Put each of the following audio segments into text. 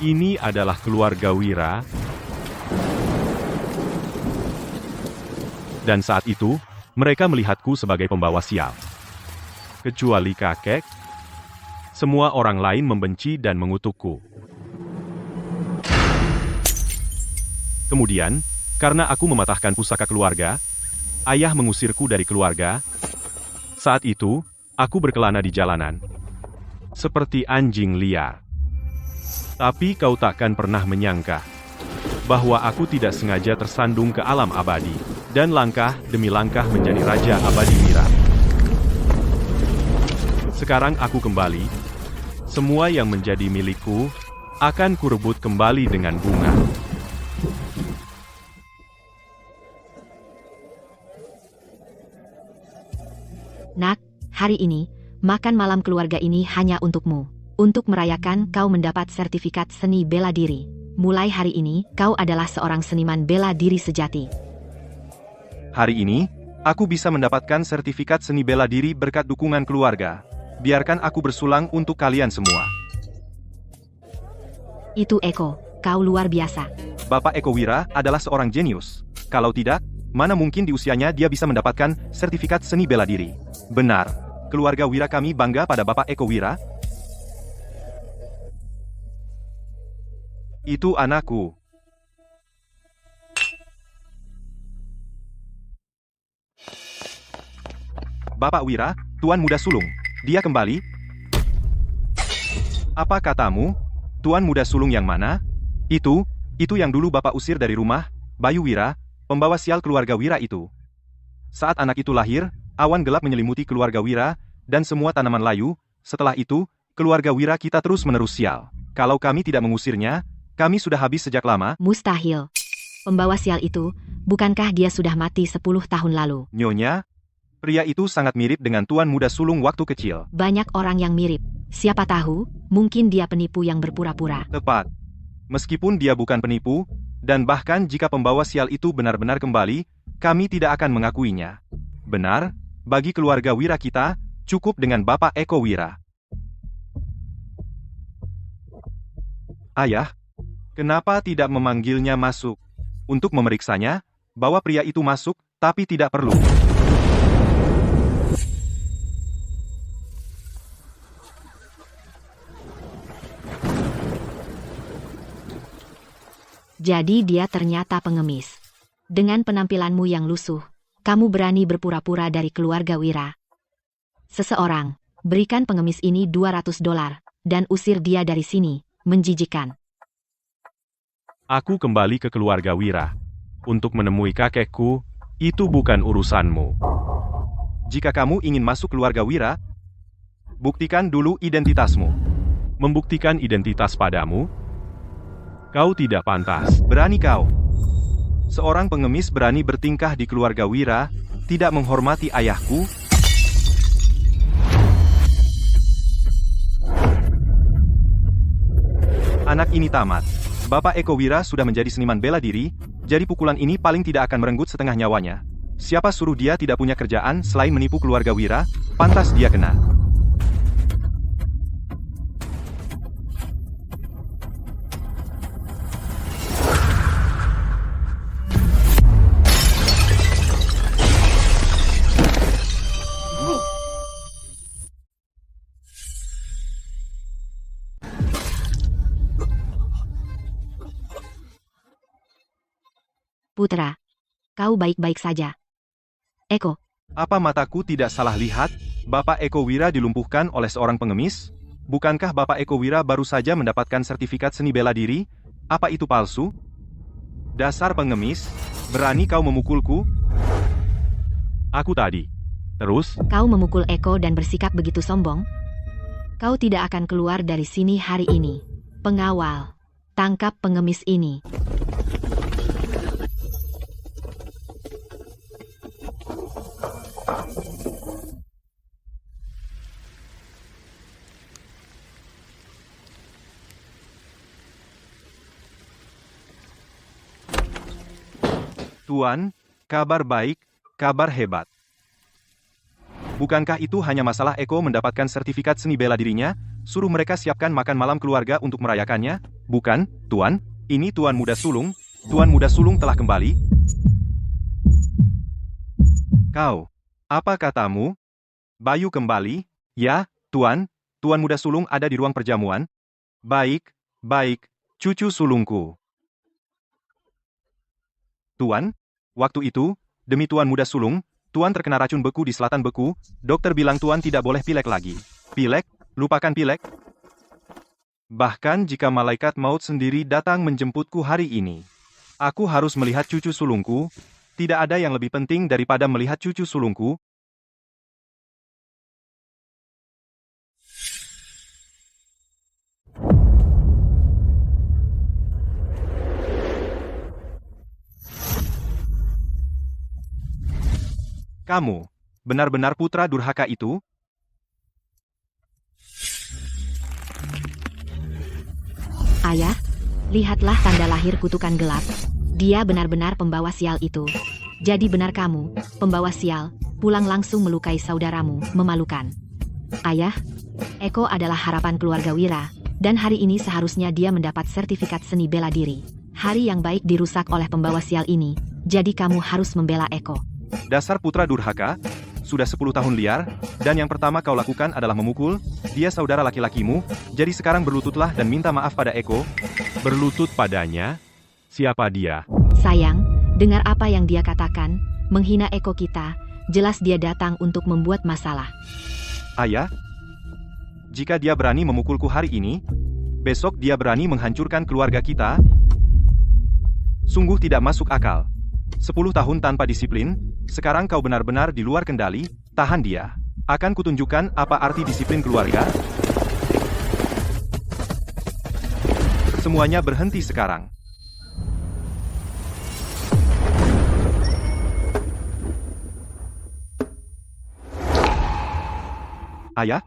Ini adalah keluarga Wira. Dan saat itu, mereka melihatku sebagai pembawa sial. Kecuali kakek, semua orang lain membenci dan mengutukku. Kemudian, karena aku mematahkan pusaka keluarga, ayah mengusirku dari keluarga. Saat itu, aku berkelana di jalanan, seperti anjing liar. Tapi kau takkan pernah menyangka bahwa aku tidak sengaja tersandung ke alam abadi, dan langkah demi langkah menjadi Raja Abadi Wira. Sekarang aku kembali, semua yang menjadi milikku akan kurebut kembali dengan bunga. Nak, hari ini, makan malam keluarga ini hanya untukmu. Untuk merayakan, kau mendapat sertifikat seni bela diri. Mulai hari ini, kau adalah seorang seniman bela diri sejati. Hari ini, aku bisa mendapatkan sertifikat seni bela diri berkat dukungan keluarga. Biarkan aku bersulang untuk kalian semua. Itu Eko, kau luar biasa. Bapak Eko Wira adalah seorang jenius. Kalau tidak, mana mungkin di usianya dia bisa mendapatkan sertifikat seni bela diri. Benar, keluarga Wira kami bangga pada Bapak Eko Wira. Itu anakku. Bapak Wira, Tuan Muda Sulung, dia kembali. Apa katamu? Tuan Muda Sulung yang mana? Itu yang dulu Bapak usir dari rumah, Bayu Wira, pembawa sial keluarga Wira itu. Saat anak itu lahir, awan gelap menyelimuti keluarga Wira, dan semua tanaman layu. Setelah itu, keluarga Wira kita terus-menerus sial. Kalau kami tidak mengusirnya, kami sudah habis sejak lama. Mustahil. Pembawa sial itu, bukankah dia sudah mati 10 tahun lalu? Nyonya, pria itu sangat mirip dengan Tuan Muda Sulung waktu kecil. Banyak orang yang mirip. Siapa tahu, mungkin dia penipu yang berpura-pura. Tepat. Meskipun dia bukan penipu, dan bahkan jika pembawa sial itu benar-benar kembali, kami tidak akan mengakuinya. Benar, bagi keluarga Wira kita, cukup dengan Bapak Eko Wira. Ayah, kenapa tidak memanggilnya masuk? Untuk memeriksanya, bawa pria itu masuk, tapi tidak perlu. Jadi dia ternyata pengemis. Dengan penampilanmu yang lusuh, kamu berani berpura-pura dari keluarga Wira. Seseorang, berikan pengemis ini $200, dan usir dia dari sini, menjijikan. Aku kembali ke keluarga Wira. Untuk menemui kakekku, itu bukan urusanmu. Jika kamu ingin masuk keluarga Wira, buktikan dulu identitasmu. Membuktikan identitas padamu? Kau tidak pantas. Berani kau. Seorang pengemis berani bertingkah di keluarga Wira, tidak menghormati ayahku. Anak ini tamat. Bapak Eko Wira sudah menjadi seniman bela diri, jadi pukulan ini paling tidak akan merenggut setengah nyawanya. Siapa suruh dia tidak punya kerjaan selain menipu keluarga Wira, pantas dia kena. Putra, kau baik-baik saja. Eko, Apa mataku tidak salah lihat? Bapak Eko Wira dilumpuhkan oleh seorang pengemis? Bukankah Bapak Eko Wira baru saja mendapatkan sertifikat seni bela diri? Apa itu palsu? Dasar pengemis, berani kau memukulku? Aku tadi. Terus, kau memukul Eko dan bersikap begitu sombong? Kau tidak akan keluar dari sini hari ini. Pengawal, tangkap pengemis ini. Tuan, kabar baik, kabar hebat. Bukankah itu hanya masalah Eko mendapatkan sertifikat seni bela dirinya? suruh mereka siapkan makan malam keluarga untuk merayakannya. Bukan, Tuan, ini Tuan Muda Sulung. Tuan Muda Sulung telah kembali. Kau, apa katamu? Bayu kembali? Ya, Tuan, Tuan Muda Sulung ada di ruang perjamuan. Baik, baik, cucu sulungku. Tuan, waktu itu, demi Tuan Muda Sulung, Tuan terkena racun beku di selatan beku, dokter bilang Tuan tidak boleh pilek lagi. Pilek? Lupakan pilek. Bahkan jika malaikat maut sendiri datang menjemputku hari ini, aku harus melihat cucu sulungku. Tidak ada yang lebih penting daripada melihat cucu sulungku. Kamu, benar-benar putra durhaka itu? Ayah, lihatlah tanda lahir kutukan gelap. Dia benar-benar pembawa sial itu. Jadi benar kamu, pembawa sial, pulang langsung melukai saudaramu, memalukan. Ayah, Eko adalah harapan keluarga Wira, dan hari ini seharusnya dia mendapat sertifikat seni bela diri. Hari yang baik dirusak oleh pembawa sial ini, jadi kamu harus membela Eko. Dasar putra durhaka, sudah 10 tahun liar, dan yang pertama kau lakukan adalah memukul, dia saudara laki-lakimu, jadi sekarang berlututlah dan minta maaf pada Eko. Berlutut padanya? Siapa dia? Sayang, dengar apa yang dia katakan, menghina Eko kita, jelas dia datang untuk membuat masalah. Ayah, jika dia berani memukulku hari ini, besok dia berani menghancurkan keluarga kita. Sungguh tidak masuk akal. 10 tahun tanpa disiplin, sekarang kau benar-benar di luar kendali, tahan dia. Akan kutunjukkan apa arti disiplin keluarga. Semuanya berhenti sekarang. Ayah,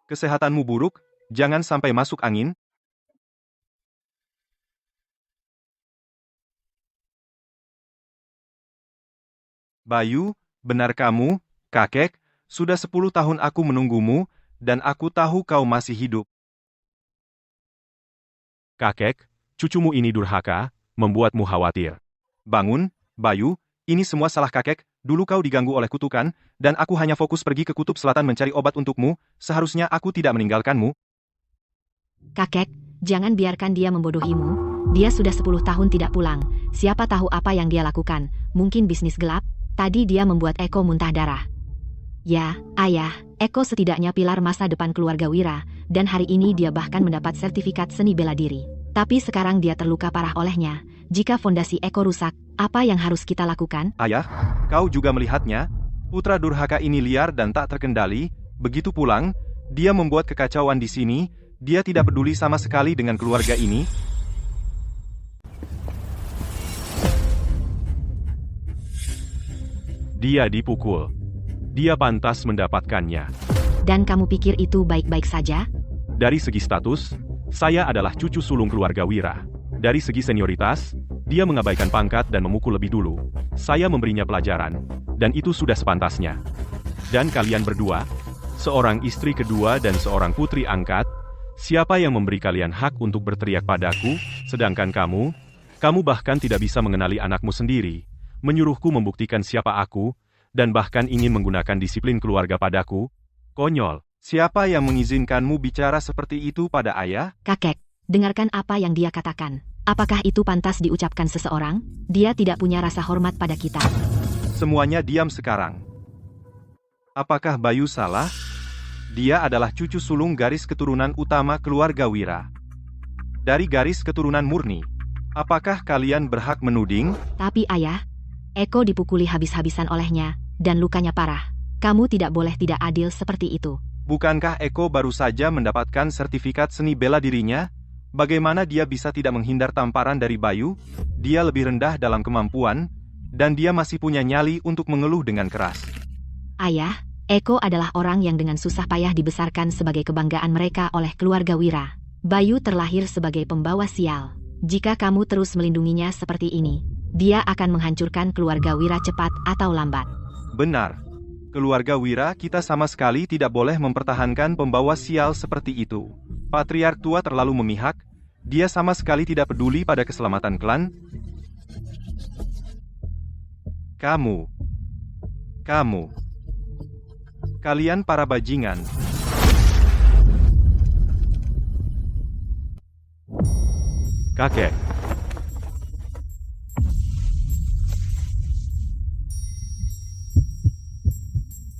kesehatanmu buruk, jangan sampai masuk angin. Bayu, benar kamu, kakek, sudah 10 tahun aku menunggumu, dan aku tahu kau masih hidup. Kakek, cucumu ini durhaka, membuatmu khawatir. Bangun, Bayu, ini semua salah kakek, dulu kau diganggu oleh kutukan, dan aku hanya fokus pergi ke kutub selatan mencari obat untukmu, seharusnya aku tidak meninggalkanmu. Kakek, jangan biarkan dia membodohimu. Dia sudah 10 tahun tidak pulang, siapa tahu apa yang dia lakukan, mungkin bisnis gelap. Tadi dia membuat Eko muntah darah. Ya, ayah, Eko setidaknya pilar masa depan keluarga Wira, dan hari ini dia bahkan mendapat sertifikat seni bela diri. Tapi sekarang dia terluka parah olehnya. Jika fondasi Eko rusak, apa yang harus kita lakukan? Ayah, kau juga melihatnya, putra durhaka ini liar dan tak terkendali, begitu pulang, dia membuat kekacauan di sini, dia tidak peduli sama sekali dengan keluarga ini. Dia dipukul. Dia pantas mendapatkannya. Dan kamu pikir itu baik-baik saja? Dari segi status, saya adalah cucu sulung keluarga Wira. Dari segi senioritas, dia mengabaikan pangkat dan memukul lebih dulu. Saya memberinya pelajaran, dan itu sudah sepantasnya. Dan kalian berdua, seorang istri kedua dan seorang putri angkat, siapa yang memberi kalian hak untuk berteriak padaku, sedangkan kamu bahkan tidak bisa mengenali anakmu sendiri, menyuruhku membuktikan siapa aku, dan bahkan ingin menggunakan disiplin keluarga padaku? Konyol. Siapa yang mengizinkanmu bicara seperti itu pada ayah? Kakek, dengarkan apa yang dia katakan. Apakah itu pantas diucapkan seseorang? Dia tidak punya rasa hormat pada kita. Semuanya diam sekarang. Apakah Bayu salah? Dia adalah cucu sulung garis keturunan utama keluarga Wira. Dari garis keturunan murni. Apakah kalian berhak menuding? Tapi ayah, Eko dipukuli habis-habisan olehnya, dan lukanya parah. Kamu tidak boleh tidak adil seperti itu. Bukankah Eko baru saja mendapatkan sertifikat seni bela dirinya? Bagaimana dia bisa tidak menghindar tamparan dari Bayu? Dia lebih rendah dalam kemampuan, dan dia masih punya nyali untuk mengeluh dengan keras. Ayah, Eko adalah orang yang dengan susah payah dibesarkan sebagai kebanggaan mereka oleh keluarga Wira. Bayu terlahir sebagai pembawa sial. Jika kamu terus melindunginya seperti ini, dia akan menghancurkan keluarga Wira cepat atau lambat. Benar. Keluarga Wira kita sama sekali tidak boleh mempertahankan pembawa sial seperti itu. Patriark tua terlalu memihak, dia sama sekali tidak peduli pada keselamatan klan. Kamu, kalian para bajingan. Kakek.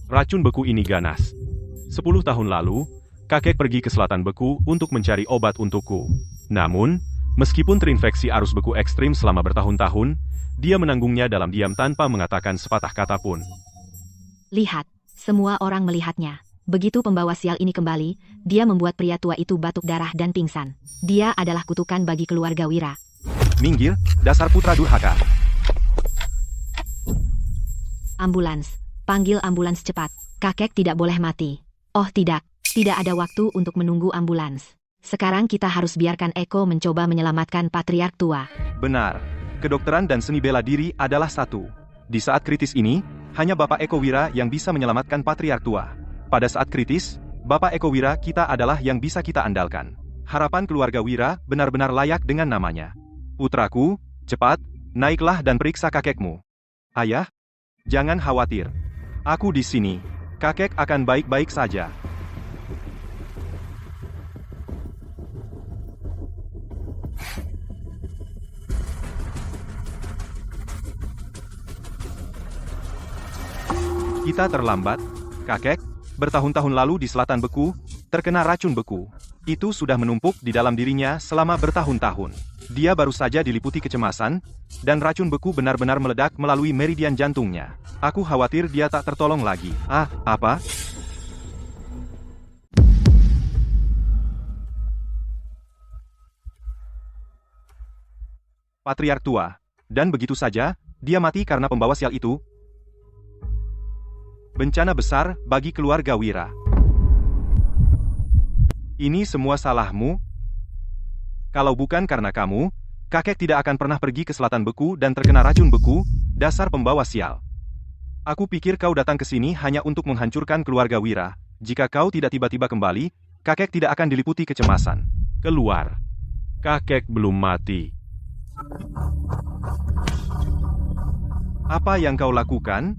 Racun beku ini ganas. 10 tahun lalu, kakek pergi ke selatan beku untuk mencari obat untukku. Namun, meskipun terinfeksi arus beku ekstrim selama bertahun-tahun, dia menanggungnya dalam diam tanpa mengatakan sepatah kata pun. Lihat, semua orang melihatnya. Begitu pembawa sial ini kembali, dia membuat pria tua itu batuk darah dan pingsan. Dia adalah kutukan bagi keluarga Wira. Minggir, dasar putra durhaka. Ambulans. Panggil ambulans cepat. Kakek tidak boleh mati. Oh tidak ada waktu untuk menunggu ambulans. Sekarang kita harus biarkan Eko mencoba menyelamatkan patriark tua. Benar, kedokteran dan seni bela diri adalah satu. Di saat kritis ini, hanya Bapak Eko Wira yang bisa menyelamatkan patriark tua. Pada saat kritis, Bapak Eko Wira kita adalah yang bisa kita andalkan. Harapan keluarga Wira benar-benar layak dengan namanya. Putraku, cepat, naiklah dan periksa kakekmu. Ayah, jangan khawatir. Aku di sini. Kakek akan baik-baik saja. Kita terlambat, kakek. Bertahun-tahun lalu di selatan beku, terkena racun beku. Itu sudah menumpuk di dalam dirinya selama bertahun-tahun. Dia baru saja diliputi kecemasan, dan racun beku benar-benar meledak melalui meridian jantungnya. Aku khawatir dia tak tertolong lagi. Apa? Patriark tua. Dan begitu saja, dia mati karena pembawa sial itu. Bencana besar bagi keluarga Wira. Ini semua salahmu? Kalau bukan karena kamu, kakek tidak akan pernah pergi ke selatan beku dan terkena racun beku, dasar pembawa sial. Aku pikir kau datang ke sini hanya untuk menghancurkan keluarga Wira. Jika kau tidak tiba-tiba kembali, kakek tidak akan diliputi kecemasan. Keluar. Kakek belum mati. Apa yang kau lakukan?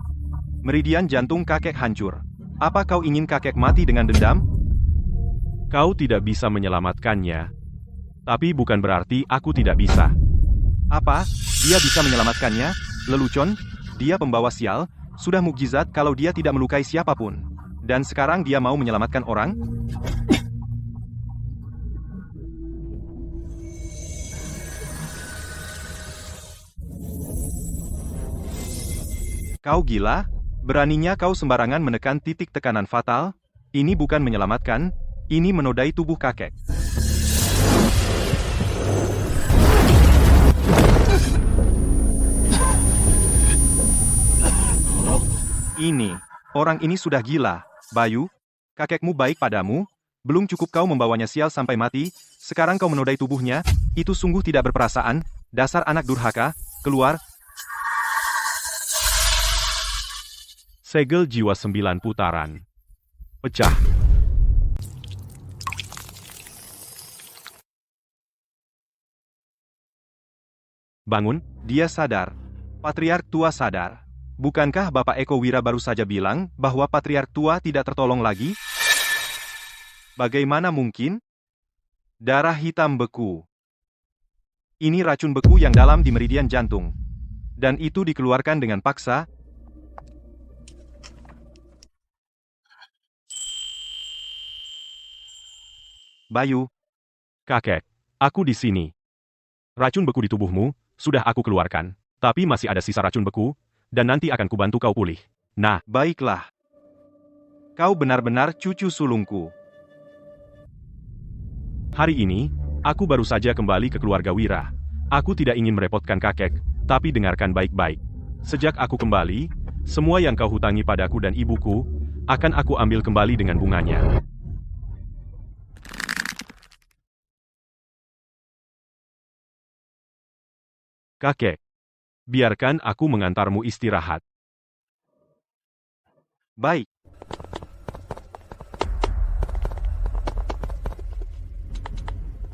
Meridian jantung kakek hancur. Apa kau ingin kakek mati dengan dendam? Kau tidak bisa menyelamatkannya. Tapi bukan berarti aku tidak bisa. Apa? Dia bisa menyelamatkannya? Lelucon, dia pembawa sial, sudah mukjizat kalau dia tidak melukai siapapun. Dan sekarang dia mau menyelamatkan orang? Kau gila? Beraninya kau sembarangan menekan titik tekanan fatal? Ini bukan menyelamatkan, ini menodai tubuh kakek. Orang ini sudah gila. Bayu, kakekmu baik padamu, belum cukup kau membawanya sial sampai mati, sekarang kau menodai tubuhnya, itu sungguh tidak berperasaan, dasar anak durhaka, keluar. Segel jiwa 9 putaran. Pecah. Bangun. Dia sadar. Patriark tua sadar. Bukankah Bapak Eko Wira baru saja bilang bahwa Patriark tua tidak tertolong lagi? Bagaimana mungkin? Darah hitam beku. Ini racun beku yang dalam di meridian jantung. Dan itu dikeluarkan dengan paksa. Bayu. Kakek, aku di sini. Racun beku di tubuhmu, sudah aku keluarkan. Tapi masih ada sisa racun beku, dan nanti akan kubantu kau pulih. Nah, baiklah. Kau benar-benar cucu sulungku. Hari ini, aku baru saja kembali ke keluarga Wira. Aku tidak ingin merepotkan kakek, tapi dengarkan baik-baik. Sejak aku kembali, semua yang kau hutangi padaku dan ibuku, akan aku ambil kembali dengan bunganya. Kakek, biarkan aku mengantarmu istirahat. Baik.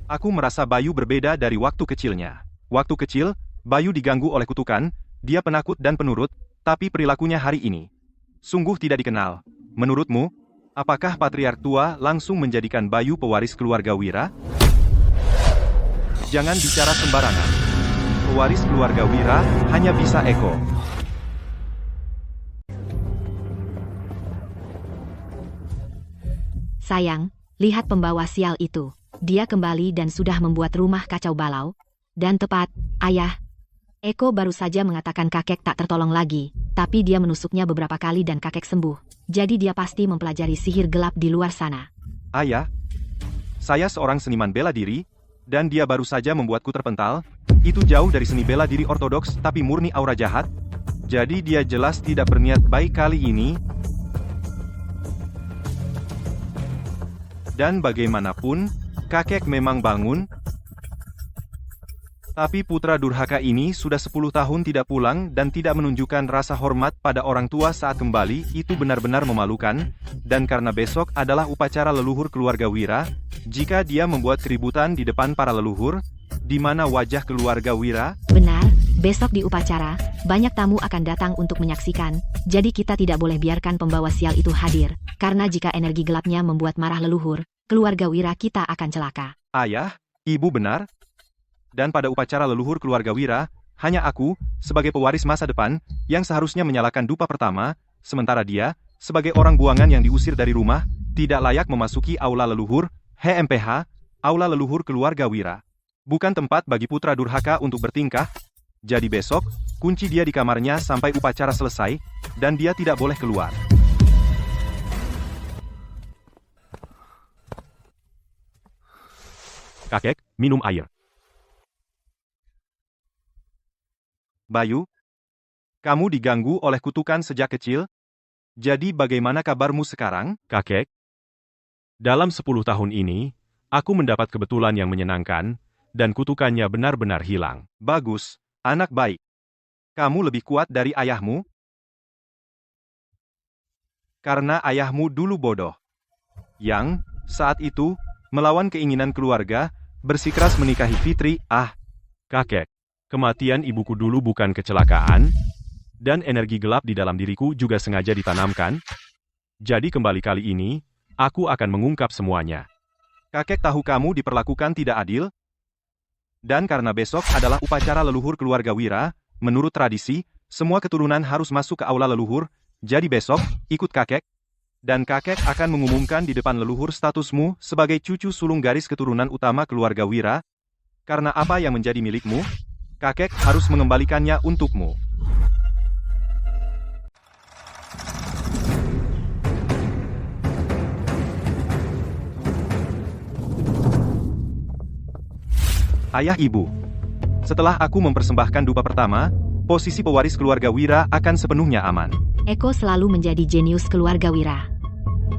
Aku merasa Bayu berbeda dari waktu kecilnya. Waktu kecil, Bayu diganggu oleh kutukan, dia penakut dan penurut, tapi perilakunya hari ini sungguh tidak dikenal. Menurutmu, apakah Patriark tua langsung menjadikan Bayu pewaris keluarga Wira? Jangan bicara sembarangan. Pewaris keluarga Wira hanya bisa Eko. Sayang, lihat pembawa sial itu. Dia kembali dan sudah membuat rumah kacau balau. Dan tepat, ayah. Eko baru saja mengatakan kakek tak tertolong lagi, tapi dia menusuknya beberapa kali dan kakek sembuh. Jadi dia pasti mempelajari sihir gelap di luar sana. Ayah, saya seorang seniman bela diri, dan dia baru saja membuatku terpental. Itu jauh dari seni bela diri ortodoks tapi murni aura jahat. Jadi dia jelas tidak berniat baik kali ini. Dan bagaimanapun, kakek memang bangun. Tapi putra durhaka ini sudah 10 tahun tidak pulang dan tidak menunjukkan rasa hormat pada orang tua saat kembali, itu benar-benar memalukan. Dan karena besok adalah upacara leluhur keluarga Wira, jika dia membuat keributan di depan para leluhur, di mana wajah keluarga Wira? Benar, besok di upacara, banyak tamu akan datang untuk menyaksikan, jadi kita tidak boleh biarkan pembawa sial itu hadir, karena jika energi gelapnya membuat marah leluhur, keluarga Wira kita akan celaka. Ayah, ibu benar. Dan pada upacara leluhur keluarga Wira, hanya aku, sebagai pewaris masa depan, yang seharusnya menyalakan dupa pertama, sementara dia, sebagai orang buangan yang diusir dari rumah, tidak layak memasuki aula leluhur, HMPH, aula leluhur keluarga Wira. Bukan tempat bagi putra durhaka untuk bertingkah. Jadi besok, kunci dia di kamarnya sampai upacara selesai, dan dia tidak boleh keluar. Kakek, minum air. Bayu, kamu diganggu oleh kutukan sejak kecil? Jadi bagaimana kabarmu sekarang? Kakek, dalam 10 tahun ini, aku mendapat kebetulan yang menyenangkan, dan kutukannya benar-benar hilang. Bagus, anak baik. Kamu lebih kuat dari ayahmu? Karena ayahmu dulu bodoh. Yang, saat itu, melawan keinginan keluarga, bersikeras menikahi Fitri. Kakek, kematian ibuku dulu bukan kecelakaan, dan energi gelap di dalam diriku juga sengaja ditanamkan. Jadi kembali kali ini, aku akan mengungkap semuanya. Kakek tahu kamu diperlakukan tidak adil? Dan karena besok adalah upacara leluhur keluarga Wira, menurut tradisi, semua keturunan harus masuk ke aula leluhur, jadi besok, ikut kakek. Dan kakek akan mengumumkan di depan leluhur statusmu sebagai cucu sulung garis keturunan utama keluarga Wira. Karena apa yang menjadi milikmu, kakek harus mengembalikannya untukmu. Ayah ibu, setelah aku mempersembahkan dupa pertama, posisi pewaris keluarga Wira akan sepenuhnya aman. Eko selalu menjadi jenius keluarga Wira.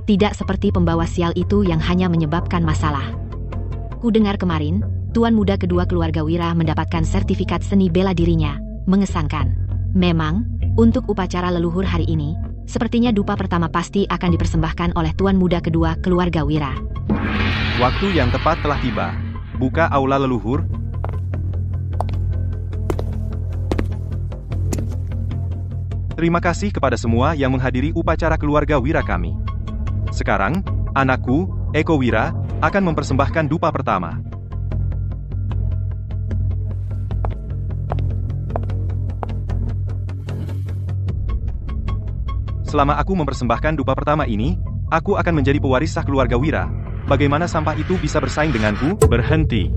Tidak seperti pembawa sial itu yang hanya menyebabkan masalah. Ku dengar kemarin, tuan muda kedua keluarga Wira mendapatkan sertifikat seni bela dirinya. Mengesankan. Memang, untuk upacara leluhur hari ini, sepertinya dupa pertama pasti akan dipersembahkan oleh tuan muda kedua keluarga Wira. Waktu yang tepat telah tiba. Buka aula leluhur. Terima kasih kepada semua yang menghadiri upacara keluarga Wira kami. Sekarang, anakku, Eko Wira, akan mempersembahkan dupa pertama. Selama aku mempersembahkan dupa pertama ini, aku akan menjadi pewaris sah keluarga Wira. Bagaimana sampah itu bisa bersaing denganku? Berhenti.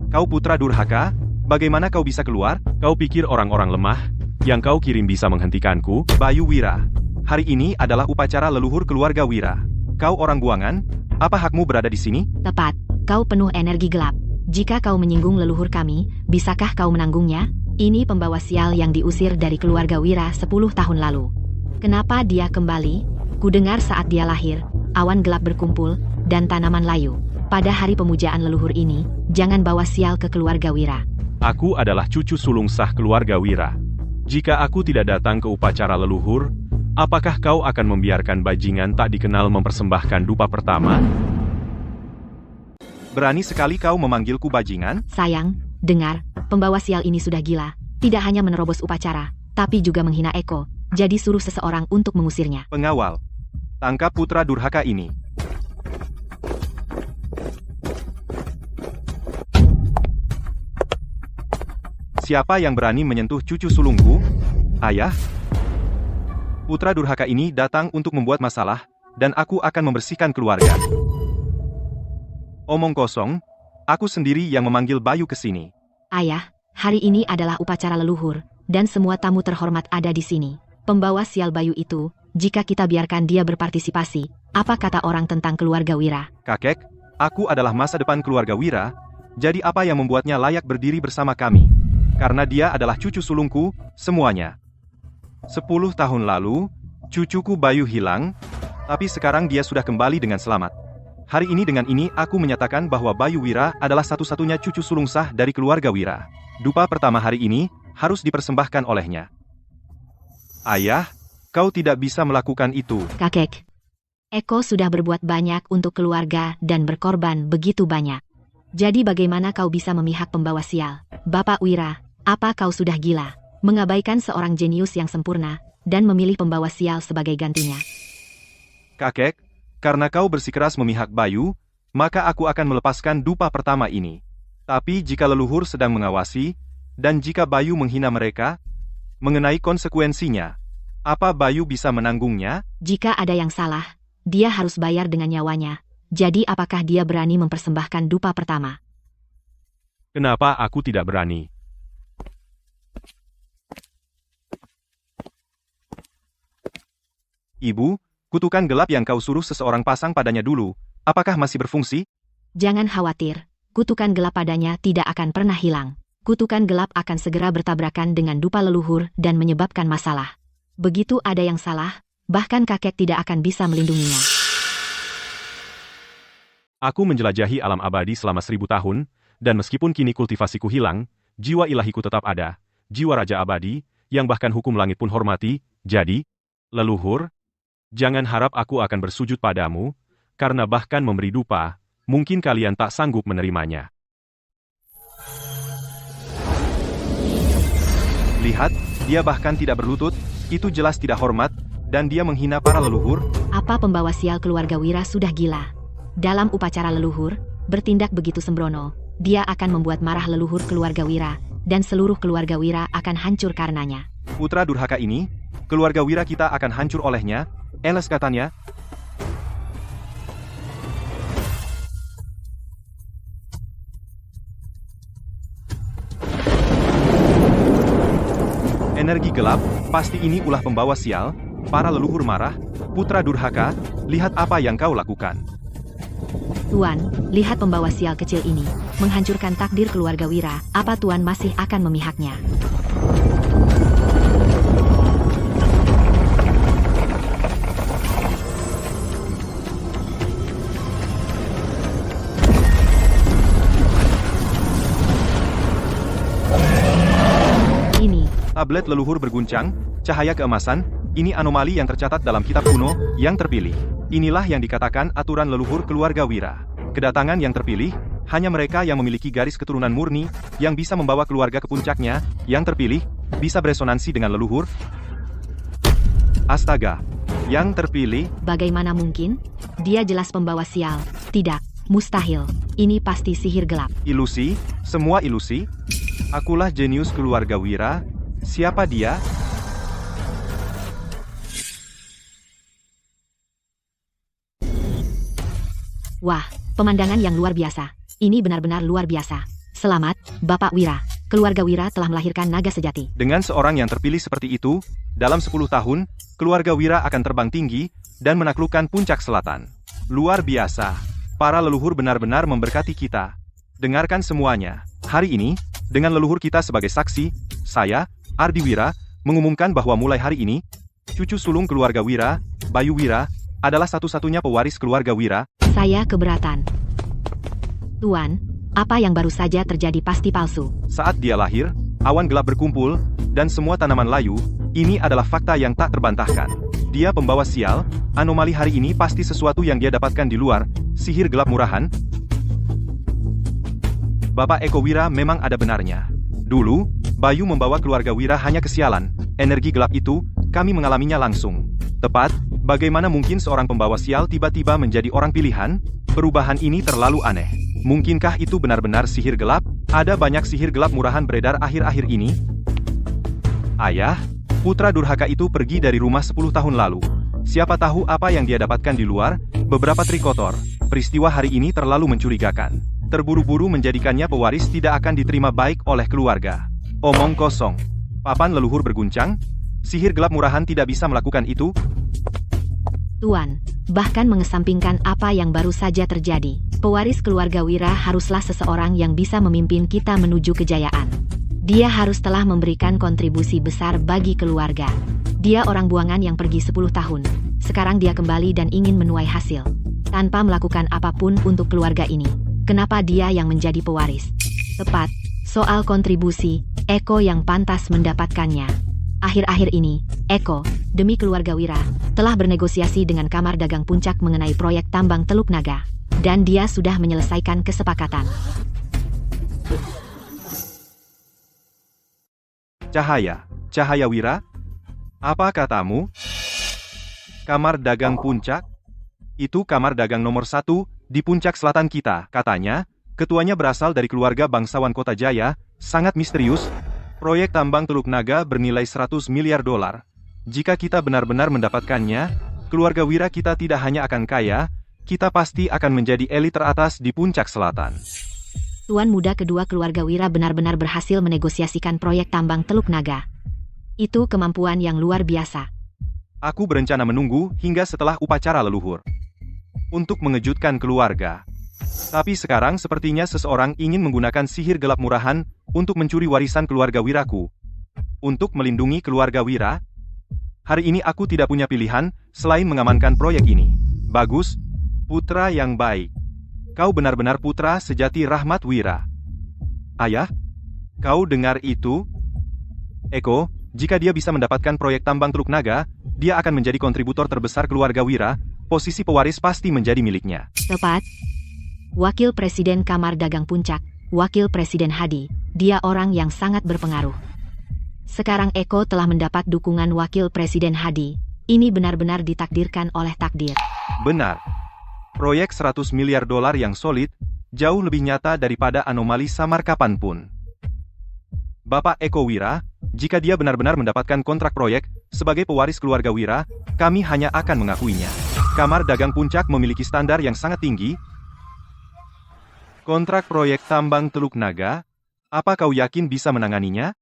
Kau putra durhaka, bagaimana kau bisa keluar? Kau pikir orang-orang lemah yang kau kirim bisa menghentikanku? Bayu Wira, hari ini adalah upacara leluhur keluarga Wira. Kau orang buangan, apa hakmu berada di sini? Tepat, kau penuh energi gelap. Jika kau menyinggung leluhur kami, bisakah kau menanggungnya? Ini pembawa sial yang diusir dari keluarga Wira 10 tahun lalu. Kenapa dia kembali? Kudengar saat dia lahir, awan gelap berkumpul, dan tanaman layu. Pada hari pemujaan leluhur ini, jangan bawa sial ke keluarga Wira. Aku adalah cucu sulung sah keluarga Wira. Jika aku tidak datang ke upacara leluhur, apakah kau akan membiarkan bajingan tak dikenal mempersembahkan dupa pertama? Berani sekali kau memanggilku bajingan? Sayang, dengar, pembawa sial ini sudah gila. Tidak hanya menerobos upacara, tapi juga menghina Eko. Jadi suruh seseorang untuk mengusirnya. Pengawal, tangkap putra durhaka ini. Siapa yang berani menyentuh cucu sulungku? Ayah? Putra durhaka ini datang untuk membuat masalah, dan aku akan membersihkan keluarga. Omong kosong, aku sendiri yang memanggil Bayu ke sini. Ayah, hari ini adalah upacara leluhur, dan semua tamu terhormat ada di sini. Pembawa sial Bayu itu, jika kita biarkan dia berpartisipasi, apa kata orang tentang keluarga Wira? Kakek, aku adalah masa depan keluarga Wira, jadi apa yang membuatnya layak berdiri bersama kami? Karena dia adalah cucu sulungku, semuanya. 10 tahun lalu, cucuku Bayu hilang, tapi sekarang dia sudah kembali dengan selamat. Hari ini dengan ini aku menyatakan bahwa Bayu Wira adalah satu-satunya cucu sulung sah dari keluarga Wira. Dupa pertama hari ini harus dipersembahkan olehnya. Ayah, kau tidak bisa melakukan itu. Kakek, Eko sudah berbuat banyak untuk keluarga dan berkorban begitu banyak. Jadi bagaimana kau bisa memihak pembawa sial? Bapak Wira, apa kau sudah gila? Mengabaikan seorang jenius yang sempurna, dan memilih pembawa sial sebagai gantinya. Kakek, karena kau bersikeras memihak Bayu, maka aku akan melepaskan dupa pertama ini. Tapi jika leluhur sedang mengawasi, dan jika Bayu menghina mereka, mengenai konsekuensinya, apa Bayu bisa menanggungnya? Jika ada yang salah, dia harus bayar dengan nyawanya. Jadi apakah dia berani mempersembahkan dupa pertama? Kenapa aku tidak berani? Ibu, kutukan gelap yang kau suruh seseorang pasang padanya dulu, apakah masih berfungsi? Jangan khawatir, kutukan gelap padanya tidak akan pernah hilang. Kutukan gelap akan segera bertabrakan dengan dupa leluhur dan menyebabkan masalah. Begitu ada yang salah, bahkan kakek tidak akan bisa melindunginya. Aku menjelajahi alam abadi selama 1000 tahun, dan meskipun kini kultivasiku hilang, jiwa ilahiku tetap ada, jiwa raja abadi, yang bahkan hukum langit pun hormati, jadi, leluhur, jangan harap aku akan bersujud padamu, karena bahkan memberi dupa, mungkin kalian tak sanggup menerimanya. Lihat, dia bahkan tidak berlutut, itu jelas tidak hormat, dan dia menghina para leluhur. Apa pembawa sial keluarga Wira sudah gila? Dalam upacara leluhur, bertindak begitu sembrono, dia akan membuat marah leluhur keluarga Wira, dan seluruh keluarga Wira akan hancur karenanya. Putra durhaka ini, keluarga Wira kita akan hancur olehnya, Eles katanya. Energi gelap, pasti ini ulah pembawa sial, para leluhur marah, putra durhaka, lihat apa yang kau lakukan. Tuan, lihat pembawa sial kecil ini, menghancurkan takdir keluarga Wira, apa Tuan masih akan memihaknya? Tablet leluhur berguncang, cahaya keemasan, ini anomali yang tercatat dalam kitab kuno, yang terpilih. Inilah yang dikatakan aturan leluhur keluarga Wira. Kedatangan yang terpilih, hanya mereka yang memiliki garis keturunan murni, yang bisa membawa keluarga ke puncaknya, yang terpilih, bisa beresonansi dengan leluhur. Astaga, yang terpilih. Bagaimana mungkin? Dia jelas pembawa sial. Tidak, mustahil. Ini pasti sihir gelap. Ilusi, semua ilusi. Akulah jenius keluarga Wira. Siapa dia? Wah, pemandangan yang luar biasa. Ini benar-benar luar biasa. Selamat, Bapak Wira. Keluarga Wira telah melahirkan naga sejati. Dengan seorang yang terpilih seperti itu, dalam 10 tahun, keluarga Wira akan terbang tinggi dan menaklukkan puncak selatan. Luar biasa. Para leluhur benar-benar memberkati kita. Dengarkan semuanya. Hari ini, dengan leluhur kita sebagai saksi, saya, Ardi Wira, mengumumkan bahwa mulai hari ini, cucu sulung keluarga Wira, Bayu Wira, adalah satu-satunya pewaris keluarga Wira. Saya keberatan. Tuan, apa yang baru saja terjadi pasti palsu. Saat dia lahir, awan gelap berkumpul, dan semua tanaman layu, ini adalah fakta yang tak terbantahkan. Dia pembawa sial, anomali hari ini pasti sesuatu yang dia dapatkan di luar, sihir gelap murahan. Bapak Eko Wira memang ada benarnya. Dulu, Bayu membawa keluarga Wira hanya kesialan, energi gelap itu, kami mengalaminya langsung. Tepat, bagaimana mungkin seorang pembawa sial tiba-tiba menjadi orang pilihan? Perubahan ini terlalu aneh. Mungkinkah itu benar-benar sihir gelap? Ada banyak sihir gelap murahan beredar akhir-akhir ini. Ayah, putra durhaka itu pergi dari rumah 10 tahun lalu. Siapa tahu apa yang dia dapatkan di luar, beberapa trik kotor. Peristiwa hari ini terlalu mencurigakan. Terburu-buru menjadikannya pewaris tidak akan diterima baik oleh keluarga. Omong kosong. Papan leluhur berguncang? Sihir gelap murahan tidak bisa melakukan itu? Tuan, bahkan mengesampingkan apa yang baru saja terjadi, pewaris keluarga Wira haruslah seseorang yang bisa memimpin kita menuju kejayaan. Dia harus telah memberikan kontribusi besar bagi keluarga. Dia orang buangan yang pergi 10 tahun. Sekarang dia kembali dan ingin menuai hasil. Tanpa melakukan apapun untuk keluarga ini. Kenapa dia yang menjadi pewaris? Tepat, soal kontribusi, Eko yang pantas mendapatkannya. Akhir-akhir ini, Eko, demi keluarga Wira, telah bernegosiasi dengan Kamar Dagang Puncak mengenai proyek tambang Teluk Naga. Dan dia sudah menyelesaikan kesepakatan. Cahaya Wira? Apa katamu? Kamar Dagang Puncak? Itu kamar dagang nomor 1 di puncak selatan kita, katanya. Ketuanya berasal dari keluarga bangsawan Kota Jaya, sangat misterius. Proyek tambang Teluk Naga bernilai 100 miliar dolar. Jika kita benar-benar mendapatkannya, keluarga Wira kita tidak hanya akan kaya, kita pasti akan menjadi elit teratas di puncak selatan. Tuan muda kedua keluarga Wira benar-benar berhasil menegosiasikan proyek tambang Teluk Naga. Itu kemampuan yang luar biasa. Aku berencana menunggu hingga setelah upacara leluhur. Untuk mengejutkan keluarga. Tapi sekarang sepertinya seseorang ingin menggunakan sihir gelap murahan untuk mencuri warisan keluarga Wiraku. Untuk melindungi keluarga Wira, hari ini aku tidak punya pilihan selain mengamankan proyek ini. Bagus, putra yang baik. Kau benar-benar putra sejati Rahmat Wira. Ayah, kau dengar itu? Eko, jika dia bisa mendapatkan proyek tambang Teluk Naga, dia akan menjadi kontributor terbesar keluarga Wira, posisi pewaris pasti menjadi miliknya. Tepat. Wakil Presiden Kamar Dagang Puncak, Wakil Presiden Hadi, dia orang yang sangat berpengaruh. Sekarang Eko telah mendapat dukungan Wakil Presiden Hadi. Ini benar-benar ditakdirkan oleh takdir. Benar. Proyek 100 miliar dolar yang solid, jauh lebih nyata daripada anomali samar kapanpun. Bapak Eko Wira, jika dia benar-benar mendapatkan kontrak proyek, sebagai pewaris keluarga Wira, kami hanya akan mengakuinya. Kamar Dagang Puncak memiliki standar yang sangat tinggi. Kontrak proyek tambang Teluk Naga, apa kau yakin bisa menanganinya?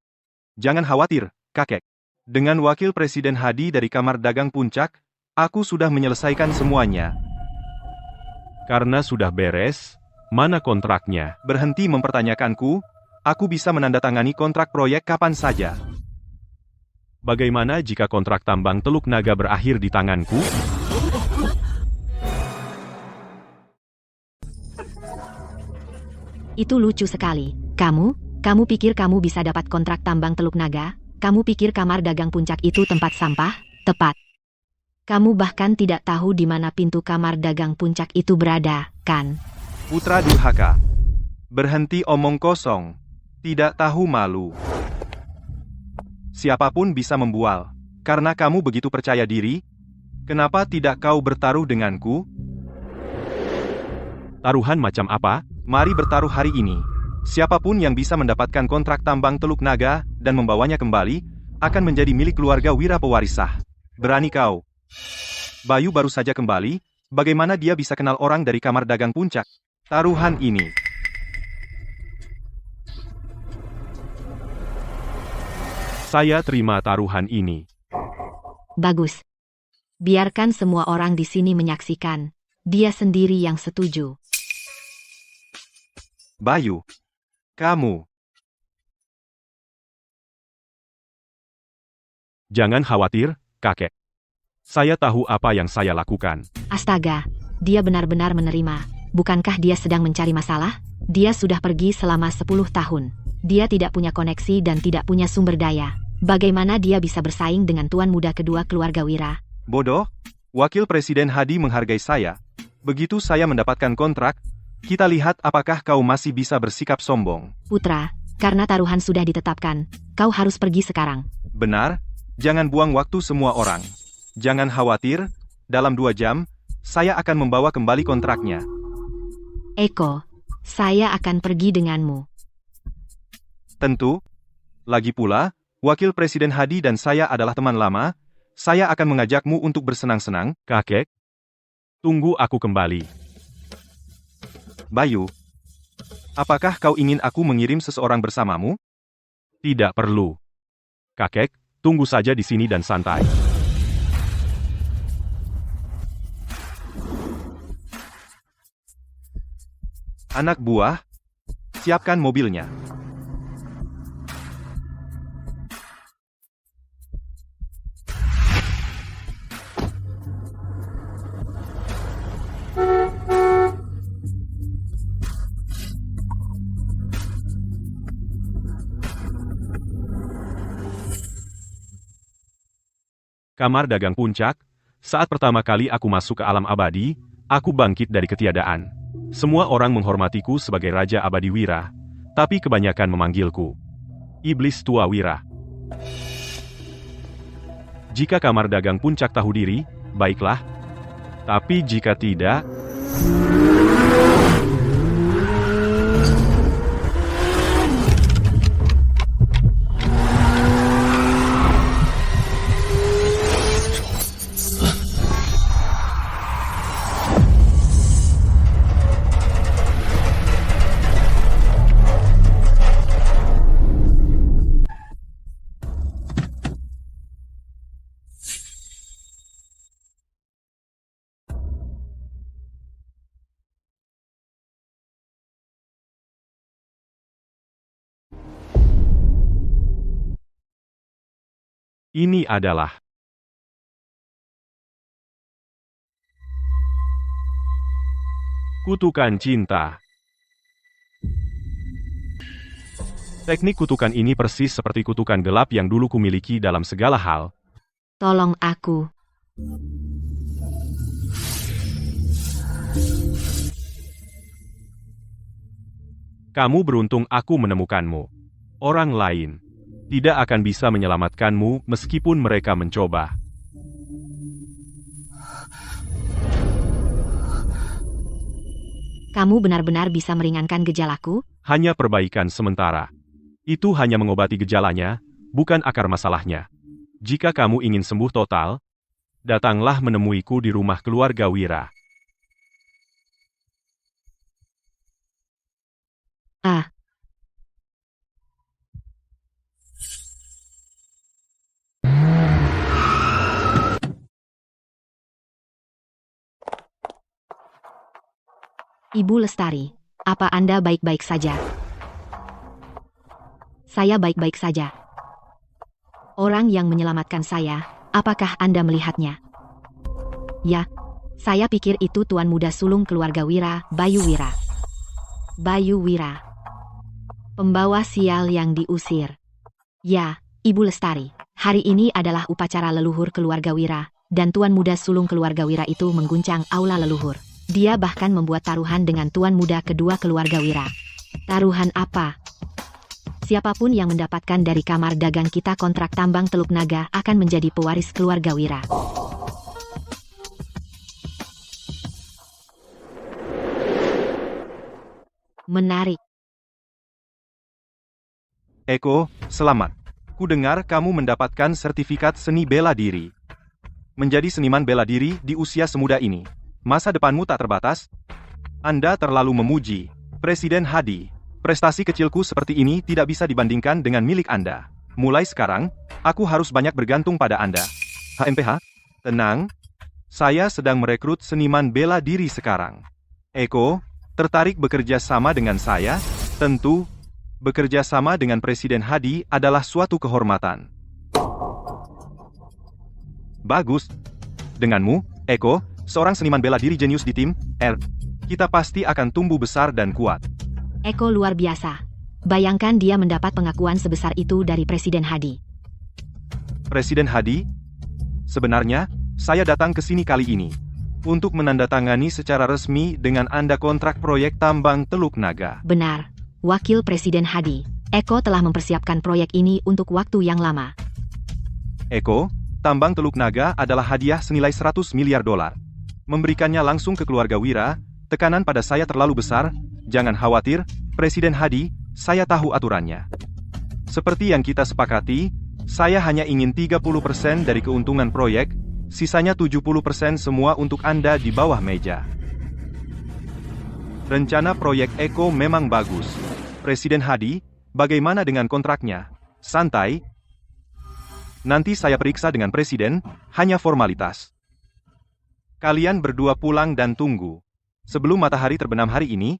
Jangan khawatir, kakek. Dengan Wakil Presiden Hadi dari Kamar Dagang Puncak, aku sudah menyelesaikan semuanya. Karena sudah beres, mana kontraknya? Berhenti mempertanyakanku, aku bisa menandatangani kontrak proyek kapan saja. Bagaimana jika kontrak tambang Teluk Naga berakhir di tanganku? Itu lucu sekali. Kamu pikir kamu bisa dapat kontrak tambang Teluk Naga? Kamu pikir Kamar Dagang Puncak itu tempat sampah? Tepat. Kamu bahkan tidak tahu di mana pintu Kamar Dagang Puncak itu berada, kan? Putra durhaka. Berhenti omong kosong. Tidak tahu malu. Siapapun bisa membual. Karena kamu begitu percaya diri, kenapa tidak kau bertaruh denganku? Taruhan macam apa? Mari bertaruh hari ini. Siapapun yang bisa mendapatkan kontrak tambang Teluk Naga dan membawanya kembali, akan menjadi milik keluarga Wira pewarisah. Berani kau? Bayu baru saja kembali, bagaimana dia bisa kenal orang dari Kamar Dagang Puncak? Taruhan ini. Saya terima taruhan ini. Bagus. Biarkan semua orang di sini menyaksikan. Dia sendiri yang setuju. Bayu. Kamu. Jangan khawatir, kakek. Saya tahu apa yang saya lakukan. Astaga, dia benar-benar menerima. Bukankah dia sedang mencari masalah? Dia sudah pergi selama 10 tahun. Dia tidak punya koneksi dan tidak punya sumber daya. Bagaimana dia bisa bersaing dengan tuan muda kedua keluarga Wira? Bodoh, Wakil Presiden Hadi menghargai saya. Begitu saya mendapatkan kontrak, kita lihat apakah kau masih bisa bersikap sombong. Putra, karena taruhan sudah ditetapkan, kau harus pergi sekarang. Benar, jangan buang waktu semua orang. Jangan khawatir, dalam 2 jam, saya akan membawa kembali kontraknya. Eko, saya akan pergi denganmu. Tentu. Lagi pula, Wakil Presiden Hadi dan saya adalah teman lama, saya akan mengajakmu untuk bersenang-senang. Kakek, tunggu aku kembali. Bayu, apakah kau ingin aku mengirim seseorang bersamamu? Tidak perlu. Kakek, tunggu saja di sini dan santai. Anak buah, siapkan mobilnya. Kamar dagang puncak, saat pertama kali aku masuk ke alam abadi, aku bangkit dari ketiadaan. Semua orang menghormatiku sebagai Raja Abadi Wira, tapi kebanyakan memanggilku Iblis Tua Wira. Jika kamar dagang puncak tahu diri, baiklah. Tapi jika tidak... Ini adalah kutukan cinta. Teknik kutukan ini persis seperti kutukan gelap yang dulu kumiliki dalam segala hal. Tolong aku. Kamu beruntung aku menemukanmu. Orang lain tidak akan bisa menyelamatkanmu meskipun mereka mencoba. Kamu benar-benar bisa meringankan gejalaku? Hanya perbaikan sementara. Itu hanya mengobati gejalanya, bukan akar masalahnya. Jika kamu ingin sembuh total, datanglah menemuiku di rumah keluarga Wira. Ah. Ibu Lestari, apa Anda baik-baik saja? Saya baik-baik saja. Orang yang menyelamatkan saya, apakah Anda melihatnya? Ya, saya pikir itu tuan muda sulung keluarga Wira, Bayu Wira. Bayu Wira. Pembawa sial yang diusir. Ya, Ibu Lestari, hari ini adalah upacara leluhur keluarga Wira, dan tuan muda sulung keluarga Wira itu mengguncang aula leluhur. Dia bahkan membuat taruhan dengan tuan muda kedua keluarga Wira. Taruhan apa? Siapapun yang mendapatkan dari kamar dagang kita kontrak tambang Teluk Naga akan menjadi pewaris keluarga Wira. Menarik. Eko, selamat. Ku dengar kamu mendapatkan sertifikat seni bela diri. Menjadi seniman bela diri di usia semuda ini. Masa depanmu tak terbatas? Anda terlalu memuji, Presiden Hadi. Prestasi kecilku seperti ini tidak bisa dibandingkan dengan milik Anda. Mulai sekarang, aku harus banyak bergantung pada Anda. HMPH? Tenang. Saya sedang merekrut seniman bela diri sekarang. Eko, tertarik bekerja sama dengan saya? Tentu, bekerja sama dengan Presiden Hadi adalah suatu kehormatan. Bagus. Denganmu, Eko, seorang seniman bela diri jenius di tim R, kita pasti akan tumbuh besar dan kuat. Eko luar biasa. Bayangkan dia mendapat pengakuan sebesar itu dari Presiden Hadi. Presiden Hadi? Sebenarnya, saya datang ke sini kali ini untuk menandatangani secara resmi dengan Anda kontrak proyek tambang Teluk Naga. Benar, Wakil Presiden Hadi. Eko telah mempersiapkan proyek ini untuk waktu yang lama. Eko, tambang Teluk Naga adalah hadiah senilai 100 miliar dolar. Memberikannya langsung ke keluarga Wira, tekanan pada saya terlalu besar. Jangan khawatir, Presiden Hadi, saya tahu aturannya. Seperti yang kita sepakati, saya hanya ingin 30% dari keuntungan proyek, sisanya 70% semua untuk Anda di bawah meja. Rencana proyek Eko memang bagus. Presiden Hadi, bagaimana dengan kontraknya? Santai. Nanti saya periksa dengan Presiden, hanya formalitas. Kalian berdua pulang dan tunggu. Sebelum matahari terbenam hari ini,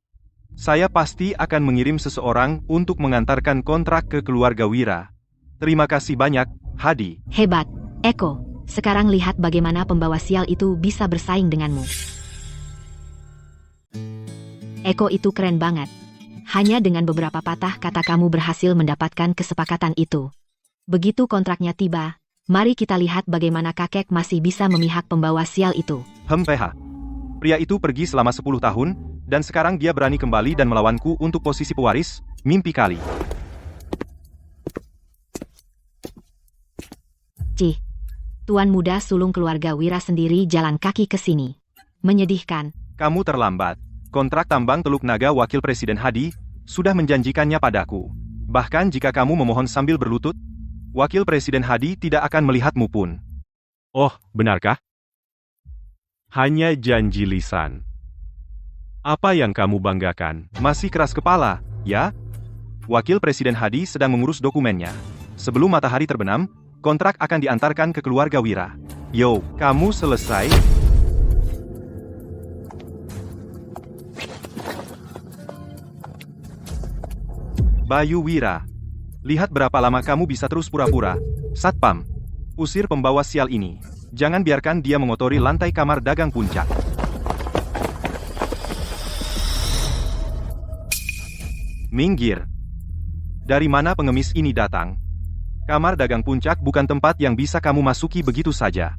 saya pasti akan mengirim seseorang untuk mengantarkan kontrak ke keluarga Wira. Terima kasih banyak, Hadi. Hebat, Eko. Sekarang lihat bagaimana pembawa sial itu bisa bersaing denganmu. Eko itu keren banget. Hanya dengan beberapa patah kata kamu berhasil mendapatkan kesepakatan itu. Begitu kontraknya tiba, mari kita lihat bagaimana kakek masih bisa memihak pembawa sial itu. PH. Pria itu pergi selama 10 tahun, dan sekarang dia berani kembali dan melawanku untuk posisi pewaris, mimpi kali. Cih, Tuan muda sulung keluarga Wira sendiri jalan kaki ke sini. Menyedihkan. Kamu terlambat. Kontrak tambang Teluk Naga Wakil Presiden Hadi sudah menjanjikannya padaku. Bahkan jika kamu memohon sambil berlutut, Wakil Presiden Hadi tidak akan melihatmu pun. Oh, benarkah? Hanya janji lisan. Apa yang kamu banggakan? Masih keras kepala, ya? Wakil Presiden Hadi sedang mengurus dokumennya. Sebelum matahari terbenam, kontrak akan diantarkan ke keluarga Wira. Yo, kamu selesai? Bayu Wira. Lihat berapa lama kamu bisa terus pura-pura. Satpam, usir pembawa sial ini. Jangan biarkan dia mengotori lantai kamar dagang puncak. Minggir. Dari mana pengemis ini datang? Kamar dagang puncak bukan tempat yang bisa kamu masuki begitu saja.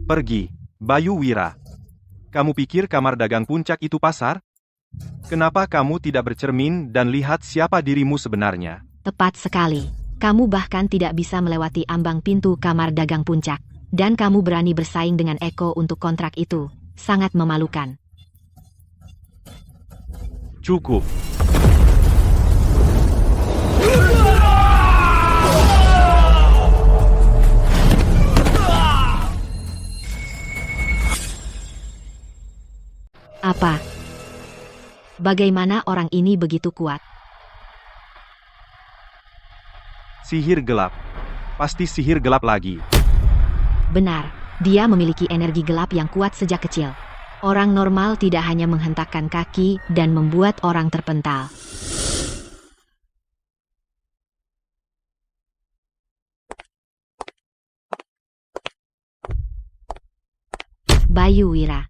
Pergi, Bayu Wira. Kamu pikir kamar dagang puncak itu pasar? Kenapa kamu tidak bercermin dan lihat siapa dirimu sebenarnya? Tepat sekali. Kamu bahkan tidak bisa melewati ambang pintu kamar dagang puncak. Dan kamu berani bersaing dengan Eko untuk kontrak itu. Sangat memalukan. Cukup. Apa? Bagaimana orang ini begitu kuat? Sihir gelap. Pasti sihir gelap lagi. Benar, dia memiliki energi gelap yang kuat sejak kecil. Orang normal tidak hanya menghentakkan kaki dan membuat orang terpental. Bayu Wira.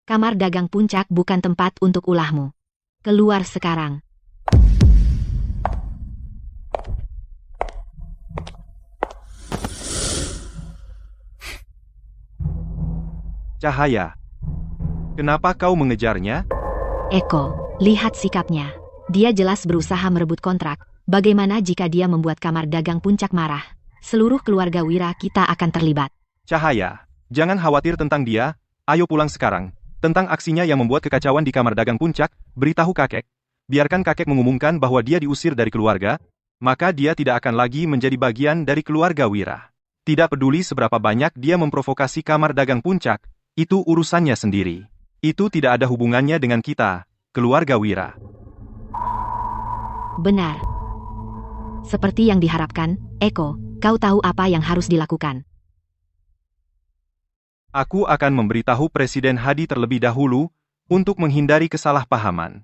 Kamar dagang puncak bukan tempat untuk ulahmu. Keluar sekarang. Cahaya. Kenapa kau mengejarnya? Eko, lihat sikapnya. Dia jelas berusaha merebut kontrak. Bagaimana jika dia membuat kamar dagang puncak marah? Seluruh keluarga Wira kita akan terlibat. Cahaya, jangan khawatir tentang dia. Ayo pulang sekarang. Tentang aksinya yang membuat kekacauan di kamar dagang puncak, beritahu kakek. Biarkan kakek mengumumkan bahwa dia diusir dari keluarga, maka dia tidak akan lagi menjadi bagian dari keluarga Wira. Tidak peduli seberapa banyak dia memprovokasi kamar dagang puncak, itu urusannya sendiri. Itu tidak ada hubungannya dengan kita, keluarga Wira. Benar. Seperti yang diharapkan, Eko, kau tahu apa yang harus dilakukan. Aku akan memberitahu Presiden Hadi terlebih dahulu, untuk menghindari kesalahpahaman.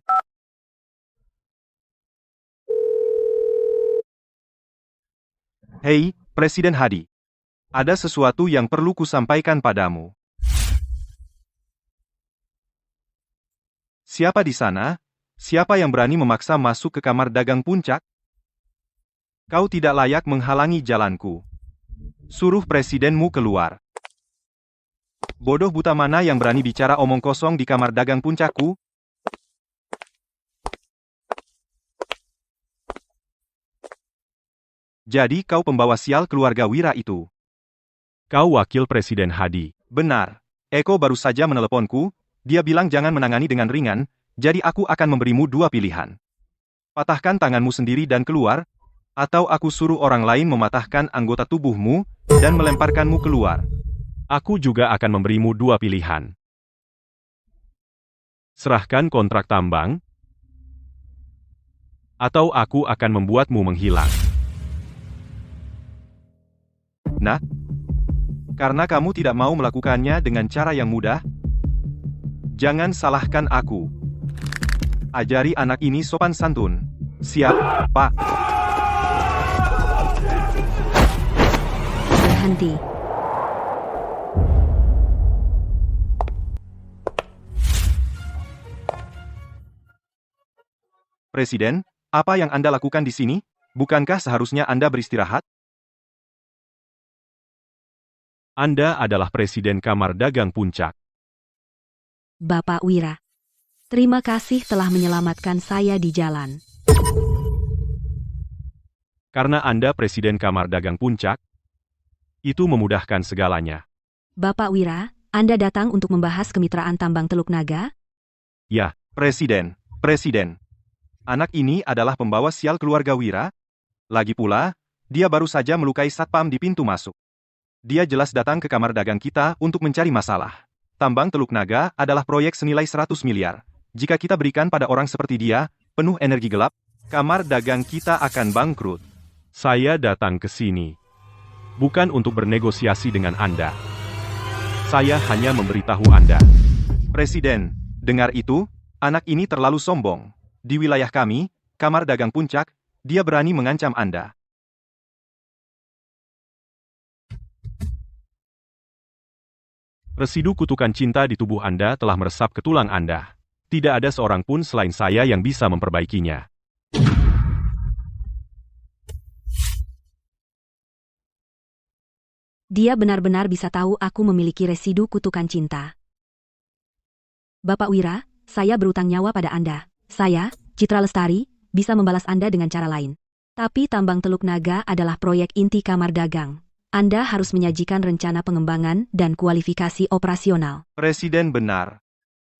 Hei, Presiden Hadi. Ada sesuatu yang perlu kusampaikan padamu. Siapa di sana? Siapa yang berani memaksa masuk ke kamar dagang puncak? Kau tidak layak menghalangi jalanku. Suruh presidenmu keluar. Bodoh buta mana yang berani bicara omong kosong di kamar dagang puncakku? Jadi kau pembawa sial keluarga Wira itu? Kau wakil Presiden Hadi. Benar. Eko baru saja meneleponku, dia bilang jangan menangani dengan ringan, jadi aku akan memberimu dua pilihan. Patahkan tanganmu sendiri dan keluar, atau aku suruh orang lain mematahkan anggota tubuhmu dan melemparkanmu keluar. Aku juga akan memberimu dua pilihan. Serahkan kontrak tambang, atau aku akan membuatmu menghilang. Nah, karena kamu tidak mau melakukannya dengan cara yang mudah, jangan salahkan aku. Ajari anak ini sopan santun. Siap, Pak. Berhenti. Presiden, apa yang Anda lakukan di sini? Bukankah seharusnya Anda beristirahat? Anda adalah Presiden Kamar Dagang Puncak. Bapak Wira. Terima kasih telah menyelamatkan saya di jalan. Karena Anda Presiden Kamar Dagang Puncak, itu memudahkan segalanya. Bapak Wira, Anda datang untuk membahas kemitraan tambang Teluk Naga? Ya, Presiden. Anak ini adalah pembawa sial keluarga Wira. Lagi pula, dia baru saja melukai satpam di pintu masuk. Dia jelas datang ke kamar dagang kita untuk mencari masalah. Tambang Teluk Naga adalah proyek senilai 100 miliar. Jika kita berikan pada orang seperti dia, penuh energi gelap, kamar dagang kita akan bangkrut. Saya datang ke sini bukan untuk bernegosiasi dengan Anda. Saya hanya memberitahu Anda. Presiden, dengar itu, anak ini terlalu sombong. Di wilayah kami, kamar dagang puncak, dia berani mengancam Anda. Residu kutukan cinta di tubuh Anda telah meresap ke tulang Anda. Tidak ada seorang pun selain saya yang bisa memperbaikinya. Dia benar-benar bisa tahu aku memiliki residu kutukan cinta. Bapak Wira, saya berutang nyawa pada Anda. Saya, Citra Lestari, bisa membalas Anda dengan cara lain. Tapi tambang Teluk Naga adalah proyek inti kamar dagang. Anda harus menyajikan rencana pengembangan dan kualifikasi operasional. Presiden benar.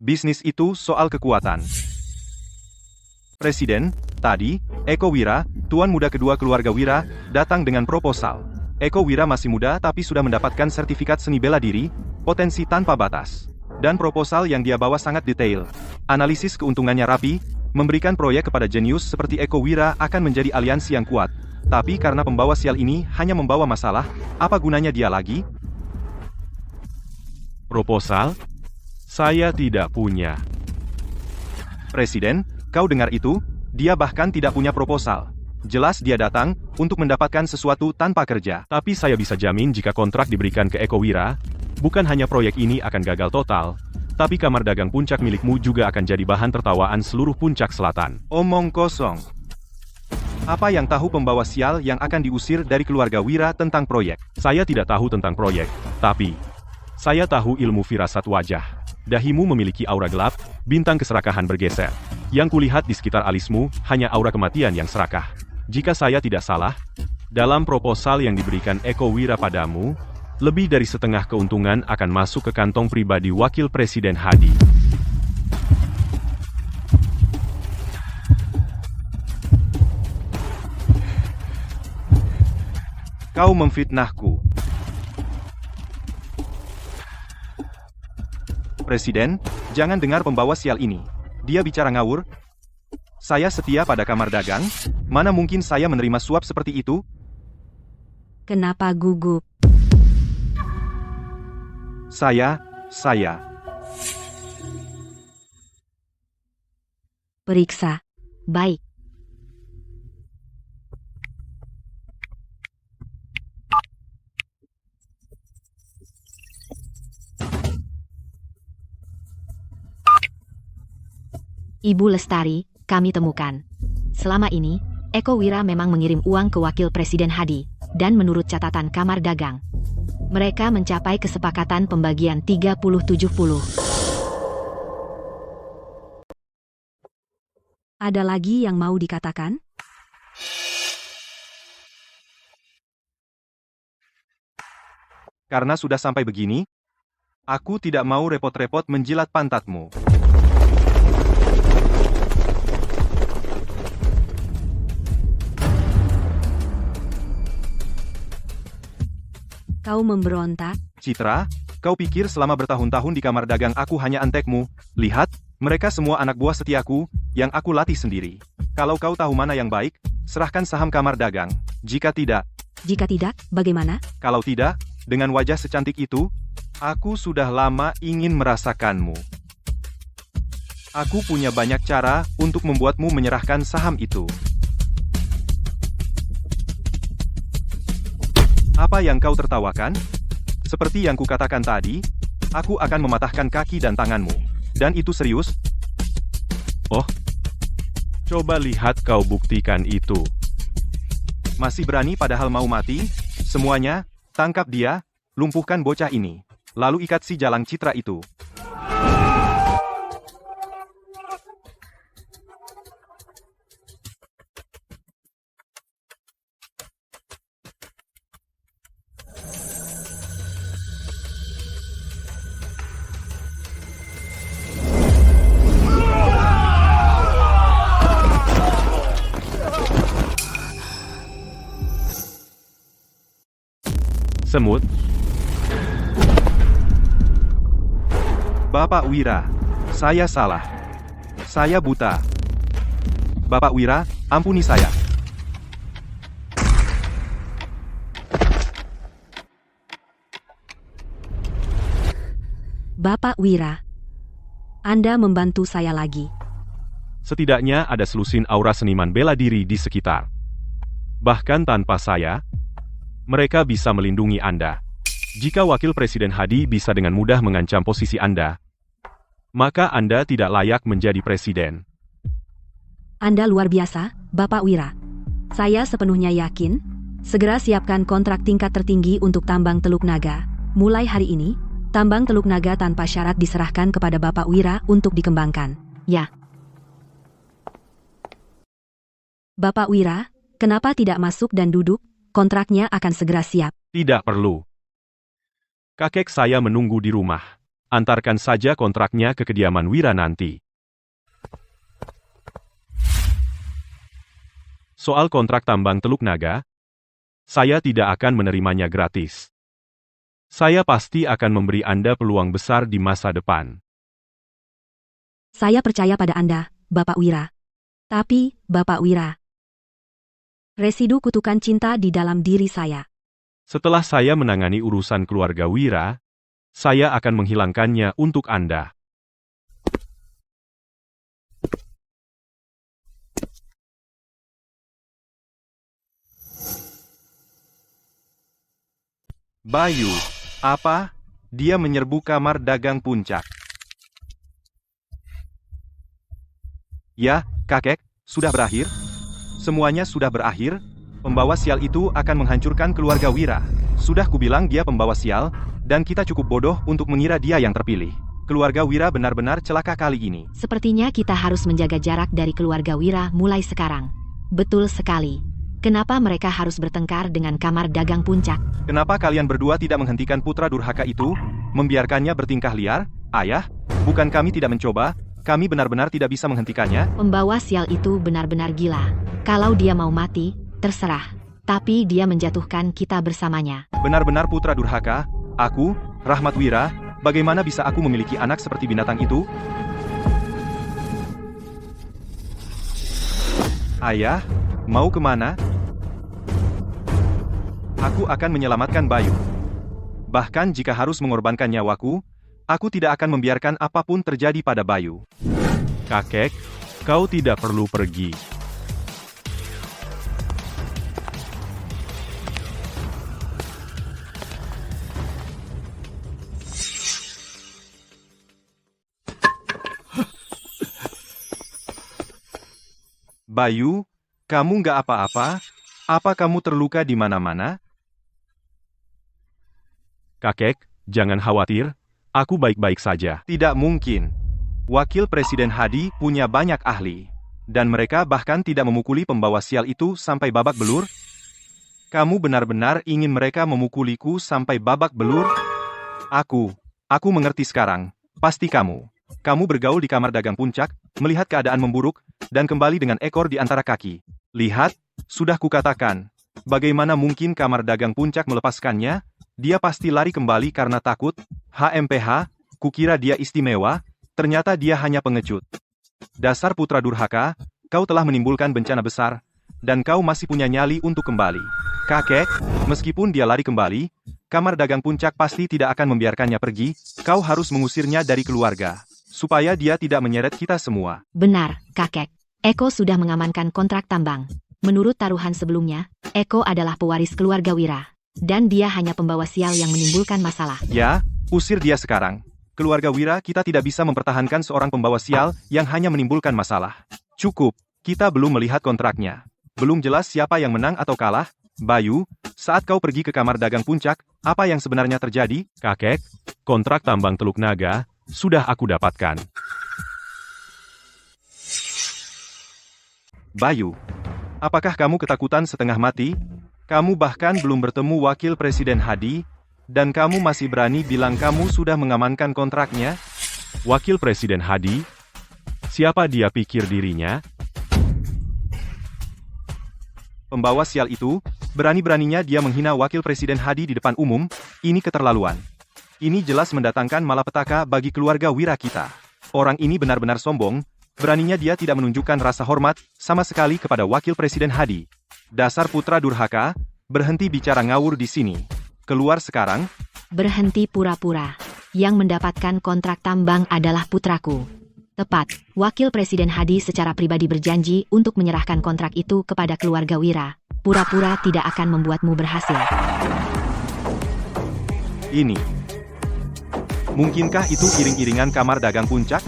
Bisnis itu soal kekuatan. Presiden, tadi, Eko Wira, tuan muda kedua keluarga Wira, datang dengan proposal. Eko Wira masih muda tapi sudah mendapatkan sertifikat seni bela diri, potensi tanpa batas. Dan proposal yang dia bawa sangat detail. Analisis keuntungannya rapi, memberikan proyek kepada jenius seperti Eko Wira akan menjadi aliansi yang kuat. Tapi karena pembawa sial ini hanya membawa masalah, apa gunanya dia lagi? Proposal? Saya tidak punya. Presiden, kau dengar itu? Dia bahkan tidak punya proposal. Jelas dia datang untuk mendapatkan sesuatu tanpa kerja. Tapi saya bisa jamin jika kontrak diberikan ke Eko Wira, bukan hanya proyek ini akan gagal total, tapi kamar dagang puncak milikmu juga akan jadi bahan tertawaan seluruh puncak selatan. Omong kosong. Apa yang tahu pembawa sial yang akan diusir dari keluarga Wira tentang proyek? Saya tidak tahu tentang proyek, tapi saya tahu ilmu firasat wajah. Dahimu memiliki aura gelap, bintang keserakahan bergeser. Yang kulihat di sekitar alismu hanya aura kematian yang serakah. Jika saya tidak salah, dalam proposal yang diberikan Eko Wira padamu, lebih dari setengah keuntungan akan masuk ke kantong pribadi Wakil Presiden Hadi. Kau memfitnahku. Presiden, jangan dengar pembawa sial ini. Dia bicara ngawur. Saya setia pada kamar dagang. Mana mungkin saya menerima suap seperti itu? Kenapa gugup? Saya. Periksa. Baik. Ibu Lestari, kami temukan. Selama ini, Eko Wira memang mengirim uang ke Wakil Presiden Hadi, dan menurut catatan Kamar Dagang, mereka mencapai kesepakatan pembagian 30-70. Ada lagi yang mau dikatakan? Karena sudah sampai begini, aku tidak mau repot-repot menjilat pantatmu. Kau memberontak? Citra, kau pikir selama bertahun-tahun di kamar dagang aku hanya antekmu? Lihat, mereka semua anak buah setiaku, yang aku latih sendiri. Kalau kau tahu mana yang baik, serahkan saham kamar dagang. Jika tidak, Bagaimana? kalau tidak, dengan wajah secantik itu, aku sudah lama ingin merasakanmu. Aku punya banyak cara untuk membuatmu menyerahkan saham itu. Apa yang kau tertawakan? Seperti yang kukatakan tadi, aku akan mematahkan kaki dan tanganmu. Dan itu serius? Oh, coba lihat kau buktikan itu. Masih berani padahal mau mati? Semuanya, tangkap dia, lumpuhkan bocah ini. Lalu ikat si jalang Citra itu. Semut, Bapak Wira, saya salah. Saya buta. Bapak Wira, ampuni saya. Bapak Wira, Anda membantu saya lagi. setidaknya ada selusin aura seniman bela diri di sekitar. Bahkan tanpa saya, mereka bisa melindungi Anda. Jika Wakil Presiden Hadi bisa dengan mudah mengancam posisi Anda, maka Anda tidak layak menjadi presiden. Anda luar biasa, Bapak Wira. Saya sepenuhnya yakin, segera siapkan kontrak tingkat tertinggi untuk tambang Teluk Naga. Mulai hari ini, tambang Teluk Naga tanpa syarat diserahkan kepada Bapak Wira untuk dikembangkan. Ya, Bapak Wira, kenapa tidak masuk dan duduk? Kontraknya akan segera siap. Tidak perlu. Kakek saya menunggu di rumah. Antarkan saja kontraknya ke kediaman Wira nanti. Soal kontrak tambang Teluk Naga, saya tidak akan menerimanya gratis. Saya pasti akan memberi Anda peluang besar di masa depan. Saya percaya pada Anda, Bapak Wira. Tapi, Bapak Wira, residu kutukan cinta di dalam diri saya. Setelah saya menangani urusan keluarga Wira, saya akan menghilangkannya untuk Anda. Bayu, apa? Dia menyerbu kamar dagang puncak. Ya, kakek, sudah berakhir? Semuanya sudah berakhir? Pembawa sial itu akan menghancurkan keluarga Wira. Sudah kubilang dia pembawa sial, dan kita cukup bodoh untuk mengira dia yang terpilih. Keluarga Wira benar-benar celaka kali ini. sepertinya kita harus menjaga jarak dari keluarga Wira mulai sekarang. Betul sekali. Kenapa mereka harus bertengkar dengan Kamar Dagang Puncak? Kenapa kalian berdua tidak menghentikan putra durhaka itu? Membiarkannya bertingkah liar? Ayah, bukan kami tidak mencoba, kami benar-benar tidak bisa menghentikannya. Pembawa sial itu benar-benar gila. Kalau dia mau mati, terserah. Tapi dia menjatuhkan kita bersamanya. Benar-benar putra durhaka. Aku, Rahmat Wira, bagaimana bisa aku memiliki anak seperti binatang itu? Ayah, mau kemana? Aku akan menyelamatkan Bayu. Bahkan jika harus mengorbankan nyawaku, aku tidak akan membiarkan apapun terjadi pada Bayu. Kakek, kau tidak perlu pergi. Bayu, kamu nggak apa-apa? Apa kamu terluka di mana-mana? Kakek, jangan khawatir, aku baik-baik saja. Tidak mungkin. Wakil Presiden Hadi punya banyak ahli. Dan mereka bahkan tidak memukuli pembawa sial itu sampai babak belur? Kamu benar-benar ingin mereka memukuliku sampai babak belur? Aku mengerti sekarang. Pasti kamu. Kamu bergaul di kamar dagang puncak, melihat keadaan memburuk, dan kembali dengan ekor di antara kaki. Lihat, sudah kukatakan. Bagaimana mungkin kamar dagang puncak melepaskannya? Dia pasti lari kembali karena takut. HMPH, kukira dia istimewa, ternyata dia hanya pengecut. Dasar putra durhaka, kau telah menimbulkan bencana besar, dan kau masih punya nyali untuk kembali. Kakek, meskipun dia lari kembali, kamar dagang puncak pasti tidak akan membiarkannya pergi, kau harus mengusirnya dari keluarga, supaya dia tidak menyeret kita semua. Benar, kakek. Eko sudah mengamankan kontrak tambang. Menurut taruhan sebelumnya, Eko adalah pewaris keluarga Wira. Dan dia hanya pembawa sial yang menimbulkan masalah. Ya, usir dia sekarang. Keluarga Wira kita tidak bisa mempertahankan seorang pembawa sial yang hanya menimbulkan masalah. Cukup, kita belum melihat kontraknya. Belum jelas siapa yang menang atau kalah. Bayu, saat kau pergi ke kamar dagang puncak, apa yang sebenarnya terjadi? Kakek, kontrak tambang Teluk Naga sudah aku dapatkan. Bayu, apakah kamu ketakutan setengah mati? Kamu bahkan belum bertemu Wakil Presiden Hadi, dan kamu masih berani bilang kamu sudah mengamankan kontraknya? Wakil Presiden Hadi? Siapa dia pikir dirinya? Pembawa sial itu, berani-beraninya dia menghina Wakil Presiden Hadi di depan umum, ini keterlaluan. Ini jelas mendatangkan malapetaka bagi keluarga Wira kita. Orang ini benar-benar sombong, beraninya dia tidak menunjukkan rasa hormat sama sekali kepada Wakil Presiden Hadi. Dasar putra durhaka, berhenti bicara ngawur di sini. Keluar sekarang. Berhenti pura-pura. Yang mendapatkan kontrak tambang adalah putraku. Tepat, Wakil Presiden Hadi secara pribadi berjanji untuk menyerahkan kontrak itu kepada keluarga Wira. Pura-pura tidak akan membuatmu berhasil. Ini. Mungkinkah itu iring-iringan kamar dagang puncak?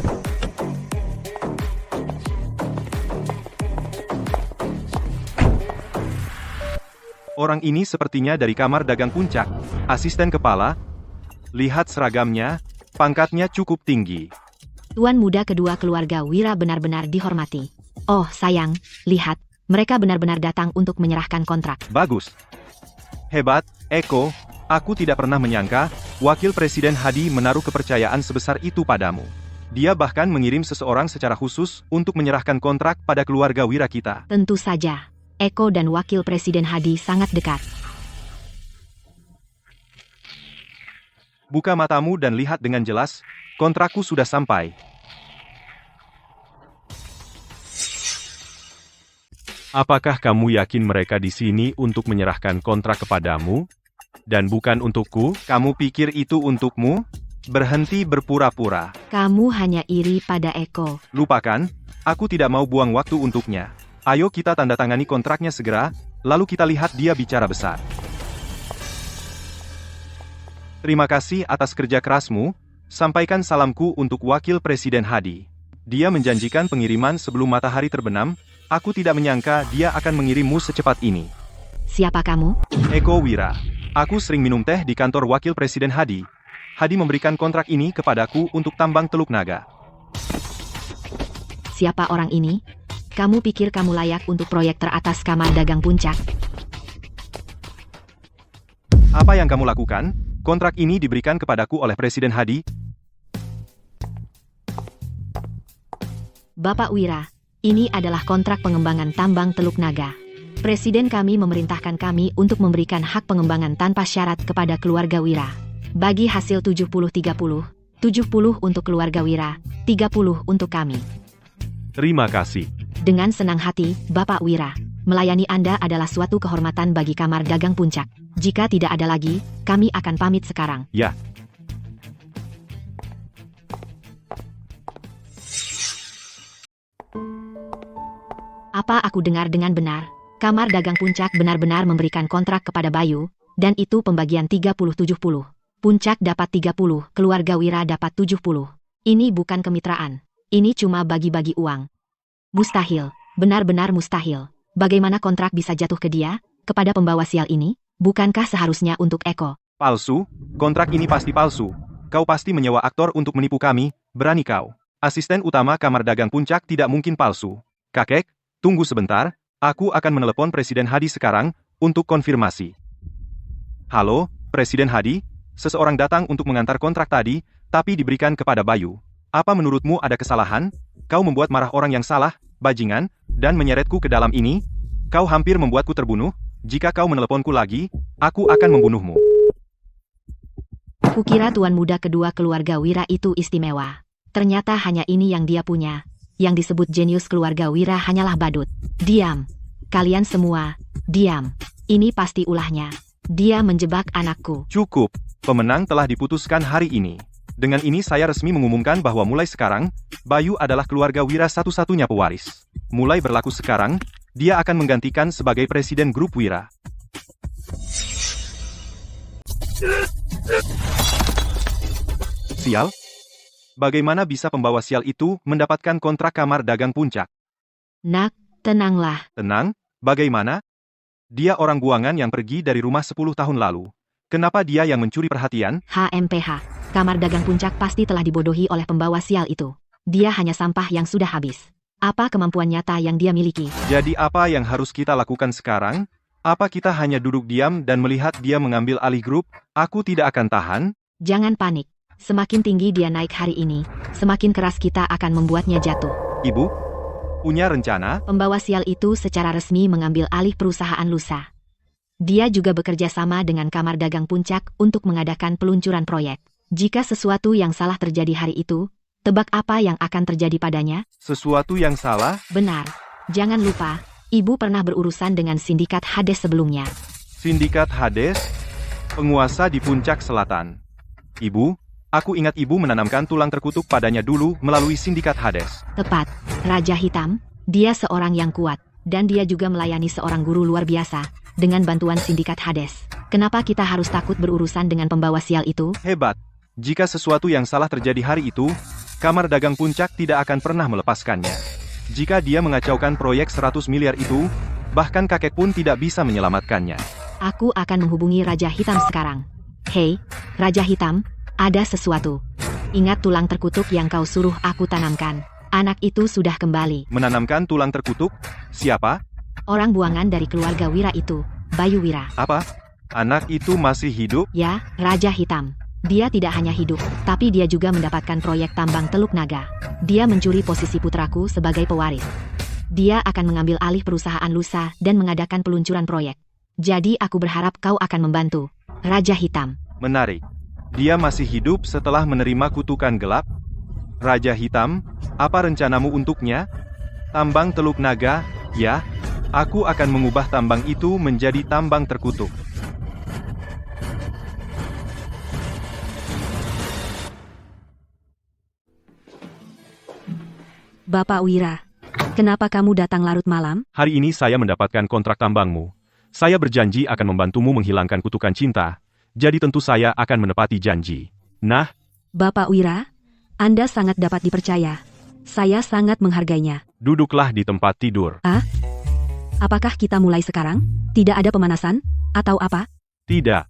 Orang ini sepertinya dari kamar dagang puncak. Asisten kepala. Lihat seragamnya, pangkatnya cukup tinggi. Tuan muda kedua keluarga Wira benar-benar dihormati. Oh sayang, lihat, mereka benar-benar datang untuk menyerahkan kontrak. Bagus. Hebat, Eko. Aku tidak pernah menyangka, Wakil Presiden Hadi menaruh kepercayaan sebesar itu padamu. Dia bahkan mengirim seseorang secara khusus untuk menyerahkan kontrak pada keluarga Wira kita. Tentu saja. Eko dan Wakil Presiden Hadi sangat dekat. Buka matamu dan lihat dengan jelas, kontrakku sudah sampai. Apakah kamu yakin mereka di sini untuk menyerahkan kontrak kepadamu? Dan bukan untukku? Kamu pikir itu untukmu? Berhenti berpura-pura. Kamu hanya iri pada Eko. Lupakan, aku tidak mau buang waktu untuknya. Ayo kita tanda tangani kontraknya segera, lalu kita lihat dia bicara besar. Terima kasih atas kerja kerasmu, sampaikan salamku untuk Wakil Presiden Hadi. Dia menjanjikan pengiriman sebelum matahari terbenam, aku tidak menyangka dia akan mengirimmu secepat ini. Siapa kamu? Eko Wira. Aku sering minum teh di kantor Wakil Presiden Hadi. Hadi memberikan kontrak ini kepadaku untuk tambang Teluk Naga. Siapa orang ini? Kamu pikir kamu layak untuk proyek teratas kamar dagang puncak? Apa yang kamu lakukan? Kontrak ini diberikan kepadaku oleh Presiden Hadi. Bapak Wira, ini adalah kontrak pengembangan tambang Teluk Naga. Presiden kami memerintahkan kami untuk memberikan hak pengembangan tanpa syarat kepada keluarga Wira. Bagi hasil 70-30, 70 untuk keluarga Wira, 30 untuk kami. Terima kasih. Dengan senang hati, Bapak Wira. Melayani Anda adalah suatu kehormatan bagi kamar dagang puncak. Jika tidak ada lagi, kami akan pamit sekarang. Ya. Apa aku dengar dengan benar? Kamar dagang puncak benar-benar memberikan kontrak kepada Bayu, dan itu pembagian 30-70. Puncak dapat 30, keluarga Wira dapat 70. Ini bukan kemitraan. Ini cuma bagi-bagi uang. Mustahil. Benar-benar mustahil. Bagaimana kontrak bisa jatuh ke dia, kepada pembawa sial ini? Bukankah seharusnya untuk Eko? Palsu? Kontrak ini pasti palsu. Kau pasti menyewa aktor untuk menipu kami, berani kau. Asisten utama Kamar Dagang Puncak tidak mungkin palsu. Kakek, tunggu sebentar, aku akan menelepon Presiden Hadi sekarang, untuk konfirmasi. Halo, Presiden Hadi, seseorang datang untuk mengantar kontrak tadi, tapi diberikan kepada Bayu. Apa menurutmu ada kesalahan? Kau membuat marah orang yang salah, bajingan, dan menyeretku ke dalam ini? Kau hampir membuatku terbunuh? Jika kau meneleponku lagi, aku akan membunuhmu. Kukira tuan muda kedua keluarga Wira itu istimewa. Ternyata hanya ini yang dia punya. Yang disebut jenius keluarga Wira hanyalah badut. Diam. Kalian semua, diam. Ini pasti ulahnya. Dia menjebak anakku. Cukup. Pemenang telah diputuskan hari ini. Dengan ini saya resmi mengumumkan bahwa mulai sekarang, Bayu adalah keluarga Wira satu-satunya pewaris. Mulai berlaku sekarang, dia akan menggantikan sebagai presiden grup Wira. Sial? Bagaimana bisa pembawa sial itu mendapatkan kontrak Kamar Dagang Puncak? Nak, tenanglah. Tenang? Bagaimana? Dia orang buangan yang pergi dari rumah 10 tahun lalu. Kenapa dia yang mencuri perhatian? HMPH. Kamar Dagang Puncak pasti telah dibodohi oleh pembawa sial itu. Dia hanya sampah yang sudah habis. Apa kemampuan nyata yang dia miliki? Jadi apa yang harus kita lakukan sekarang? Apa kita hanya duduk diam dan melihat dia mengambil alih grup? Aku tidak akan tahan. Jangan panik. Semakin tinggi dia naik hari ini, semakin keras kita akan membuatnya jatuh. Ibu, punya rencana? Pembawa sial itu secara resmi mengambil alih perusahaan lusa. Dia juga bekerja sama dengan Kamar Dagang Puncak untuk mengadakan peluncuran proyek. Jika sesuatu yang salah terjadi hari itu, tebak apa yang akan terjadi padanya? Sesuatu yang salah? Benar. Jangan lupa, Ibu pernah berurusan dengan sindikat Hades sebelumnya. Sindikat Hades? Penguasa di Puncak Selatan. Ibu, aku ingat Ibu menanamkan tulang terkutuk padanya dulu melalui sindikat Hades. Tepat. Raja Hitam, dia seorang yang kuat, dan dia juga melayani seorang guru luar biasa, dengan bantuan sindikat Hades. Kenapa kita harus takut berurusan dengan pembawa sial itu? Hebat. Jika sesuatu yang salah terjadi hari itu, Kamar Dagang Puncak tidak akan pernah melepaskannya. Jika dia mengacaukan proyek 100 miliar itu, bahkan kakek pun tidak bisa menyelamatkannya. Aku akan menghubungi Raja Hitam sekarang. Hei, Raja Hitam, ada sesuatu. Ingat tulang terkutuk yang kau suruh aku tanamkan. Anak itu sudah kembali. Menanamkan tulang terkutuk? Siapa? Orang buangan dari keluarga Wira itu, Bayu Wira. Apa? Anak itu masih hidup? Ya, Raja Hitam. Dia tidak hanya hidup, tapi dia juga mendapatkan proyek tambang Teluk Naga. Dia mencuri posisi putraku sebagai pewaris. Dia akan mengambil alih perusahaan lusa dan mengadakan peluncuran proyek. Jadi aku berharap kau akan membantu. Raja Hitam. Menarik. Dia masih hidup setelah menerima kutukan gelap? Raja Hitam, apa rencanamu untuknya? Tambang Teluk Naga, ya. Aku akan mengubah tambang itu menjadi tambang terkutuk. Bapak Wira, kenapa kamu datang larut malam? Hari ini saya mendapatkan kontrak tambangmu. Saya berjanji akan membantumu menghilangkan kutukan cinta. Jadi tentu saya akan menepati janji. Nah, Bapak Wira, Anda sangat dapat dipercaya. Saya sangat menghargainya. duduklah di tempat tidur. Apakah kita mulai sekarang? Tidak ada pemanasan? Atau apa? Tidak.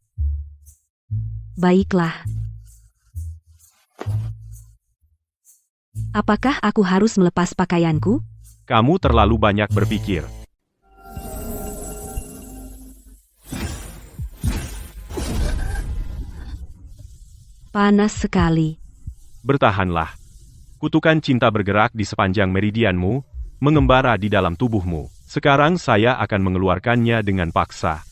Baiklah. Apakah aku harus melepas pakaianku? Kamu terlalu banyak berpikir. Panas sekali. Bertahanlah. Kutukan cinta bergerak di sepanjang meridianmu, mengembara di dalam tubuhmu. Sekarang saya akan mengeluarkannya dengan paksa.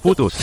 Putus.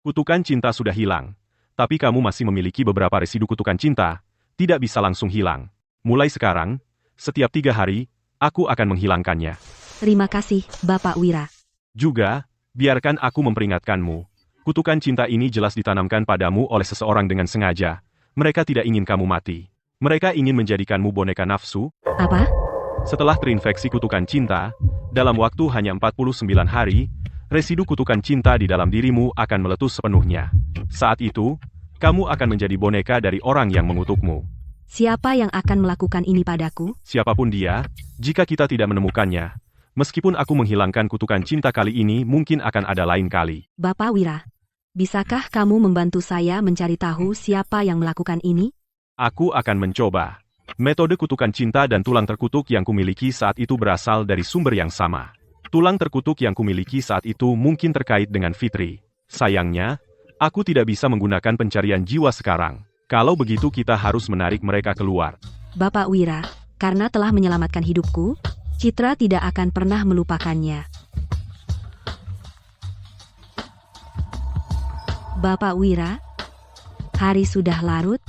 Kutukan cinta sudah hilang, tapi kamu masih memiliki beberapa residu kutukan cinta, tidak bisa langsung hilang. Mulai sekarang, setiap 3 hari, aku akan menghilangkannya. Terima kasih, Bapak Wira. Juga, biarkan aku memperingatkanmu. Kutukan cinta ini jelas ditanamkan padamu oleh seseorang dengan sengaja. Mereka tidak ingin kamu mati. Mereka ingin menjadikanmu boneka nafsu. Apa? Setelah terinfeksi kutukan cinta, dalam waktu hanya 49 hari, residu kutukan cinta di dalam dirimu akan meletus sepenuhnya. Saat itu, kamu akan menjadi boneka dari orang yang mengutukmu. Siapa yang akan melakukan ini padaku? Siapapun dia, jika kita tidak menemukannya, meskipun aku menghilangkan kutukan cinta kali ini mungkin akan ada lain kali. Bapak Wira, bisakah kamu membantu saya mencari tahu siapa yang melakukan ini? Aku akan mencoba. Metode kutukan cinta dan tulang terkutuk yang kumiliki saat itu berasal dari sumber yang sama. Tulang terkutuk yang kumiliki saat itu mungkin terkait dengan Fitri. Sayangnya, aku tidak bisa menggunakan pencarian jiwa sekarang. Kalau begitu kita harus menarik mereka keluar. Bapak Wira, karena telah menyelamatkan hidupku, Citra tidak akan pernah melupakannya. Bapak Wira, hari sudah larut.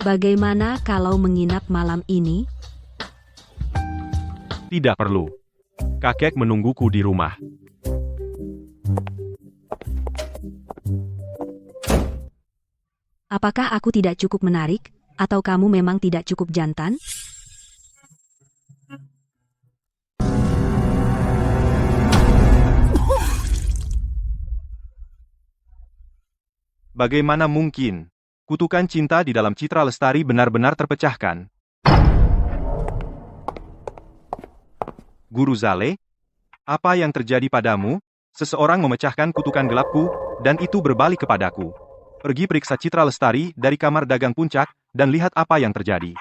Bagaimana kalau menginap malam ini? Tidak perlu. Kakek menungguku di rumah. Apakah aku tidak cukup menarik, atau kamu memang tidak cukup jantan? Bagaimana mungkin? Kutukan cinta di dalam Citra Lestari benar-benar terpecahkan. Guru Zale, apa yang terjadi padamu? Seseorang memecahkan kutukan gelapku, dan itu berbalik kepadaku. Pergi periksa Citra Lestari dari kamar dagang puncak, dan lihat apa yang terjadi.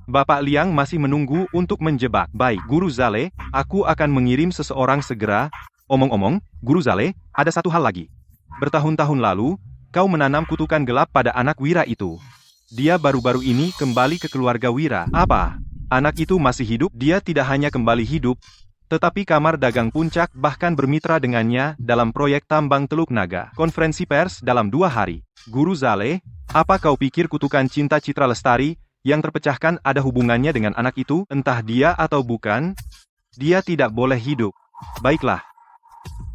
Bapak Liang masih menunggu untuk menjebak. Baik, Guru Zale, aku akan mengirim seseorang segera. Omong-omong, Guru Zale, ada satu hal lagi. Bertahun-tahun lalu, kau menanam kutukan gelap pada anak Wira itu. Dia baru-baru ini kembali ke keluarga Wira. Apa? Anak itu masih hidup? Dia tidak hanya kembali hidup, tetapi kamar dagang puncak bahkan bermitra dengannya dalam proyek tambang Teluk Naga. Konferensi pers dalam 2 hari. Guru Zale, apa kau pikir kutukan cinta Citra Lestari yang terpecahkan ada hubungannya dengan anak itu? Entah dia atau bukan, dia tidak boleh hidup. Baiklah.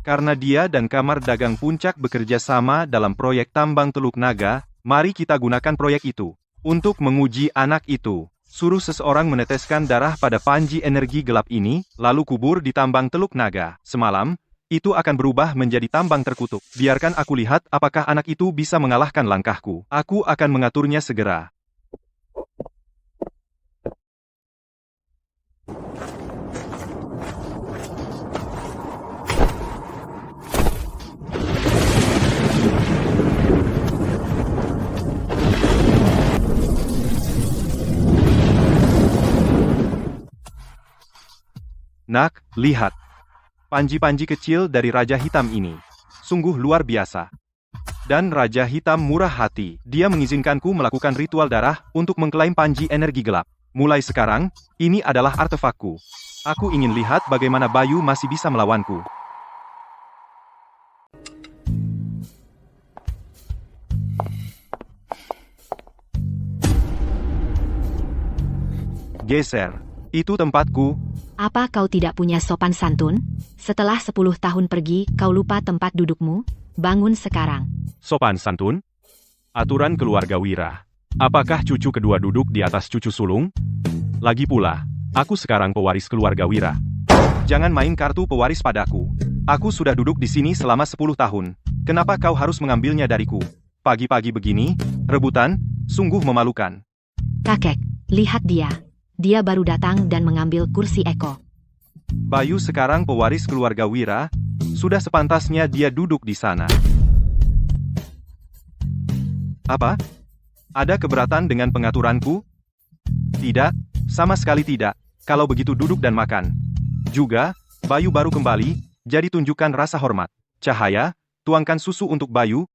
Karena dia dan kamar dagang puncak bekerja sama dalam proyek tambang Teluk Naga, mari kita gunakan proyek itu untuk menguji anak itu. Suruh seseorang meneteskan darah pada panji energi gelap ini, lalu kubur di tambang Teluk Naga. Semalam, itu akan berubah menjadi tambang terkutuk. Biarkan aku lihat apakah anak itu bisa mengalahkan langkahku. Aku akan mengaturnya segera. Nak, lihat. Panji-panji kecil dari Raja Hitam ini. Sungguh luar biasa. Dan Raja Hitam murah hati. Dia mengizinkanku melakukan ritual darah untuk mengklaim panji energi gelap. Mulai sekarang, ini adalah artefakku. Aku ingin lihat bagaimana Bayu masih bisa melawanku. Geser. Itu tempatku. Apa kau tidak punya sopan santun? Setelah 10 tahun pergi, kau lupa tempat dudukmu? Bangun sekarang. Sopan santun? Aturan keluarga Wira. Apakah cucu kedua duduk di atas cucu sulung? Lagi pula, aku sekarang pewaris keluarga Wira. Jangan main kartu pewaris padaku. Aku sudah duduk di sini selama 10 tahun. Kenapa kau harus mengambilnya dariku? Pagi-pagi begini, rebutan, sungguh memalukan. Kakek, lihat dia. Dia baru datang dan mengambil kursi Eko. Bayu sekarang pewaris keluarga Wira, sudah sepantasnya dia duduk di sana. Apa? Ada keberatan dengan pengaturanku? Tidak, sama sekali tidak. Kalau begitu duduk dan makan. Juga, Bayu baru kembali, jadi tunjukkan rasa hormat. Cahaya, tuangkan susu untuk Bayu.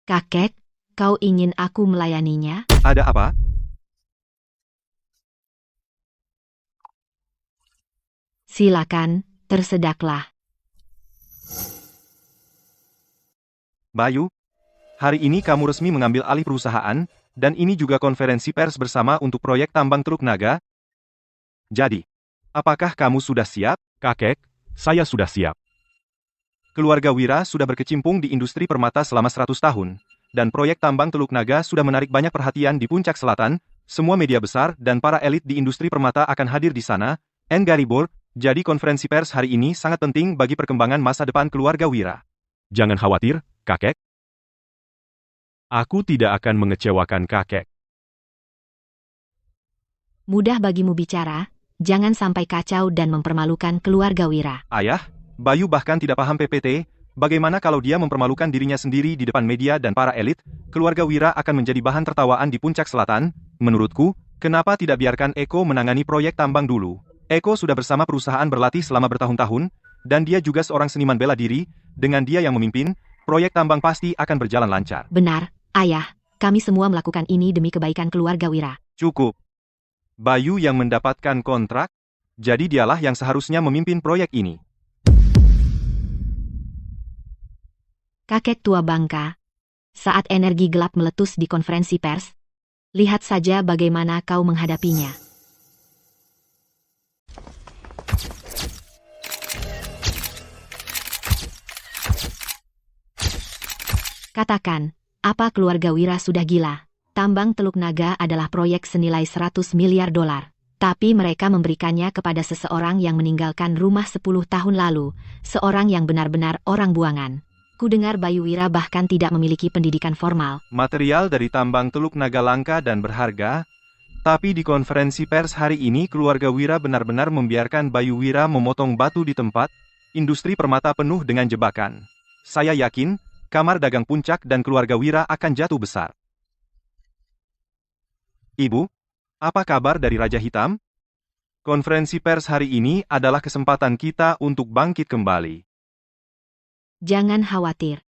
Kakek, kau ingin aku melayaninya? Ada apa? Silakan, tersedaklah. Bayu, hari ini kamu resmi mengambil alih perusahaan, dan ini juga konferensi pers bersama untuk proyek tambang Teluk Naga. Jadi, apakah kamu sudah siap? Kakek, saya sudah siap. Keluarga Wira sudah berkecimpung di industri permata selama 100 tahun, dan proyek tambang Teluk Naga sudah menarik banyak perhatian di puncak selatan, semua media besar dan para elit di industri permata akan hadir di sana. Garibor, jadi konferensi pers hari ini sangat penting bagi perkembangan masa depan keluarga Wira. Jangan khawatir, kakek. Aku tidak akan mengecewakan kakek. Mudah bagimu bicara, jangan sampai kacau dan mempermalukan keluarga Wira. Ayah, Bayu bahkan tidak paham PPT, bagaimana kalau dia mempermalukan dirinya sendiri di depan media dan para elit, keluarga Wira akan menjadi bahan tertawaan di Puncak Selatan. Menurutku, kenapa tidak biarkan Eko menangani proyek tambang dulu? Eko sudah bersama perusahaan berlatih selama bertahun-tahun, dan dia juga seorang seniman bela diri. Dengan dia yang memimpin, proyek tambang pasti akan berjalan lancar. Benar, Ayah, kami semua melakukan ini demi kebaikan keluarga Wira. Cukup. Bayu yang mendapatkan kontrak, jadi dialah yang seharusnya memimpin proyek ini. Kakek tua bangka. Saat energi gelap meletus di konferensi pers, lihat saja bagaimana kau menghadapinya. Katakan, apa keluarga Wira sudah gila? Tambang Teluk Naga adalah proyek senilai 100 miliar dolar. Tapi mereka memberikannya kepada seseorang yang meninggalkan rumah 10 tahun lalu, seorang yang benar-benar orang buangan. Kudengar Bayu Wira bahkan tidak memiliki pendidikan formal. Material dari tambang Teluk Naga langka dan berharga, tapi di konferensi pers hari ini keluarga Wira benar-benar membiarkan Bayu Wira memotong batu di tempat, industri permata penuh dengan jebakan. Saya yakin, Kamar Dagang Puncak dan keluarga Wira akan jatuh besar. Ibu, apa kabar dari Raja Hitam? Konferensi pers hari ini adalah kesempatan kita untuk bangkit kembali. Jangan khawatir.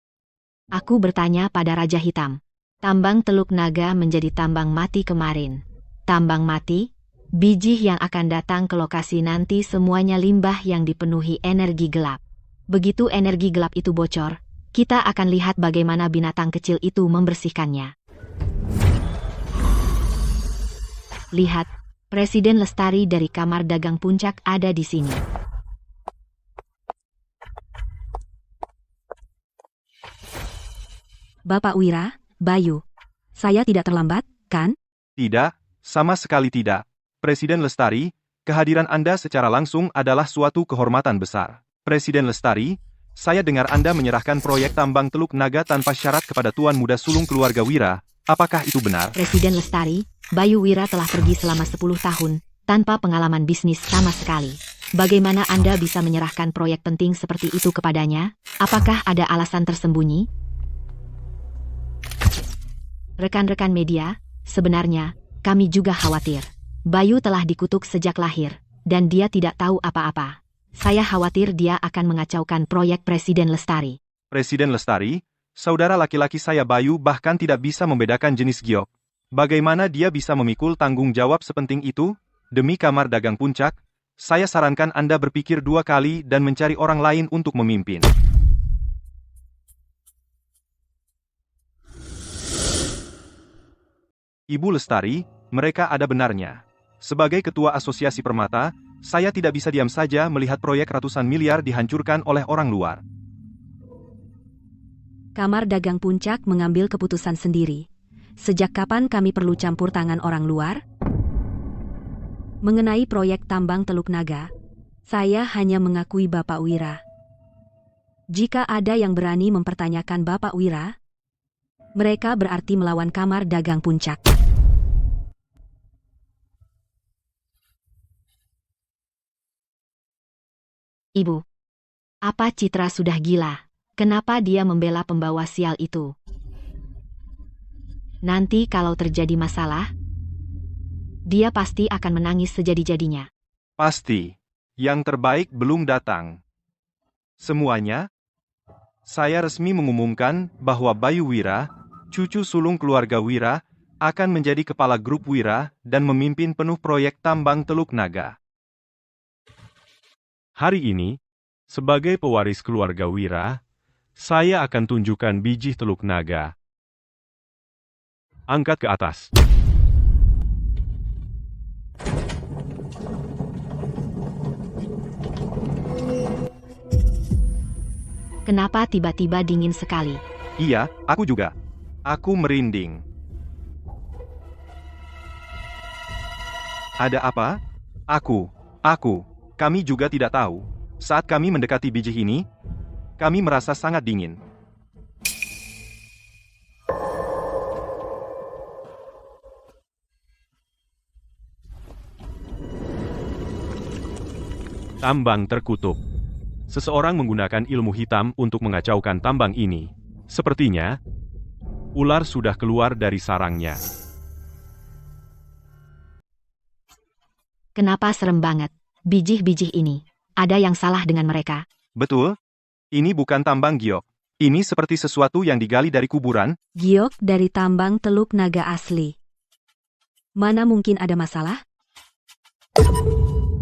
Aku bertanya pada Raja Hitam. Tambang Teluk Naga menjadi tambang mati kemarin. Tambang mati? Biji yang akan datang ke lokasi nanti semuanya limbah yang dipenuhi energi gelap. Begitu energi gelap itu bocor, kita akan lihat bagaimana binatang kecil itu membersihkannya. Lihat, Presiden Lestari dari Kamar Dagang Puncak ada di sini. Bapak Wira, Bayu. Saya tidak terlambat, kan? Tidak, sama sekali tidak. Presiden Lestari, kehadiran Anda secara langsung adalah suatu kehormatan besar. Presiden Lestari, saya dengar Anda menyerahkan proyek tambang Teluk Naga tanpa syarat kepada Tuan Muda Sulung keluarga Wira. Apakah itu benar? Presiden Lestari, Bayu Wira telah pergi selama 10 tahun, tanpa pengalaman bisnis sama sekali. Bagaimana Anda bisa menyerahkan proyek penting seperti itu kepadanya? Apakah ada alasan tersembunyi? Rekan-rekan media, sebenarnya, kami juga khawatir. Bayu telah dikutuk sejak lahir, dan dia tidak tahu apa-apa. Saya khawatir dia akan mengacaukan proyek Presiden Lestari. Presiden Lestari, saudara laki-laki saya Bayu bahkan tidak bisa membedakan jenis giok. Bagaimana dia bisa memikul tanggung jawab sepenting itu? Demi Kamar Dagang Puncak, saya sarankan Anda berpikir 2 kali dan mencari orang lain untuk memimpin. Ibu Lestari, mereka ada benarnya. Sebagai Ketua Asosiasi Permata, saya tidak bisa diam saja melihat proyek ratusan miliar dihancurkan oleh orang luar. Kamar Dagang Puncak mengambil keputusan sendiri. Sejak kapan kami perlu campur tangan orang luar? Mengenai proyek tambang Teluk Naga, saya hanya mengakui Bapak Wira. Jika ada yang berani mempertanyakan Bapak Wira, mereka berarti melawan Kamar Dagang Puncak. Ibu, apa Citra sudah gila? Kenapa dia membela pembawa sial itu? Nanti kalau terjadi masalah, dia pasti akan menangis sejadi-jadinya. Pasti. Yang terbaik belum datang. Semuanya, saya resmi mengumumkan bahwa Bayu Wira, cucu sulung keluarga Wira, akan menjadi kepala grup Wira dan memimpin penuh proyek tambang Teluk Naga. Hari ini, sebagai pewaris keluarga Wira, saya akan tunjukkan biji Teluk Naga. Angkat ke atas. Kenapa tiba-tiba dingin sekali? Iya, aku juga. Aku merinding. Ada apa? Kami juga tidak tahu. Saat kami mendekati biji ini, kami merasa sangat dingin. Tambang terkutuk. Seseorang menggunakan ilmu hitam untuk mengacaukan tambang ini. Sepertinya, ular sudah keluar dari sarangnya. Kenapa serem banget? Bijih-bijih ini. Ada yang salah dengan mereka. Betul? Ini bukan tambang giok. Ini seperti sesuatu yang digali dari kuburan. Giok dari tambang Teluk Naga asli. Mana mungkin ada masalah?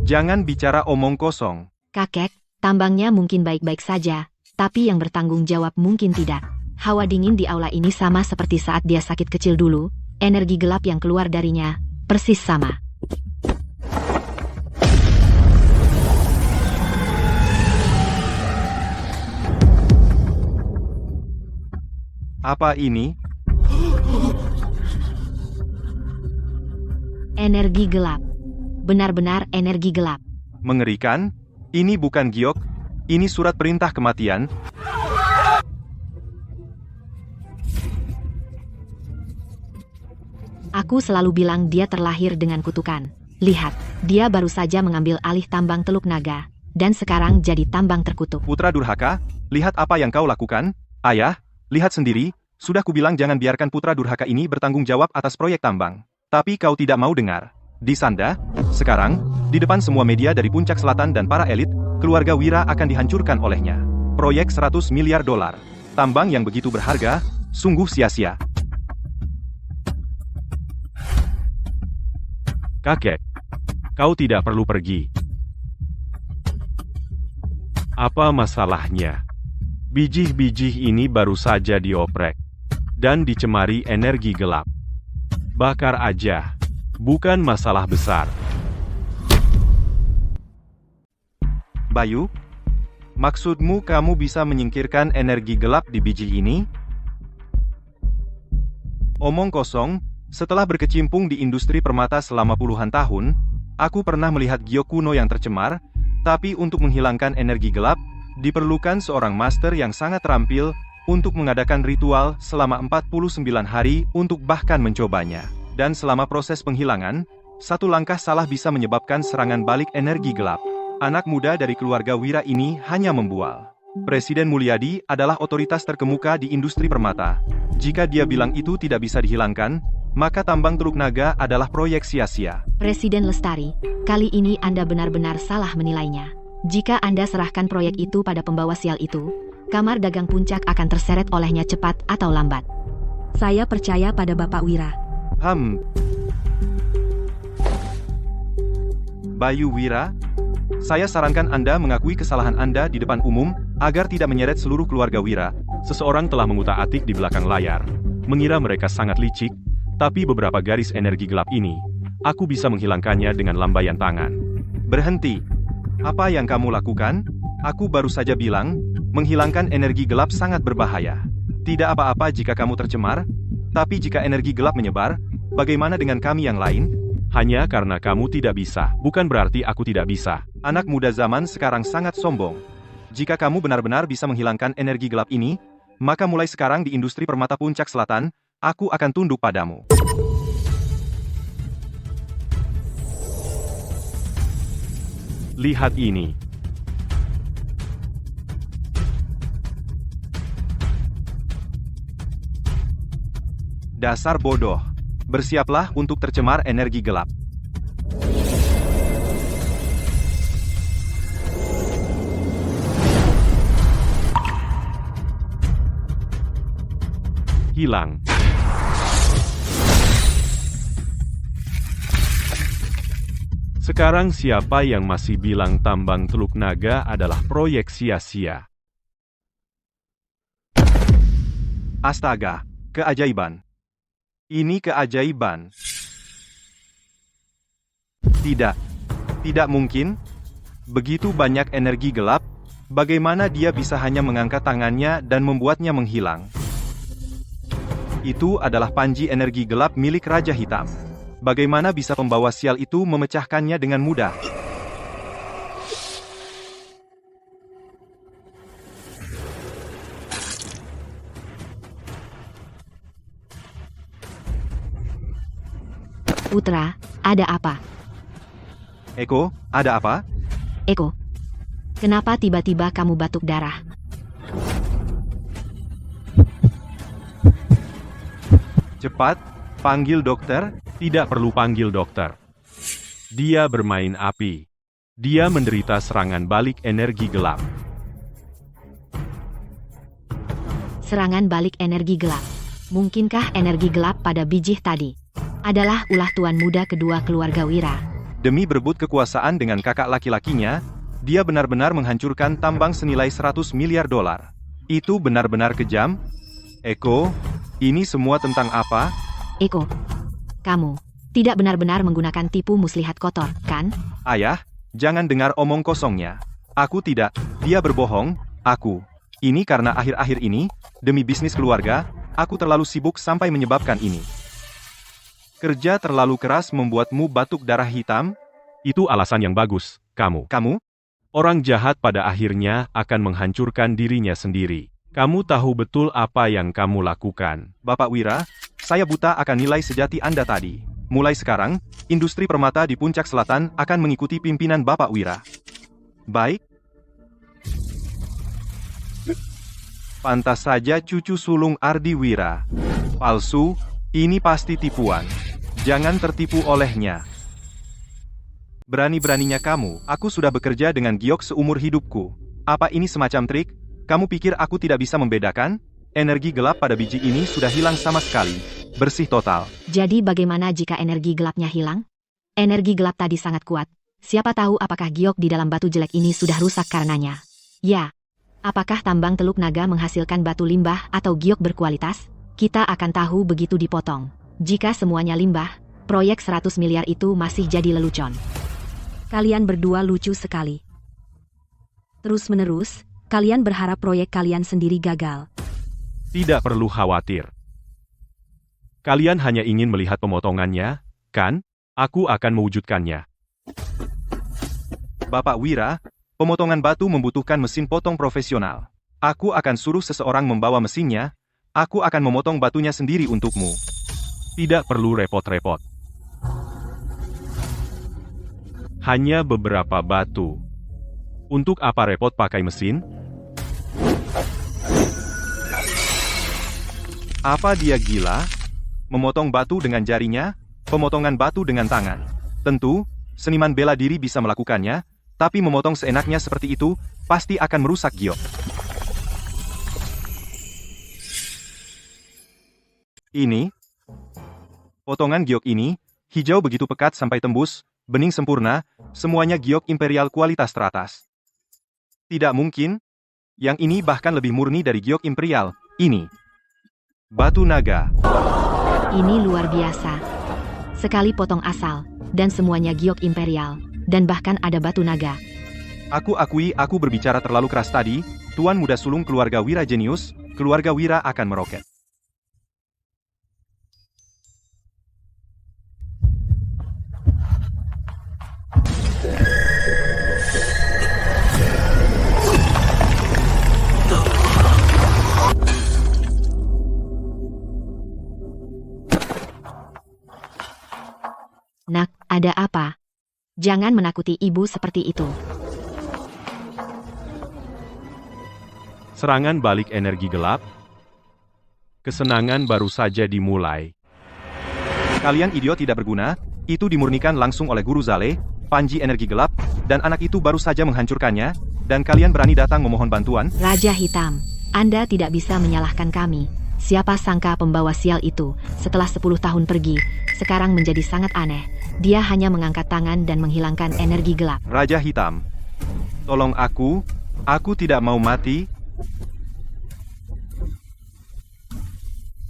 Jangan bicara omong kosong. Kakek, tambangnya mungkin baik-baik saja, tapi yang bertanggung jawab mungkin tidak. Hawa dingin di aula ini sama seperti saat dia sakit kecil dulu, energi gelap yang keluar darinya, persis sama. Apa ini? Energi gelap. Benar-benar energi gelap. Mengerikan? Ini bukan giok, ini surat perintah kematian. Aku selalu bilang dia terlahir dengan kutukan. Lihat, dia baru saja mengambil alih tambang Teluk Naga, dan sekarang jadi tambang terkutuk. Putra durhaka, lihat apa yang kau lakukan. Ayah, lihat sendiri, sudah kubilang jangan biarkan putra durhaka ini bertanggung jawab atas proyek tambang. Tapi kau tidak mau dengar. Di Sanda, sekarang, di depan semua media dari Puncak Selatan dan para elit, keluarga Wira akan dihancurkan olehnya. Proyek 100 miliar dolar. Tambang yang begitu berharga, sungguh sia-sia. Kakek, kau tidak perlu pergi. Apa masalahnya? Bijih-bijih ini baru saja dioprek dan dicemari energi gelap. Bakar aja, bukan masalah besar. Bayu, maksudmu kamu bisa menyingkirkan energi gelap di biji ini? Omong kosong, setelah berkecimpung di industri permata selama puluhan tahun, aku pernah melihat giok kuno yang tercemar, tapi untuk menghilangkan energi gelap, diperlukan seorang master yang sangat terampil untuk mengadakan ritual selama 49 hari untuk bahkan mencobanya. Dan selama proses penghilangan, satu langkah salah bisa menyebabkan serangan balik energi gelap. Anak muda dari keluarga Wira ini hanya membual. Presiden Mulyadi adalah otoritas terkemuka di industri permata. Jika dia bilang itu tidak bisa dihilangkan, maka tambang Teluk Naga adalah proyek sia-sia. Presiden Lestari, kali ini Anda benar-benar salah menilainya. Jika Anda serahkan proyek itu pada pembawa sial itu, Kamar Dagang Puncak akan terseret olehnya cepat atau lambat. Saya percaya pada Bapak Wira. Bayu Wira, saya sarankan Anda mengakui kesalahan Anda di depan umum, agar tidak menyeret seluruh keluarga Wira. Seseorang telah mengutak-atik di belakang layar, mengira mereka sangat licik, tapi beberapa garis energi gelap ini, aku bisa menghilangkannya dengan lambaian tangan. Berhenti. Apa yang kamu lakukan? Aku baru saja bilang, menghilangkan energi gelap sangat berbahaya. Tidak apa-apa jika kamu tercemar, tapi jika energi gelap menyebar, bagaimana dengan kami yang lain? Hanya karena kamu tidak bisa, bukan berarti aku tidak bisa. Anak muda zaman sekarang sangat sombong. Jika kamu benar-benar bisa menghilangkan energi gelap ini, maka mulai sekarang di industri permata Puncak Selatan, aku akan tunduk padamu. Lihat ini. Dasar bodoh. Bersiaplah untuk tercemar energi gelap. Hilang. Sekarang siapa yang masih bilang tambang Teluk Naga adalah proyek sia-sia? Astaga, keajaiban. Ini keajaiban. Tidak mungkin. Begitu banyak energi gelap, bagaimana dia bisa hanya mengangkat tangannya dan membuatnya menghilang? Itu adalah panji energi gelap milik Raja Hitam. Bagaimana bisa pembawa sial itu memecahkannya dengan mudah? Putra, ada apa? Eko, ada apa? Eko, kenapa tiba-tiba kamu batuk darah? Cepat, panggil dokter. Tidak perlu panggil dokter. Dia bermain api. Dia menderita serangan balik energi gelap. Serangan balik energi gelap. Mungkinkah energi gelap pada biji tadi adalah ulah tuan muda kedua keluarga Wira? Demi berebut kekuasaan dengan kakak laki-lakinya, dia benar-benar menghancurkan tambang senilai 100 miliar dolar. Itu benar-benar kejam. Eko, ini semua tentang apa? Eko, kamu tidak benar-benar menggunakan tipu muslihat kotor, kan? Ayah, jangan dengar omong kosongnya. Aku tidak, dia berbohong, aku. Ini karena akhir-akhir ini, demi bisnis keluarga, aku terlalu sibuk sampai menyebabkan ini. Kerja terlalu keras membuatmu batuk darah hitam? Itu alasan yang bagus, kamu. Kamu? Orang jahat pada akhirnya akan menghancurkan dirinya sendiri. Kamu tahu betul apa yang kamu lakukan. Bapak Wira, saya buta akan nilai sejati Anda tadi. Mulai sekarang, industri permata di Puncak Selatan akan mengikuti pimpinan Bapak Wira. Baik? Pantas saja cucu sulung Ardi Wira. Palsu, ini pasti tipuan. Jangan tertipu olehnya. Berani-beraninya kamu, aku sudah bekerja dengan giok seumur hidupku. Apa ini semacam trik? Kamu pikir aku tidak bisa membedakan? Energi gelap pada biji ini sudah hilang sama sekali. Bersih total. Jadi bagaimana jika energi gelapnya hilang? Energi gelap tadi sangat kuat. Siapa tahu apakah giok di dalam batu jelek ini sudah rusak karenanya. Ya. Apakah tambang Teluk Naga menghasilkan batu limbah atau giok berkualitas? Kita akan tahu begitu dipotong. Jika semuanya limbah, proyek 100 miliar itu masih jadi lelucon. Kalian berdua lucu sekali. Terus-menerus, kalian berharap proyek kalian sendiri gagal. Tidak perlu khawatir. Kalian hanya ingin melihat pemotongannya, kan? Aku akan mewujudkannya. Bapak Wira, pemotongan batu membutuhkan mesin potong profesional. Aku akan suruh seseorang membawa mesinnya. Aku akan memotong batunya sendiri untukmu. Tidak perlu repot-repot. Hanya beberapa batu. Untuk apa repot pakai mesin? Apa dia gila? Memotong batu dengan jarinya? Pemotongan batu dengan tangan? Tentu, seniman bela diri bisa melakukannya, tapi memotong seenaknya seperti itu, pasti akan merusak giok. Ini, potongan giok ini, hijau begitu pekat sampai tembus, bening sempurna, semuanya giok imperial kualitas teratas. Tidak mungkin. Yang ini bahkan lebih murni dari giok imperial. Ini. Batu naga. Ini luar biasa. Sekali potong asal, dan semuanya giok imperial, dan bahkan ada batu naga. Aku akui aku berbicara terlalu keras tadi, Tuan muda sulung keluarga Wira jenius, keluarga Wira akan meroket. Nak, ada apa? Jangan menakuti ibu seperti itu. Serangan balik energi gelap? Kesenangan baru saja dimulai. Kalian idiot tidak berguna, itu dimurnikan langsung oleh Guru Zale, Panji energi gelap, dan anak itu baru saja menghancurkannya, dan kalian berani datang memohon bantuan? Raja Hitam, Anda tidak bisa menyalahkan kami. Siapa sangka pembawa sial itu, setelah 10 tahun pergi, sekarang menjadi sangat aneh. Dia hanya mengangkat tangan dan menghilangkan energi gelap. Raja Hitam, tolong aku tidak mau mati.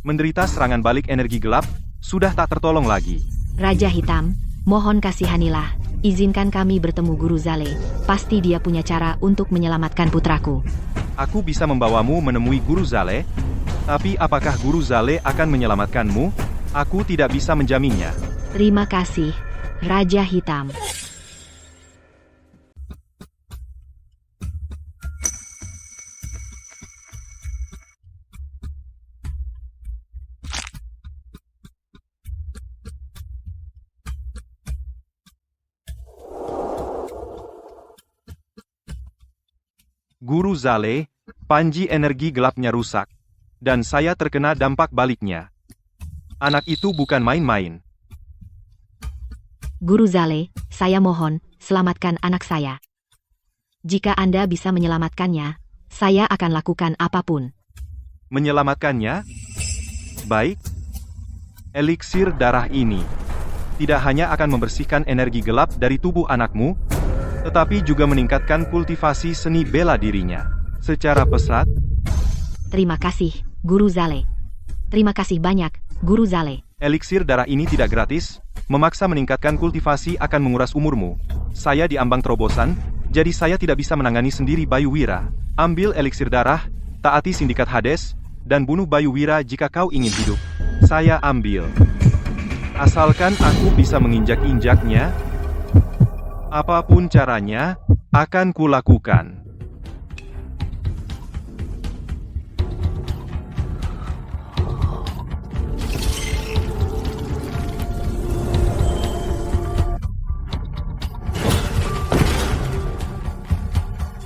Menderita serangan balik energi gelap, sudah tak tertolong lagi. Raja Hitam, mohon kasihanilah. Izinkan kami bertemu Guru Zale. Pasti dia punya cara untuk menyelamatkan putraku. Aku bisa membawamu menemui Guru Zale, tapi apakah Guru Zale akan menyelamatkanmu? Aku tidak bisa menjaminnya. Terima kasih, Raja Hitam. Guru Zale, panji energi gelapnya rusak. Dan saya terkena dampak baliknya. Anak itu bukan main-main. Guru Zale, saya mohon, selamatkan anak saya. Jika Anda bisa menyelamatkannya, saya akan lakukan apapun. Menyelamatkannya? Baik. Eliksir darah ini tidak hanya akan membersihkan energi gelap dari tubuh anakmu, tetapi juga meningkatkan kultivasi seni bela dirinya. Secara pesat, Terima kasih, Guru Zale. Terima kasih banyak, Guru Zale. eliksir darah ini tidak gratis, memaksa meningkatkan kultivasi akan menguras umurmu. Saya diambang terobosan, jadi saya tidak bisa menangani sendiri Bayu Wira. Ambil eliksir darah, taati sindikat Hades, dan bunuh Bayu Wira jika kau ingin hidup. Saya ambil. Asalkan aku bisa menginjak-injaknya, apapun caranya, akan kulakukan.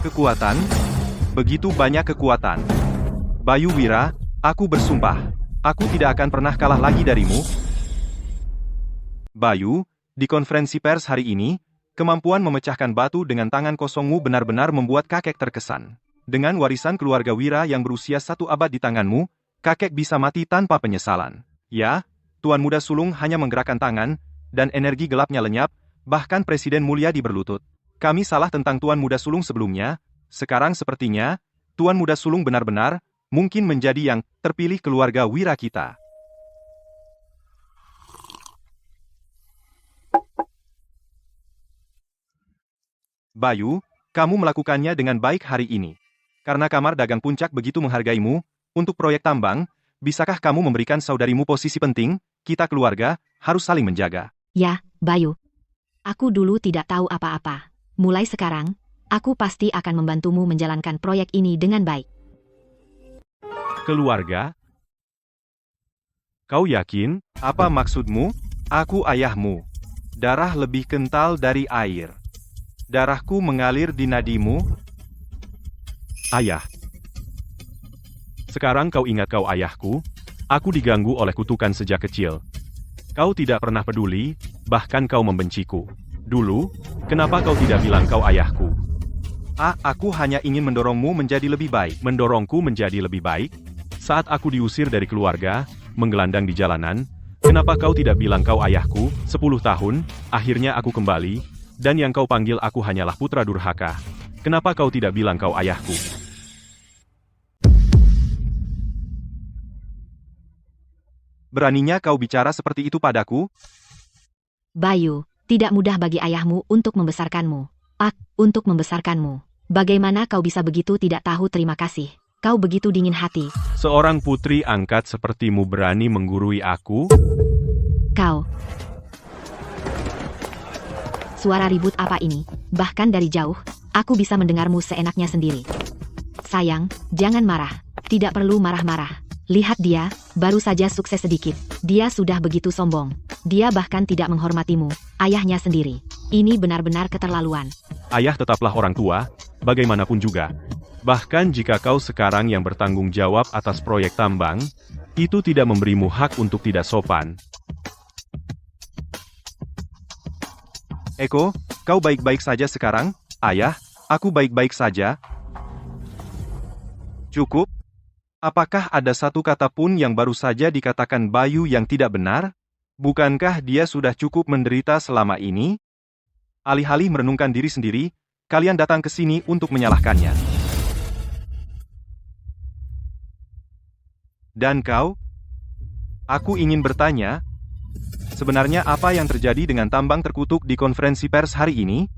Kekuatan, begitu banyak kekuatan. Bayu Wira, aku bersumpah, aku tidak akan pernah kalah lagi darimu. Bayu, di konferensi pers hari ini, kemampuan memecahkan batu dengan tangan kosongmu benar-benar membuat kakek terkesan. Dengan warisan keluarga Wira yang berusia 1 abad di tanganmu, kakek bisa mati tanpa penyesalan. Ya, Tuan Muda Sulung hanya menggerakkan tangan, dan energi gelapnya lenyap, bahkan Presiden Mulyadi berlutut. Kami salah tentang Tuan Muda Sulung sebelumnya, sekarang sepertinya, Tuan Muda Sulung benar-benar, mungkin menjadi yang terpilih keluarga Wira kita. Bayu, kamu melakukannya dengan baik hari ini. Karena Kamar Dagang Puncak begitu menghargaimu, untuk proyek tambang, bisakah kamu memberikan saudarimu posisi penting? Kita keluarga, harus saling menjaga. Ya, Bayu. Aku dulu tidak tahu apa-apa. Mulai sekarang, aku pasti akan membantumu menjalankan proyek ini dengan baik. Keluarga? Kau yakin? Apa maksudmu? Aku ayahmu. Darah lebih kental dari air. Darahku mengalir di nadimu. Ayah. Sekarang kau ingat kau ayahku? Aku diganggu oleh kutukan sejak kecil. Kau tidak pernah peduli, bahkan kau membenciku. Dulu, kenapa kau tidak bilang kau ayahku? Aku hanya ingin mendorongmu menjadi lebih baik. Mendorongku menjadi lebih baik? Saat aku diusir dari keluarga, menggelandang di jalanan, kenapa kau tidak bilang kau ayahku? 10 tahun, akhirnya aku kembali, dan yang kau panggil aku hanyalah putra durhaka. Kenapa kau tidak bilang kau ayahku? Beraninya kau bicara seperti itu padaku? Bayu, tidak mudah bagi ayahmu untuk membesarkanmu. Untuk membesarkanmu. Bagaimana kau bisa begitu tidak tahu terima kasih? Kau begitu dingin hati. Seorang putri angkat sepertimu berani menggurui aku? Kau. Suara ribut apa ini? Bahkan dari jauh, aku bisa mendengarmu seenaknya sendiri. Sayang, jangan marah. Tidak perlu marah-marah. Lihat dia, baru saja sukses sedikit. Dia sudah begitu sombong. Dia bahkan tidak menghormatimu, ayahnya sendiri. Ini benar-benar keterlaluan. Ayah tetaplah orang tua, bagaimanapun juga. Bahkan jika kau sekarang yang bertanggung jawab atas proyek tambang, itu tidak memberimu hak untuk tidak sopan. Eko, kau baik-baik saja sekarang? Ayah, aku baik-baik saja. Cukup? Apakah ada satu kata pun yang baru saja dikatakan Bayu yang tidak benar? Bukankah dia sudah cukup menderita selama ini? Alih-alih merenungkan diri sendiri, kalian datang ke sini untuk menyalahkannya. Dan kau? Aku ingin bertanya, sebenarnya apa yang terjadi dengan tambang terkutuk di konferensi pers hari ini?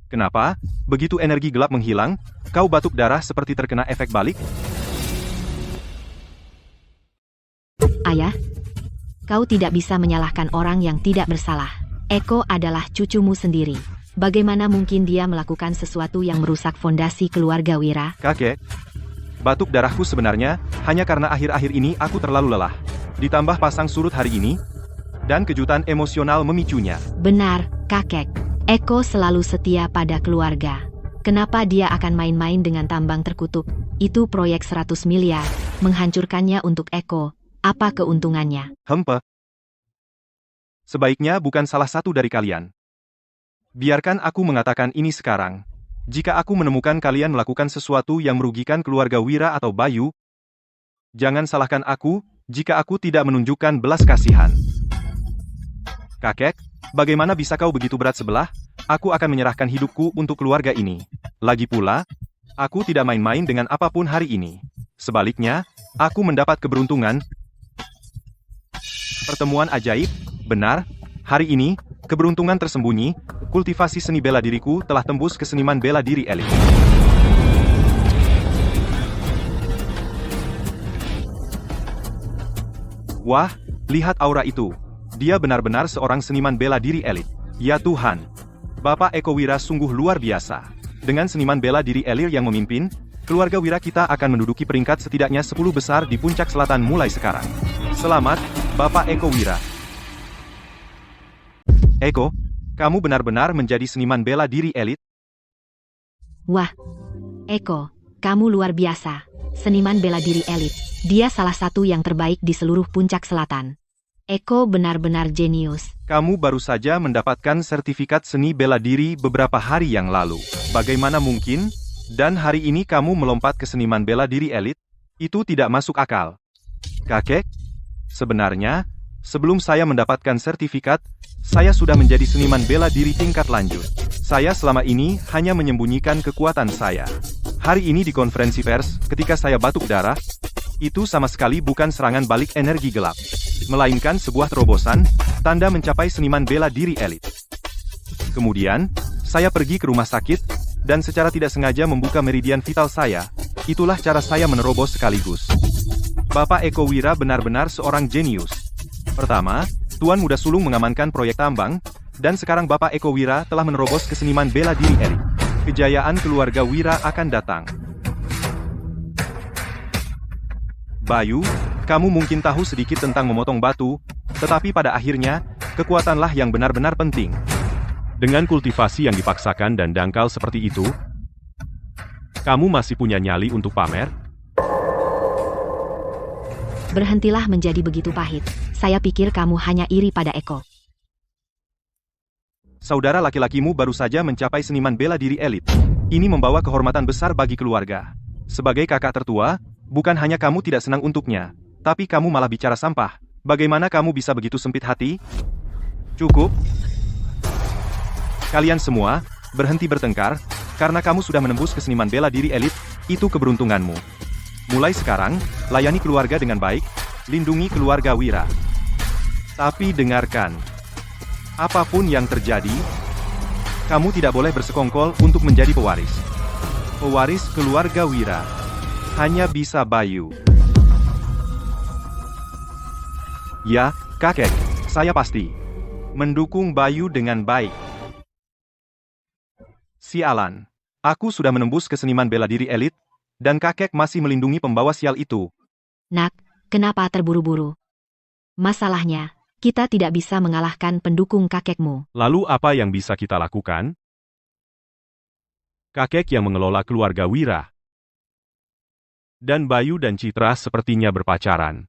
Kenapa, begitu energi gelap menghilang, kau batuk darah seperti terkena efek balik? Ayah, Kau tidak bisa menyalahkan orang yang tidak bersalah. Eko adalah cucumu sendiri. Bagaimana mungkin dia melakukan sesuatu yang merusak fondasi keluarga Wira? Kakek, batuk darahku sebenarnya hanya karena akhir-akhir ini aku terlalu lelah. Ditambah pasang surut hari ini, dan kejutan emosional memicunya. Benar, kakek. Eko selalu setia pada keluarga. Kenapa dia akan main-main dengan tambang terkutuk? Itu proyek 100 miliar. Menghancurkannya untuk Eko. Apa keuntungannya? Sebaiknya bukan salah satu dari kalian. Biarkan aku mengatakan ini sekarang. Jika aku menemukan kalian melakukan sesuatu yang merugikan keluarga Wira atau Bayu, jangan salahkan aku jika aku tidak menunjukkan belas kasihan. Kakek, bagaimana bisa kau begitu berat sebelah? Aku akan menyerahkan hidupku untuk keluarga ini. Lagi pula, aku tidak main-main dengan apapun hari ini. Sebaliknya, aku mendapat keberuntungan. Pertemuan ajaib, benar, hari ini, keberuntungan tersembunyi, kultivasi seni bela diriku telah tembus ke seniman bela diri elit. Wah, lihat aura itu. Dia benar-benar seorang seniman bela diri elit. Ya Tuhan, Bapak Eko Wira sungguh luar biasa. Dengan seniman bela diri elit yang memimpin, keluarga Wira kita akan menduduki peringkat setidaknya 10 besar di puncak selatan mulai sekarang. Selamat, Bapak Eko Wira. Eko, kamu benar-benar menjadi seniman bela diri elit? Wah, Eko, kamu luar biasa. Seniman bela diri elit. Dia salah satu yang terbaik di seluruh puncak selatan. Eko benar-benar jenius. Kamu baru saja mendapatkan sertifikat seni bela diri beberapa hari yang lalu. Bagaimana mungkin? Dan hari ini kamu melompat ke seniman bela diri elit? Itu tidak masuk akal. Kakek, sebenarnya, sebelum saya mendapatkan sertifikat, saya sudah menjadi seniman bela diri tingkat lanjut. Saya selama ini hanya menyembunyikan kekuatan saya. Hari ini di konferensi pers, ketika saya batuk darah, itu sama sekali bukan serangan balik energi gelap, melainkan sebuah terobosan, tanda mencapai seniman bela diri elit. Kemudian, saya pergi ke rumah sakit, dan secara tidak sengaja membuka meridian vital saya. Itulah cara saya menerobos sekaligus. Bapak Eko Wira benar-benar seorang jenius. Pertama, Tuan Muda Sulung mengamankan proyek tambang, dan sekarang Bapak Eko Wira telah menerobos ke seniman bela diri elit. Kejayaan keluarga Wira akan datang. Bayu, kamu mungkin tahu sedikit tentang memotong batu, tetapi pada akhirnya, kekuatanlah yang benar-benar penting. Dengan kultivasi yang dipaksakan dan dangkal seperti itu, kamu masih punya nyali untuk pamer? Berhentilah menjadi begitu pahit. Saya pikir kamu hanya iri pada Eko. Saudara laki-lakimu baru saja mencapai seniman bela diri elit. Ini membawa kehormatan besar bagi keluarga. Sebagai kakak tertua, bukan hanya kamu tidak senang untuknya, tapi kamu malah bicara sampah. Bagaimana kamu bisa begitu sempit hati? Cukup. Kalian semua, berhenti bertengkar, karena kamu sudah menembus ke seniman bela diri elit, itu keberuntunganmu. Mulai sekarang, layani keluarga dengan baik, lindungi keluarga Wira. Tapi dengarkan, apapun yang terjadi, kamu tidak boleh bersekongkol untuk menjadi pewaris. Pewaris keluarga Wira hanya bisa Bayu. Ya, kakek, saya pasti mendukung Bayu dengan baik. Sialan, aku sudah menembus ke seniman bela diri elit, dan kakek masih melindungi pembawa sial itu. Nak, kenapa terburu-buru? Masalahnya, kita tidak bisa mengalahkan pendukung kakekmu. Lalu apa yang bisa kita lakukan? Kakek yang mengelola keluarga Wira. Dan Bayu dan Citra sepertinya berpacaran.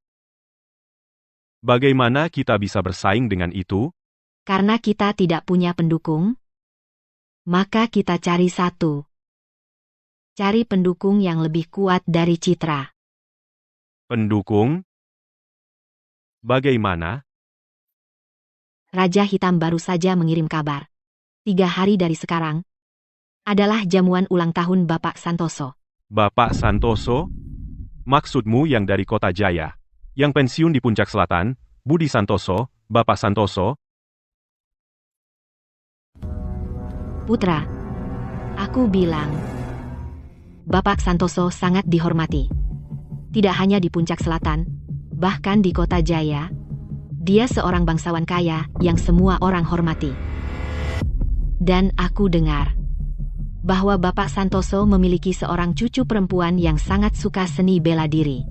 Bagaimana kita bisa bersaing dengan itu? Karena kita tidak punya pendukung, maka kita cari satu. Cari pendukung yang lebih kuat dari Citra. Pendukung? Bagaimana? Raja Hitam baru saja mengirim kabar. 3 hari dari sekarang adalah jamuan ulang tahun Bapak Santoso. Bapak Santoso? Maksudmu yang dari Kota Jaya, yang pensiun di Puncak Selatan, Budi Santoso, Bapak Santoso? Putra, aku bilang, Bapak Santoso sangat dihormati. Tidak hanya di Puncak Selatan, bahkan di Kota Jaya, Dia seorang bangsawan kaya yang semua orang hormati. Dan aku dengar bahwa Bapak Santoso memiliki seorang cucu perempuan yang sangat suka seni bela diri.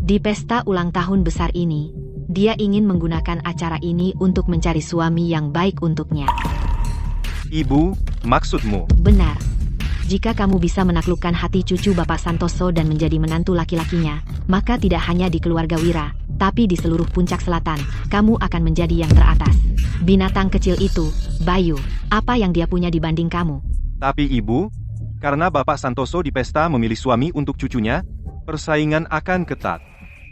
Di pesta ulang tahun besar ini, dia ingin menggunakan acara ini untuk mencari suami yang baik untuknya. Ibu, maksudmu? Benar. Jika kamu bisa menaklukkan hati cucu Bapak Santoso dan menjadi menantu laki-lakinya, maka tidak hanya di keluarga Wira, tapi di seluruh puncak selatan, kamu akan menjadi yang teratas. Binatang kecil itu, Bayu, apa yang dia punya dibanding kamu? Tapi ibu, karena Bapak Santoso di pesta memilih suami untuk cucunya, persaingan akan ketat.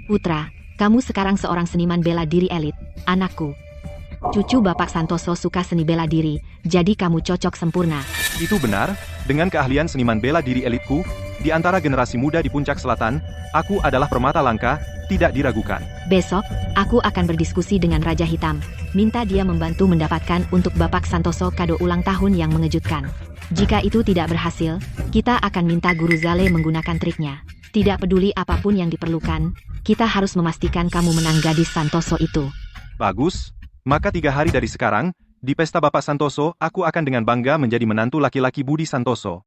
Putra, kamu sekarang seorang seniman bela diri elit, anakku. Cucu Bapak Santoso suka seni bela diri, jadi kamu cocok sempurna. Itu benar, dengan keahlian seniman bela diri elitku, di antara generasi muda di puncak selatan, aku adalah permata langka, tidak diragukan. Besok, aku akan berdiskusi dengan Raja Hitam, minta dia membantu mendapatkan untuk Bapak Santoso kado ulang tahun yang mengejutkan. Jika itu tidak berhasil, kita akan minta Guru Zale menggunakan triknya. Tidak peduli apapun yang diperlukan, kita harus memastikan kamu menang gadis Santoso itu. Bagus, maka 3 hari dari sekarang, di pesta Bapak Santoso, aku akan dengan bangga menjadi menantu laki-laki Budi Santoso.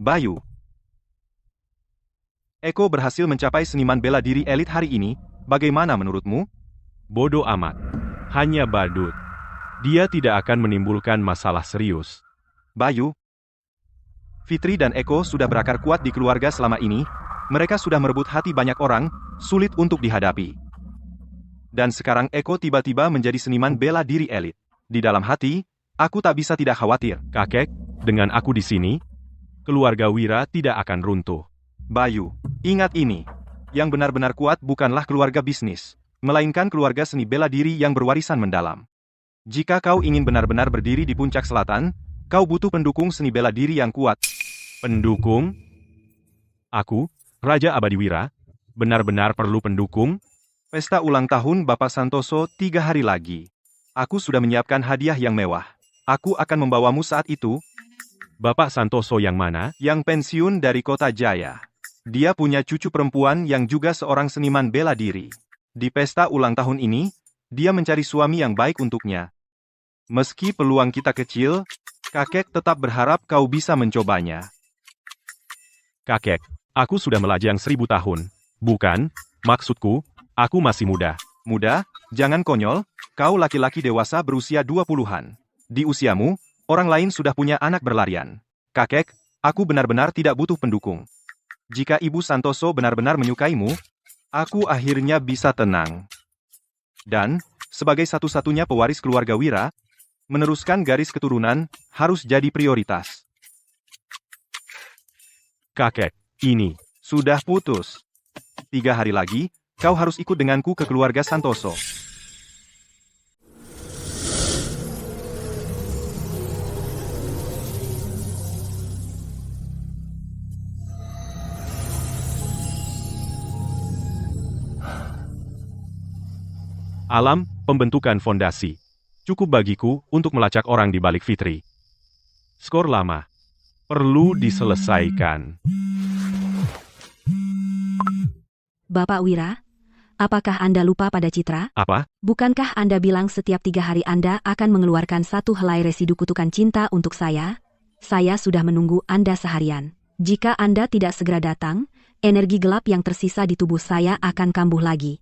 Bayu. Eko berhasil mencapai seniman bela diri elit hari ini, bagaimana menurutmu? Bodoh amat. Hanya badut. Dia tidak akan menimbulkan masalah serius. Bayu. Fitri dan Eko sudah berakar kuat di keluarga selama ini, mereka sudah merebut hati banyak orang, sulit untuk dihadapi. Dan sekarang Eko tiba-tiba menjadi seniman bela diri elit. Di dalam hati, aku tak bisa tidak khawatir. Kakek, dengan aku di sini, keluarga Wira tidak akan runtuh. Bayu, ingat ini. Yang benar-benar kuat bukanlah keluarga bisnis, melainkan keluarga seni bela diri yang berwarisan mendalam. Jika kau ingin benar-benar berdiri di puncak selatan, kau butuh pendukung seni bela diri yang kuat. Pendukung? Aku, Raja Abadi Wira, benar-benar perlu pendukung? Pesta ulang tahun Bapak Santoso 3 hari lagi. Aku sudah menyiapkan hadiah yang mewah. Aku akan membawamu saat itu. Bapak Santoso yang mana? Yang pensiun dari Kota Jaya. Dia punya cucu perempuan yang juga seorang seniman bela diri. Di pesta ulang tahun ini, dia mencari suami yang baik untuknya. Meski peluang kita kecil, kakek tetap berharap kau bisa mencobanya. Kakek, aku sudah melajang 1000 tahun. Bukan, maksudku, aku masih muda. Muda? Jangan konyol, kau laki-laki dewasa berusia 20-an. Di usiamu, orang lain sudah punya anak berlarian. Kakek, aku benar-benar tidak butuh pendukung. Jika Ibu Santoso benar-benar menyukaimu, aku akhirnya bisa tenang. Dan, sebagai satu-satunya pewaris keluarga Wira, meneruskan garis keturunan harus jadi prioritas. Kakek, ini Sudah putus. 3 hari lagi, kau harus ikut denganku ke keluarga Santoso. alam, pembentukan fondasi. Cukup bagiku untuk melacak orang di balik Fitri. Skor lama. Perlu diselesaikan. Bapak Wira, apakah Anda lupa pada Citra? Apa? Bukankah Anda bilang setiap 3 hari Anda akan mengeluarkan 1 helai residu kutukan cinta untuk saya? Saya sudah menunggu Anda seharian. Jika Anda tidak segera datang, energi gelap yang tersisa di tubuh saya akan kambuh lagi.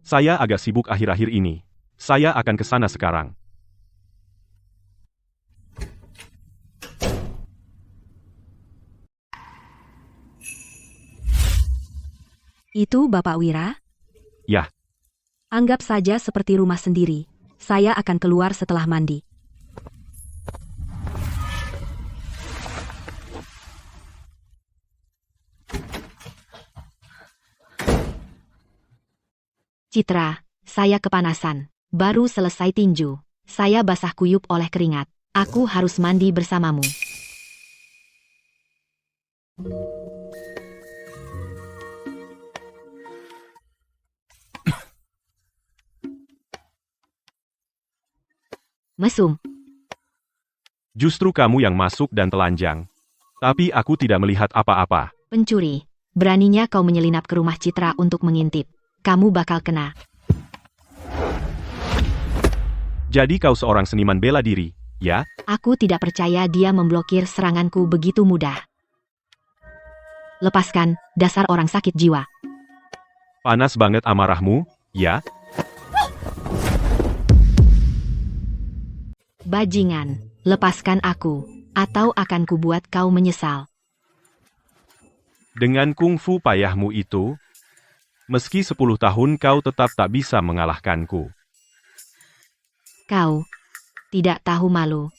Saya agak sibuk akhir-akhir ini. Saya akan ke sana sekarang. Itu Bapak Wira? Yah. Anggap saja seperti rumah sendiri. Saya akan keluar setelah mandi. Citra, saya kepanasan. Baru selesai tinju. Saya basah kuyup oleh keringat. Aku harus mandi bersamamu. Mesum. Justru kamu yang masuk dan telanjang. Tapi aku tidak melihat apa-apa. Pencuri. Beraninya kau menyelinap ke rumah Citra untuk mengintip. Kamu bakal kena. Jadi kau seorang seniman bela diri, ya? Aku tidak percaya dia memblokir seranganku begitu mudah. Lepaskan, dasar orang sakit jiwa. Panas banget amarahmu, ya? Bajingan, lepaskan aku, atau akan kubuat kau menyesal. Dengan kungfu payahmu itu, meski 10 tahun kau tetap tak bisa mengalahkanku. Kau tidak tahu malu.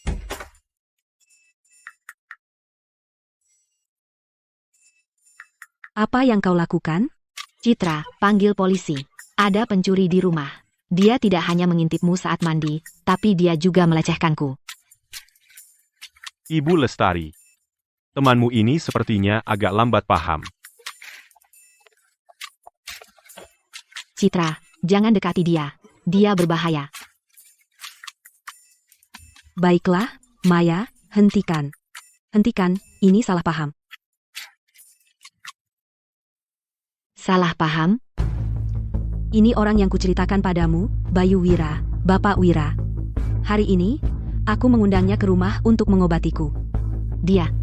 Apa yang kau lakukan? Citra, panggil polisi. Ada pencuri di rumah. Dia tidak hanya mengintipmu saat mandi, tapi dia juga melecehkanku. Ibu Lestari, temanmu ini sepertinya agak lambat paham. Citra, jangan dekati dia. Dia berbahaya. Baiklah, Maya, hentikan. Hentikan, ini salah paham. Salah paham? Ini orang yang kuceritakan padamu, Bayu Wira, Bapak Wira. Hari ini, aku mengundangnya ke rumah untuk mengobatiku. Dia.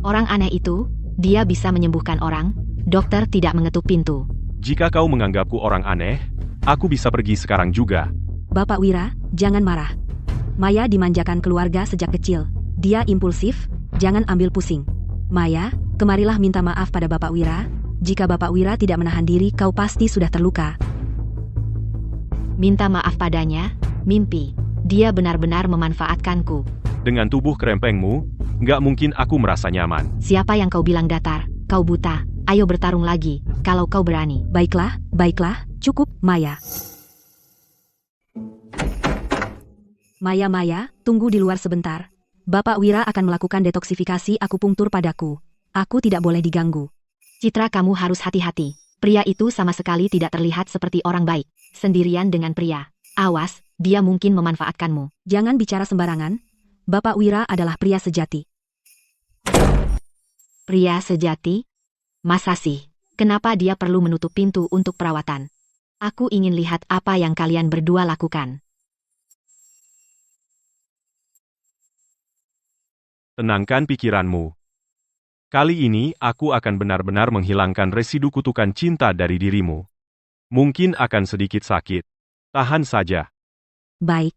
Orang aneh itu, dia bisa menyembuhkan orang. Dokter tidak mengetuk pintu. Jika kau menganggapku orang aneh, aku bisa pergi sekarang juga. Bapak Wira, jangan marah. Maya dimanjakan keluarga sejak kecil. Dia impulsif, jangan ambil pusing. Maya, kemarilah minta maaf pada Bapak Wira. Jika Bapak Wira tidak menahan diri, kau pasti sudah terluka. Minta maaf padanya, mimpi. Dia benar-benar memanfaatkanku. Dengan tubuh kerempengmu, nggak mungkin aku merasa nyaman. Siapa yang kau bilang datar? Kau buta. Ayo bertarung lagi, kalau kau berani. Baiklah, baiklah, cukup, Maya. Maya, tunggu di luar sebentar. Bapak Wira akan melakukan detoksifikasi akupunktur padaku. Aku tidak boleh diganggu. Citra, kamu harus hati-hati. Pria itu sama sekali tidak terlihat seperti orang baik. Sendirian dengan pria. Awas, dia mungkin memanfaatkanmu. Jangan bicara sembarangan. Bapak Wira adalah pria sejati. Pria sejati? Masa sih? Kenapa dia perlu menutup pintu untuk perawatan? Aku ingin lihat apa yang kalian berdua lakukan. Tenangkan pikiranmu. Kali ini aku akan benar-benar menghilangkan residu kutukan cinta dari dirimu. Mungkin akan sedikit sakit. Tahan saja. Baik.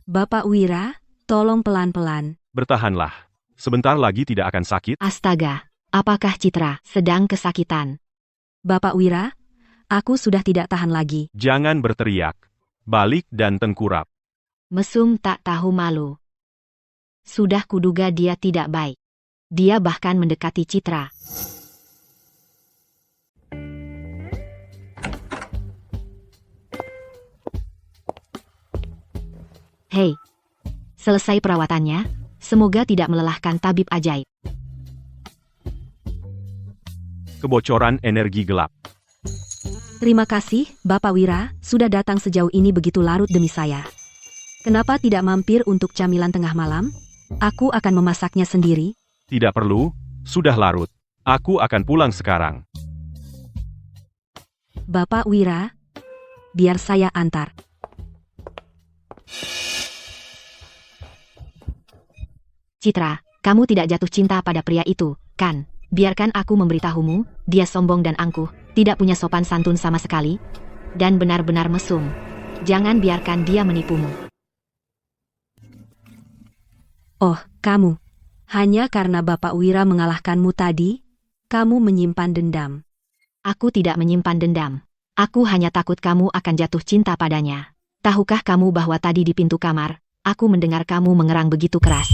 Bapak Wira, tolong pelan-pelan. Bertahanlah. Sebentar lagi tidak akan sakit. Astaga, apakah Citra sedang kesakitan? Bapak Wira, aku sudah tidak tahan lagi. Jangan berteriak. Balik dan tengkurap. Mesum tak tahu malu. Sudah kuduga dia tidak baik. Dia bahkan mendekati Citra. Hei, selesai perawatannya. Semoga tidak melelahkan tabib ajaib. Kebocoran energi gelap. Terima kasih, Bapak Wira, sudah datang sejauh ini begitu larut demi saya. Kenapa tidak mampir untuk camilan tengah malam? Aku akan memasaknya sendiri. Tidak perlu, sudah larut. Aku akan pulang sekarang. Bapak Wira, biar saya antar. Citra, kamu tidak jatuh cinta pada pria itu, kan? Biarkan aku memberitahumu, dia sombong dan angkuh, tidak punya sopan santun sama sekali, dan benar-benar mesum. Jangan biarkan dia menipumu. Oh, kamu. Hanya karena Bapak Wira mengalahkanmu tadi, kamu menyimpan dendam. Aku tidak menyimpan dendam. Aku hanya takut kamu akan jatuh cinta padanya. Tahukah kamu bahwa tadi di pintu kamar, aku mendengar kamu mengerang begitu keras.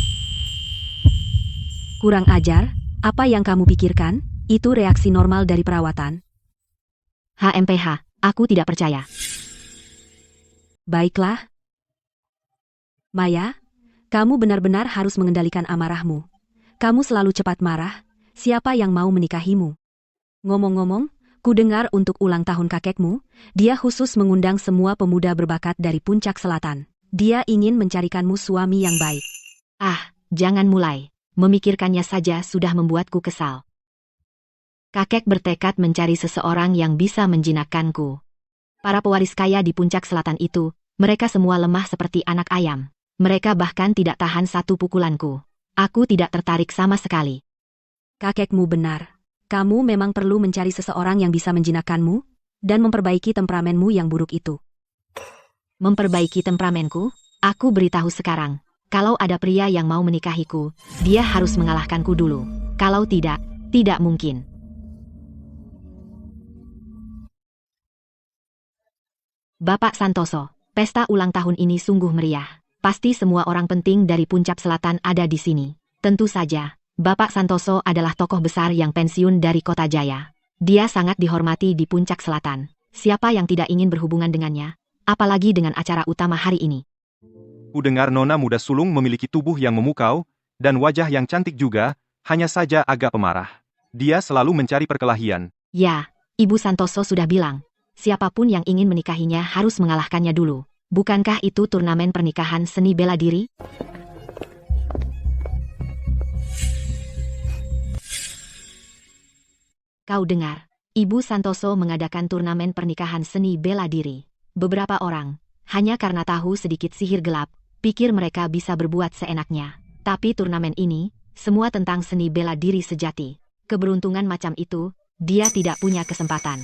Kurang ajar, apa yang kamu pikirkan? Itu reaksi normal dari perawatan. HMPH, aku tidak percaya. Baiklah. Maya, kamu benar-benar harus mengendalikan amarahmu. Kamu selalu cepat marah. Siapa yang mau menikahimu? Ngomong-ngomong, ku dengar untuk ulang tahun kakekmu, dia khusus mengundang semua pemuda berbakat dari Puncak Selatan. Dia ingin mencarikanmu suami yang baik. Ah, jangan mulai. memikirkannya saja sudah membuatku kesal. Kakek bertekad mencari seseorang yang bisa menjinakkanku. Para pewaris kaya di puncak selatan itu, mereka semua lemah seperti anak ayam. Mereka bahkan tidak tahan satu pukulanku. Aku tidak tertarik sama sekali. Kakekmu benar. Kamu memang perlu mencari seseorang yang bisa menjinakkanmu dan memperbaiki temperamenmu yang buruk itu. Memperbaiki temperamenku? Aku beritahu sekarang. Kalau ada pria yang mau menikahiku, dia harus mengalahkanku dulu. Kalau tidak, tidak mungkin. Bapak Santoso, pesta ulang tahun ini sungguh meriah. Pasti semua orang penting dari Puncak Selatan ada di sini. Tentu saja, Bapak Santoso adalah tokoh besar yang pensiun dari Kota Jaya. Dia sangat dihormati di Puncak Selatan. Siapa yang tidak ingin berhubungan dengannya? Apalagi dengan acara utama hari ini. Kudengar nona muda sulung memiliki tubuh yang memukau, dan wajah yang cantik juga, hanya saja agak pemarah. Dia selalu mencari perkelahian. Ya, Ibu Santoso sudah bilang, siapapun yang ingin menikahinya harus mengalahkannya dulu. Bukankah itu turnamen pernikahan seni bela diri? Kau dengar, Ibu Santoso mengadakan turnamen pernikahan seni bela diri. Beberapa orang, hanya karena tahu sedikit sihir gelap, pikir mereka bisa berbuat seenaknya. Tapi turnamen ini, semua tentang seni bela diri sejati. Keberuntungan macam itu, dia tidak punya kesempatan.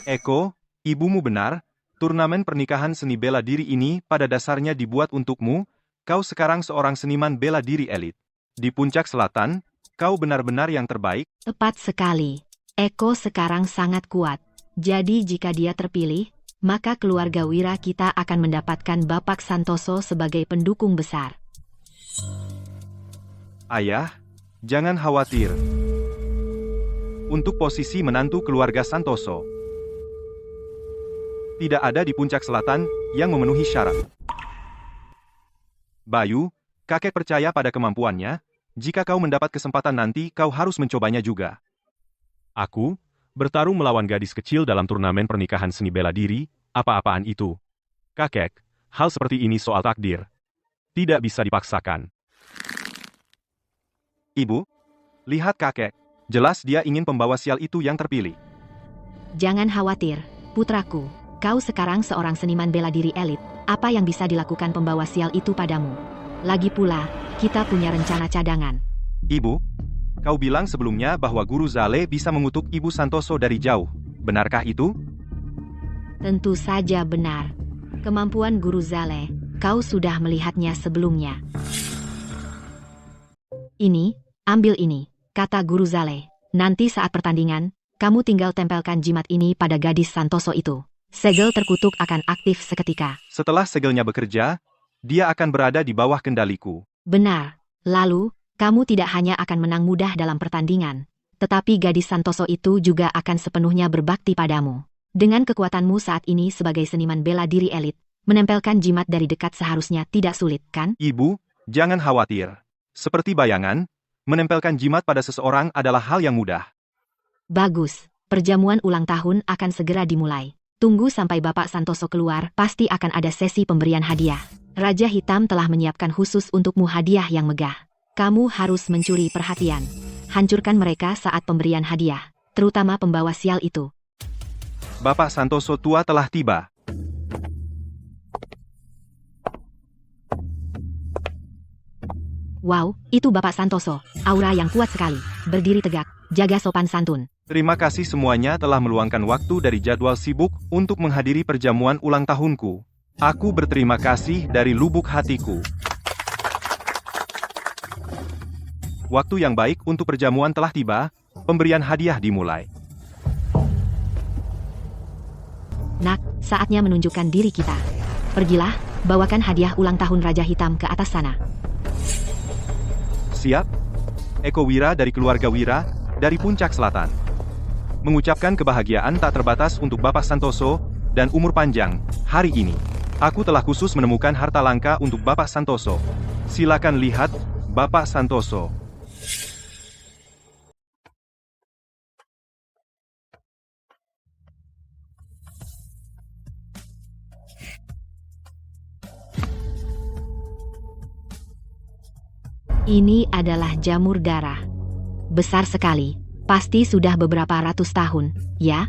Eko, ibumu benar, turnamen pernikahan seni bela diri ini pada dasarnya dibuat untukmu, kau sekarang seorang seniman bela diri elit. Di Puncak Selatan, kau benar-benar yang terbaik. Tepat sekali. Eko sekarang sangat kuat. Jadi jika dia terpilih, maka keluarga Wira kita akan mendapatkan Bapak Santoso sebagai pendukung besar. Ayah, jangan khawatir. Untuk posisi menantu keluarga Santoso, tidak ada di Puncak Selatan yang memenuhi syarat. Bayu, kakek percaya pada kemampuannya. Jika kau mendapat kesempatan nanti, kau harus mencobanya juga. Aku, bertarung melawan gadis kecil dalam turnamen pernikahan seni bela diri, apa-apaan itu? Kakek, hal seperti ini soal takdir. Tidak bisa dipaksakan. Ibu, lihat kakek. Jelas dia ingin pembawa sial itu yang terpilih. Jangan khawatir, putraku. Kau sekarang seorang seniman bela diri elit. Apa yang bisa dilakukan pembawa sial itu padamu? Lagi pula, kita punya rencana cadangan. Ibu, kau bilang sebelumnya bahwa Guru Zale bisa mengutuk Ibu Santoso dari jauh. Benarkah itu? Tentu saja benar. Kemampuan Guru Zale, kau sudah melihatnya sebelumnya. Ini, ambil ini, kata Guru Zale. Nanti saat pertandingan, kamu tinggal tempelkan jimat ini pada gadis Santoso itu. Segel terkutuk akan aktif seketika. Setelah segelnya bekerja, dia akan berada di bawah kendaliku. Benar. Lalu, kamu tidak hanya akan menang mudah dalam pertandingan, tetapi gadis Santoso itu juga akan sepenuhnya berbakti padamu. Dengan kekuatanmu saat ini sebagai seniman bela diri elit, menempelkan jimat dari dekat seharusnya tidak sulit, kan? Ibu, jangan khawatir. Seperti bayangan, menempelkan jimat pada seseorang adalah hal yang mudah. Bagus, perjamuan ulang tahun akan segera dimulai. Tunggu sampai Bapak Santoso keluar, pasti akan ada sesi pemberian hadiah. Raja Hitam telah menyiapkan khusus untukmu hadiah yang megah. Kamu harus mencuri perhatian. Hancurkan mereka saat pemberian hadiah, terutama pembawa sial itu. Bapak Santoso tua telah tiba. Wow, itu Bapak Santoso. Aura yang kuat sekali. Berdiri tegak, jaga sopan santun. Terima kasih semuanya telah meluangkan waktu dari jadwal sibuk untuk menghadiri perjamuan ulang tahunku. Aku berterima kasih dari lubuk hatiku. Waktu yang baik untuk perjamuan telah tiba, pemberian hadiah dimulai. Nak, saatnya menunjukkan diri kita. Pergilah, bawakan hadiah ulang tahun Raja Hitam ke atas sana. Siap? Eko Wira dari keluarga Wira, dari Puncak Selatan. Mengucapkan kebahagiaan tak terbatas untuk Bapak Santoso, dan umur panjang, hari ini. Aku telah khusus menemukan harta langka untuk Bapak Santoso. Silakan lihat, Bapak Santoso. Ini adalah jamur darah. Besar sekali, pasti sudah beberapa ratus tahun, ya?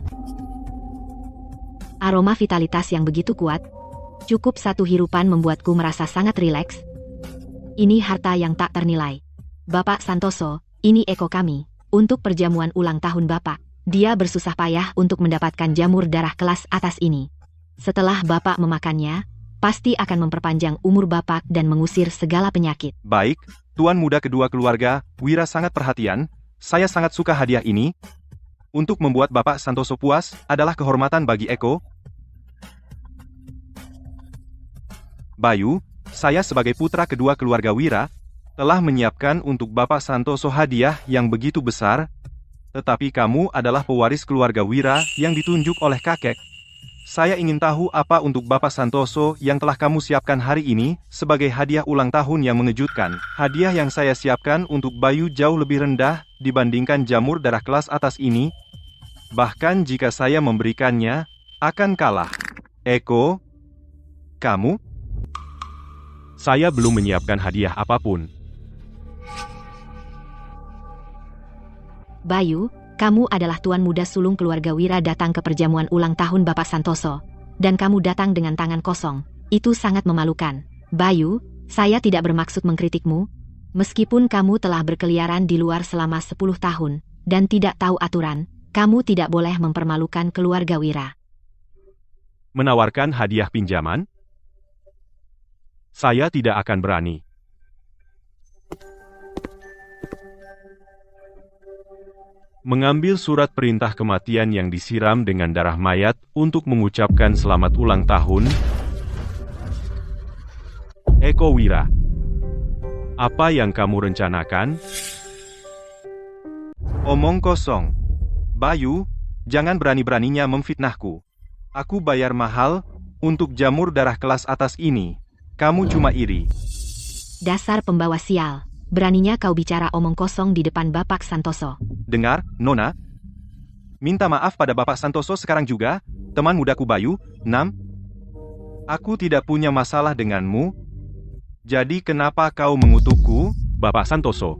Aroma vitalitas yang begitu kuat, cukup satu hirupan membuatku merasa sangat rileks. Ini harta yang tak ternilai. Bapak Santoso, ini Eko kami. Untuk perjamuan ulang tahun Bapak, dia bersusah payah untuk mendapatkan jamur darah kelas atas ini. Setelah Bapak memakannya, pasti akan memperpanjang umur Bapak dan mengusir segala penyakit. Baik, tuan muda kedua keluarga, Wira sangat perhatian. Saya sangat suka hadiah ini. Untuk membuat Bapak Santoso puas adalah kehormatan bagi Eko. Bayu, saya sebagai putra kedua keluarga Wira, telah menyiapkan untuk Bapak Santoso hadiah yang begitu besar, tetapi kamu adalah pewaris keluarga Wira yang ditunjuk oleh kakek. Saya ingin tahu apa untuk Bapak Santoso yang telah kamu siapkan hari ini sebagai hadiah ulang tahun yang mengejutkan. Hadiah yang saya siapkan untuk Bayu jauh lebih rendah dibandingkan jamur darah kelas atas ini. Bahkan jika saya memberikannya, akan kalah. Eko, kamu? Saya belum menyiapkan hadiah apapun. Bayu, kamu adalah tuan muda sulung keluarga Wira datang ke perjamuan ulang tahun Bapak Santoso, dan kamu datang dengan tangan kosong. Itu sangat memalukan. Bayu, saya tidak bermaksud mengkritikmu. Meskipun kamu telah berkeliaran di luar selama 10 tahun, dan tidak tahu aturan, kamu tidak boleh mempermalukan keluarga Wira. Menawarkan hadiah pinjaman? Saya tidak akan berani. Mengambil surat perintah kematian yang disiram dengan darah mayat untuk mengucapkan selamat ulang tahun. Eko Wira, apa yang kamu rencanakan? Omong kosong. Bayu, jangan berani-beraninya memfitnahku. Aku bayar mahal untuk jamur darah kelas atas ini. Kamu cuma iri. Dasar pembawa sial. Beraninya kau bicara omong kosong di depan Bapak Santoso. Dengar, Nona. Minta maaf pada Bapak Santoso sekarang juga, teman mudaku Bayu. 6. Aku tidak punya masalah denganmu. Jadi kenapa kau mengutukku? Bapak Santoso,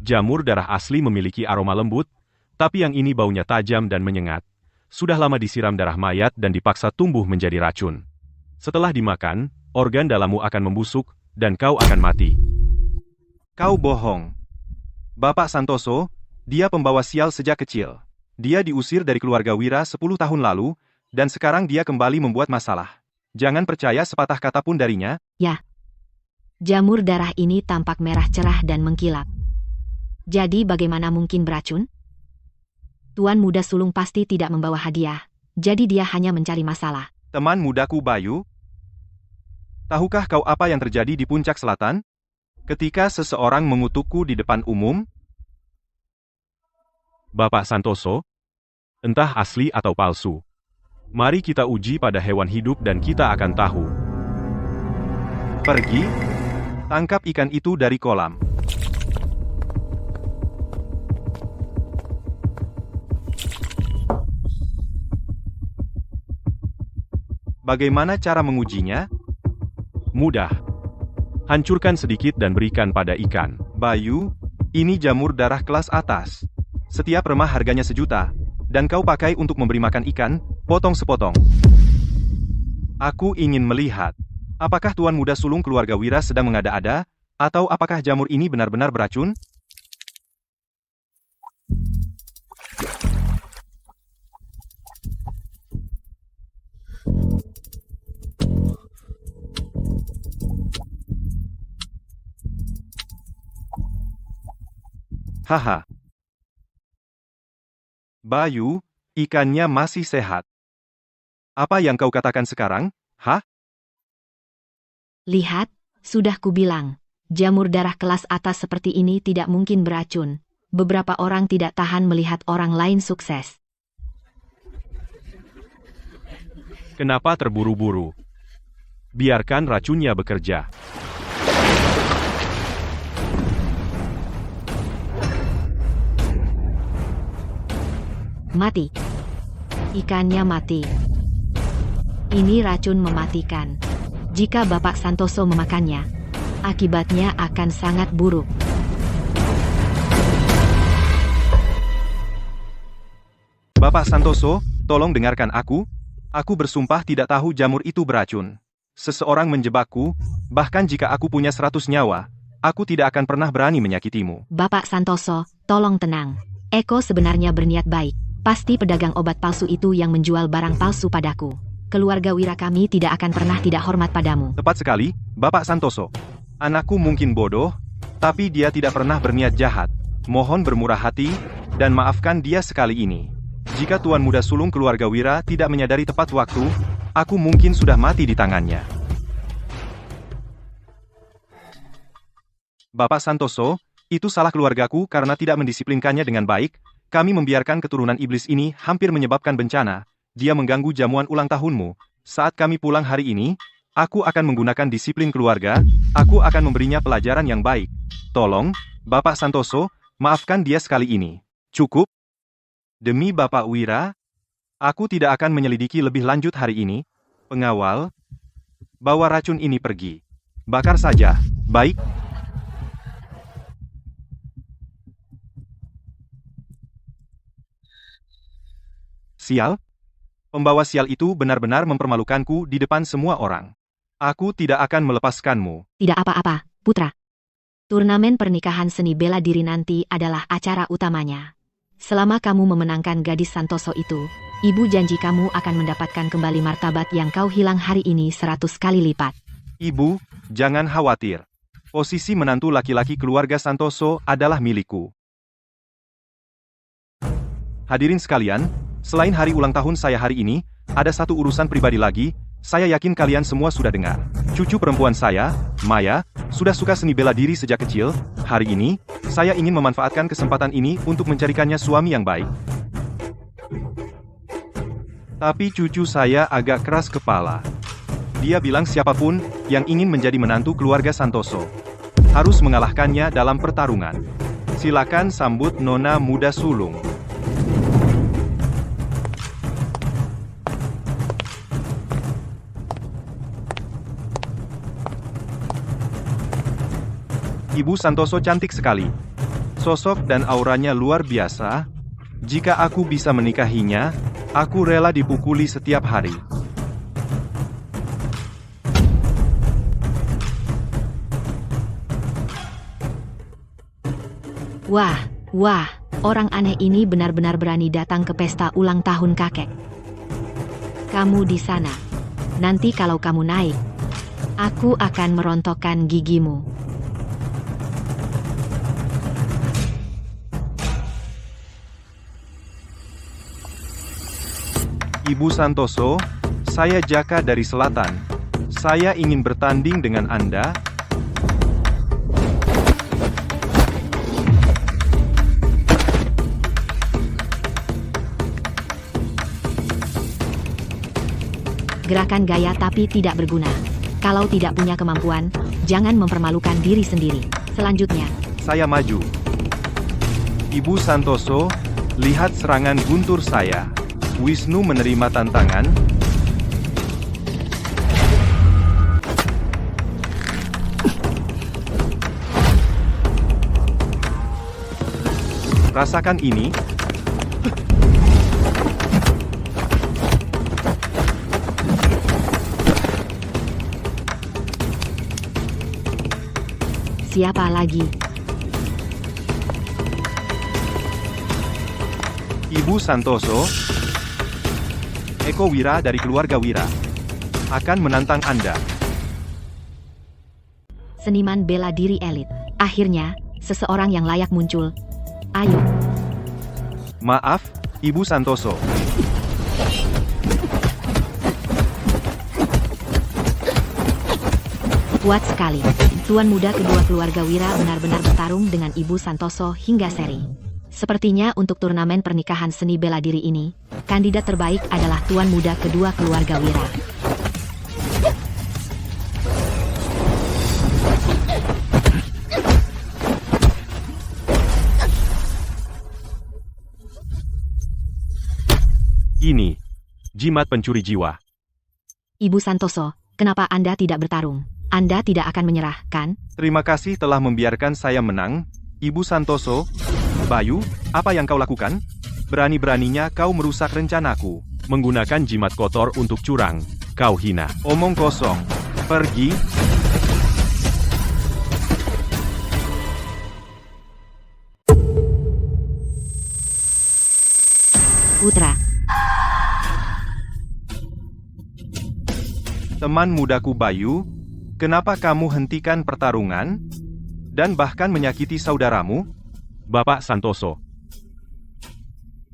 jamur darah asli memiliki aroma lembut, tapi yang ini baunya tajam dan menyengat. Sudah lama disiram darah mayat dan dipaksa tumbuh menjadi racun. Setelah dimakan, organ dalammu akan membusuk, dan kau akan mati. Kau bohong. Bapak Santoso, dia pembawa sial sejak kecil. Dia diusir dari keluarga Wira 10 tahun lalu, dan sekarang dia kembali membuat masalah. Jangan percaya sepatah kata pun darinya. Ya. Jamur darah ini tampak merah cerah dan mengkilap. Jadi bagaimana mungkin beracun? Tuan muda sulung pasti tidak membawa hadiah, jadi dia hanya mencari masalah. Teman mudaku Bayu, tahukah kau apa yang terjadi di Puncak Selatan? Ketika seseorang mengutukku di depan umum? Bapak Santoso, entah asli atau palsu. Mari kita uji pada hewan hidup dan kita akan tahu. Pergi, tangkap ikan itu dari kolam. Bagaimana cara mengujinya? Mudah. Hancurkan sedikit dan berikan pada ikan. Bayu, ini jamur darah kelas atas. Setiap remah harganya 1 juta, dan kau pakai untuk memberi makan ikan, potong sepotong. Aku ingin melihat, apakah tuan muda sulung keluarga Wira sedang mengada-ada, atau apakah jamur ini benar-benar beracun? Haha. Bayu, ikannya masih sehat. Apa yang kau katakan sekarang, hah? Lihat, sudah kubilang, jamur darah kelas atas seperti ini tidak mungkin beracun. Beberapa orang tidak tahan melihat orang lain sukses. Kenapa terburu-buru? Biarkan racunnya bekerja. Mati. Ikannya mati. Ini racun mematikan. Jika Bapak Santoso memakannya, akibatnya akan sangat buruk. Bapak Santoso, tolong dengarkan aku. Aku bersumpah tidak tahu jamur itu beracun. Seseorang menjebakku, bahkan jika aku punya 100 nyawa, aku tidak akan pernah berani menyakitimu. Bapak Santoso, tolong tenang. Eko sebenarnya berniat baik. Pasti pedagang obat palsu itu yang menjual barang palsu padaku. Keluarga Wira kami tidak akan pernah tidak hormat padamu. Tepat sekali, Bapak Santoso. Anakku mungkin bodoh, tapi dia tidak pernah berniat jahat. Mohon bermurah hati, dan maafkan dia sekali ini. Jika Tuan Muda Sulung keluarga Wira tidak menyadari tepat waktu, aku mungkin sudah mati di tangannya. Bapak Santoso, itu salah keluargaku karena tidak mendisiplinkannya dengan baik. Kami membiarkan keturunan iblis ini hampir menyebabkan bencana. Dia mengganggu jamuan ulang tahunmu. Saat kami pulang hari ini, aku akan menggunakan disiplin keluarga. Aku akan memberinya pelajaran yang baik. Tolong, Bapak Santoso, maafkan dia sekali ini. Cukup? Demi Bapak Wira, aku tidak akan menyelidiki lebih lanjut hari ini. Pengawal, bawa racun ini pergi. Bakar saja, baik? Sial? Pembawa sial itu benar-benar mempermalukanku di depan semua orang. Aku tidak akan melepaskanmu. Tidak apa-apa, putra. Turnamen pernikahan seni bela diri nanti adalah acara utamanya. Selama kamu memenangkan gadis Santoso itu, ibu janji kamu akan mendapatkan kembali martabat yang kau hilang hari ini 100 kali lipat. Ibu, jangan khawatir. Posisi menantu laki-laki keluarga Santoso adalah milikku. Hadirin sekalian, selain hari ulang tahun saya hari ini, ada satu urusan pribadi lagi. Saya yakin kalian semua sudah dengar. Cucu perempuan saya, Maya, sudah suka seni bela diri sejak kecil. Hari ini, saya ingin memanfaatkan kesempatan ini untuk mencarikannya suami yang baik. Tapi cucu saya agak keras kepala. Dia bilang siapapun yang ingin menjadi menantu keluarga Santoso harus mengalahkannya dalam pertarungan. Silakan sambut Nona Muda Sulung. Ibu Santoso cantik sekali. Sosok dan auranya luar biasa. Jika aku bisa menikahinya, aku rela dipukuli setiap hari. Wah, orang aneh ini benar-benar berani datang ke pesta ulang tahun kakek. Kamu di sana. Nanti kalau kamu naik, aku akan merontokkan gigimu. Ibu Santoso, saya Jaka dari Selatan. Saya ingin bertanding dengan Anda. Gerakan gaya tapi tidak berguna. Kalau tidak punya kemampuan, jangan mempermalukan diri sendiri. Selanjutnya, Saya maju. Ibu Santoso, lihat serangan guntur saya. Wisnu menerima tantangan. Rasakan ini. siapa lagi? Ibu Santoso, Eko Wira dari keluarga Wira, akan menantang Anda. Seniman bela diri elit. Akhirnya, seseorang yang layak muncul. Ayo. Maaf, Ibu Santoso. Kuat sekali. Tuan muda kedua keluarga Wira benar-benar bertarung dengan Ibu Santoso hingga seri. Sepertinya untuk turnamen pernikahan seni bela diri ini, kandidat terbaik adalah tuan muda kedua keluarga Wira. Ini, jimat pencuri jiwa. Ibu Santoso, kenapa Anda tidak bertarung? Anda tidak akan menyerah, kan? Terima kasih telah membiarkan saya menang, Ibu Santoso. Bayu, apa yang kau lakukan? Berani-beraninya kau merusak rencanaku. Menggunakan jimat kotor untuk curang, kau hina. Omong kosong. Pergi. Putra, Teman mudaku Bayu, kenapa kamu hentikan pertarungan? Dan bahkan menyakiti saudaramu? Bapak Santoso.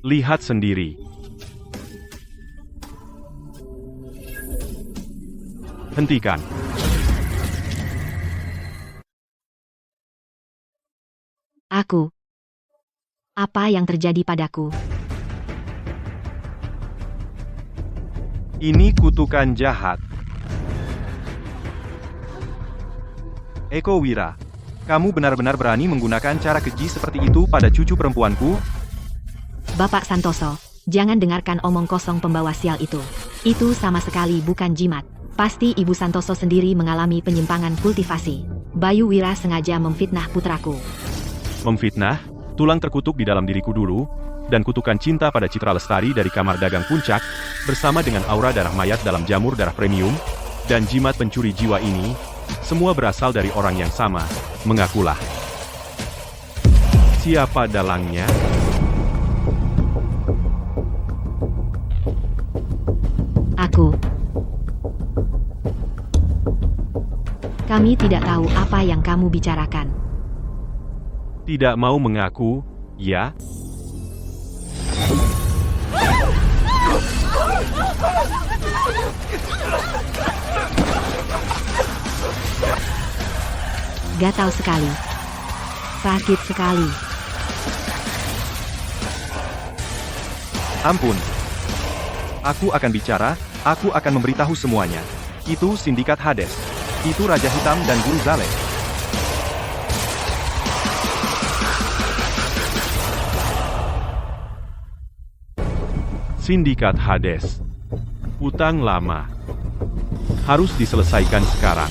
Lihat sendiri. Hentikan. aku. Apa yang terjadi padaku? Ini kutukan jahat. Eko Wira, kamu benar-benar berani menggunakan cara keji seperti itu pada cucu perempuanku? Bapak Santoso, jangan dengarkan omong kosong pembawa sial itu. Itu sama sekali bukan jimat. Pasti Ibu Santoso sendiri mengalami penyimpangan kultivasi. Bayu Wira sengaja memfitnah putraku. Memfitnah? Tulang terkutuk di dalam diriku dulu, dan kutukan cinta pada Citra Lestari dari kamar dagang puncak, bersama dengan aura darah mayat dalam jamur darah premium, dan jimat pencuri jiwa ini, semua berasal dari orang yang sama, mengakulah. Siapa dalangnya? Aku. Kami tidak tahu apa yang kamu bicarakan. Tidak mau mengaku, ya? Gatal sekali. Sakit sekali. Ampun. Aku akan bicara, aku akan memberitahu semuanya. Itu Sindikat Hades. Itu Raja Hitam dan Guru Zalek. Sindikat Hades. Utang lama. Harus diselesaikan sekarang.